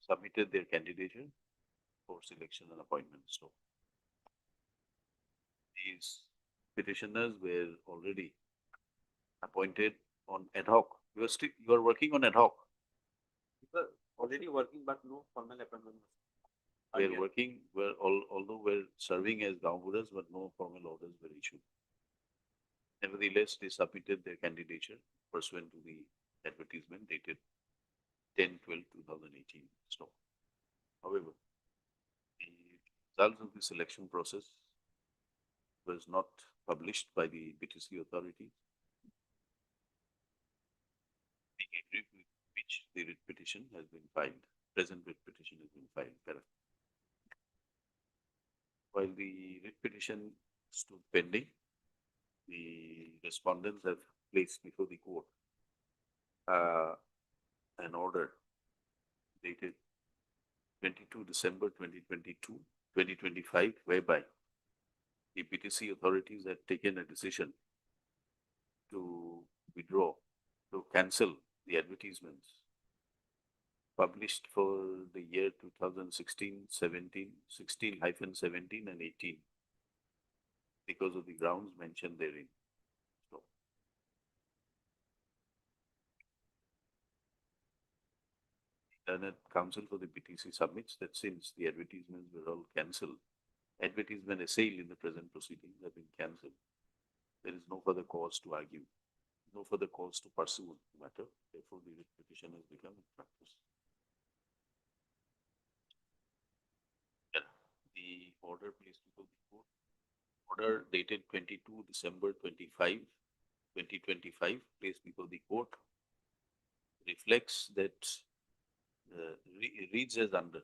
submitted their candidature for selection and appointment. So these petitioners were already appointed on ad hoc. You are working on ad hoc. Already working, but no formal appointment. We're working, although we're serving as Gaunpuras, but no formal orders were issued. Nevertheless, they submitted their candidature pursuant to the advertisement dated 10-12-2018. So, however, the results of the selection process was not published by the BTC authority, being agreed with which the writ petition has been filed. Present writ petition has been filed. While the writ petition stood pending, the respondents have placed before the court an order dated 22 December 2025, whereby the BTC authorities had taken a decision to withdraw, to cancel the advertisements published for the year 2016, 17, 16-17 and 18 because of the grounds mentioned therein. So, Learned counsel for the PTC submits that since the advertisements were all cancelled, advertisement assailed in the present proceedings have been cancelled. There is no further cause to argue, no further cause to pursue the matter. Therefore, the writ petition has become in practice. The order placed before the court, order dated 22 December 2025, placed before the court, reflects that reads as under.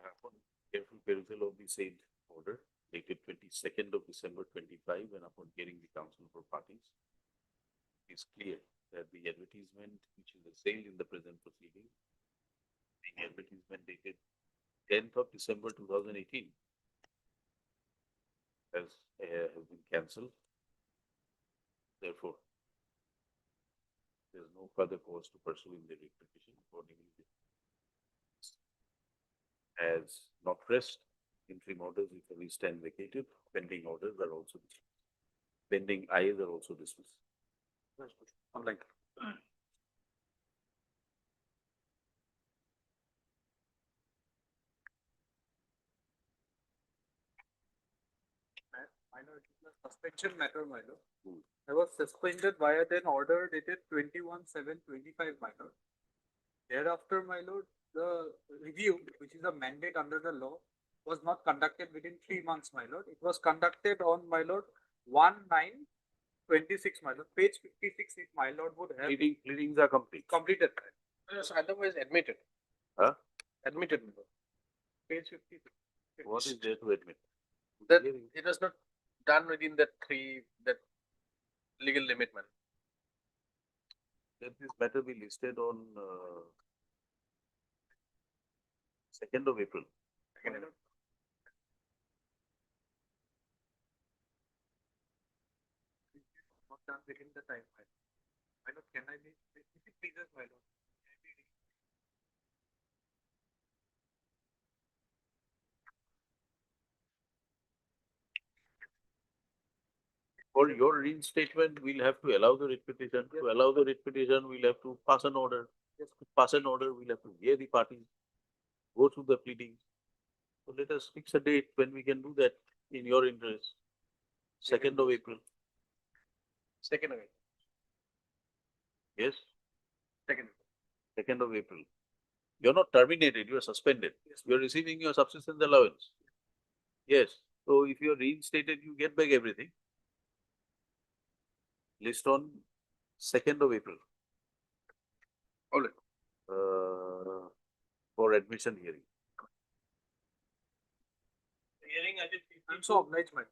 Upon careful perusal of the said order dated 22nd of December 25, and upon hearing the counsel for parties, it is clear that the advertisement which is assailed in the present proceeding, the advertisement dated 10th of December 2018, has been cancelled. Therefore, there is no further cause to pursue in the writ petition. Accordingly, as not pressed, interim orders if any stand vacated, pending orders are also dismissed. Pending I's are also dismissed. Unlike Minor, it is a suspension matter, my lord. I was suspended via an order dated 21/7/25, my lord. Thereafter, my lord, the review, which is a mandate under the law, was not conducted within 3 months, my lord. It was conducted on, my lord, 1/9/26, my lord. Page 56, if my lord would have pleadings are complete. completed. Yes, otherwise admitted. Huh? Admitted, my lord. Page 56. What is there to admit? That it was not done within that legal limit, man. Let this matter be listed on 2nd of April. Not done within the time. My lord, can I be, please, my lord? For your reinstatement, we'll have to allow the writ petition. To allow the writ petition, we'll have to pass an order. To pass an order, we'll have to hear the parties, go through the pleadings. So let us fix a date when we can do that in your interest. 2nd of April. 2nd of April. Yes, 2nd. 2nd of April. You're not terminated, you are suspended. You're receiving your subsistence allowance. Yes. So if you're reinstated, you get back everything. List on 2nd of April. All right. For admission hearing. Hearing, I'm so obliged, my lord.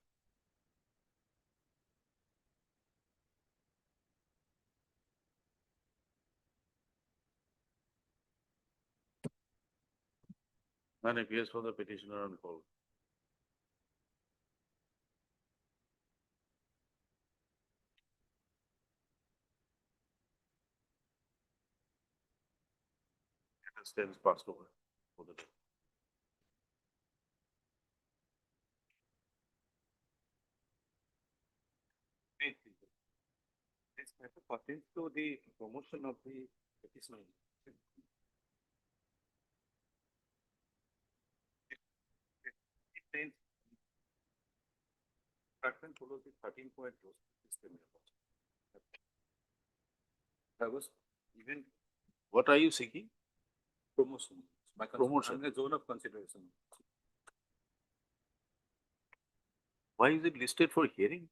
None appears for the petitioner on call. Stands passed over for the day. This matter pertains to the promotion of the petitioner. It says department follows the 13-point rules. I was even What are you seeking? promotion. Promotion. I'm in the zone of consideration. Why is it listed for hearing?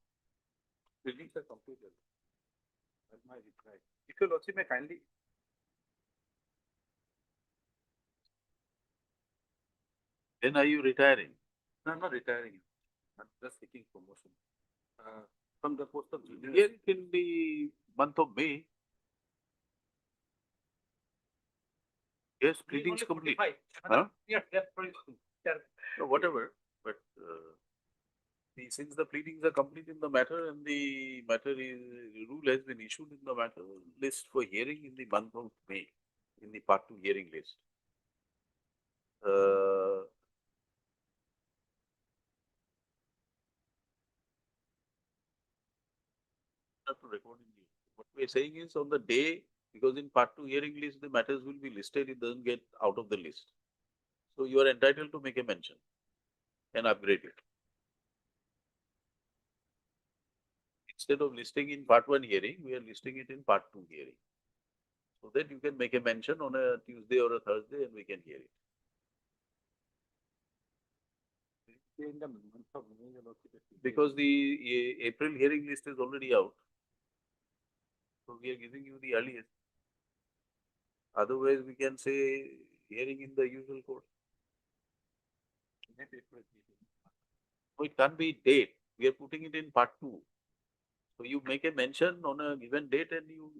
Pleadings are completed. That's my reply. If your lordship may kindly. Then are you retiring? No, I'm not retiring. I'm just seeking promotion. From the post of junior. Here in the month of May. Yes, pleadings complete. Huh? Yeah, pretty No, whatever, but since the pleadings are complete in the matter and the matter is, rule has been issued in the matter, list for hearing in the month of May, in the part 2 hearing list. Have to record in the What we're saying is on the day, because in part two hearing list, the matters will be listed, it doesn't get out of the list. So you are entitled to make a mention and upgrade it. Instead of listing in part one hearing, we are listing it in part two hearing. So that you can make a mention on a Tuesday or a Thursday and we can hear it. Because the April hearing list is already out. So we are giving you the earliest. Otherwise, we can say hearing in the usual course. No, it can't be date. We are putting it in part two. So you make a mention on a given date and you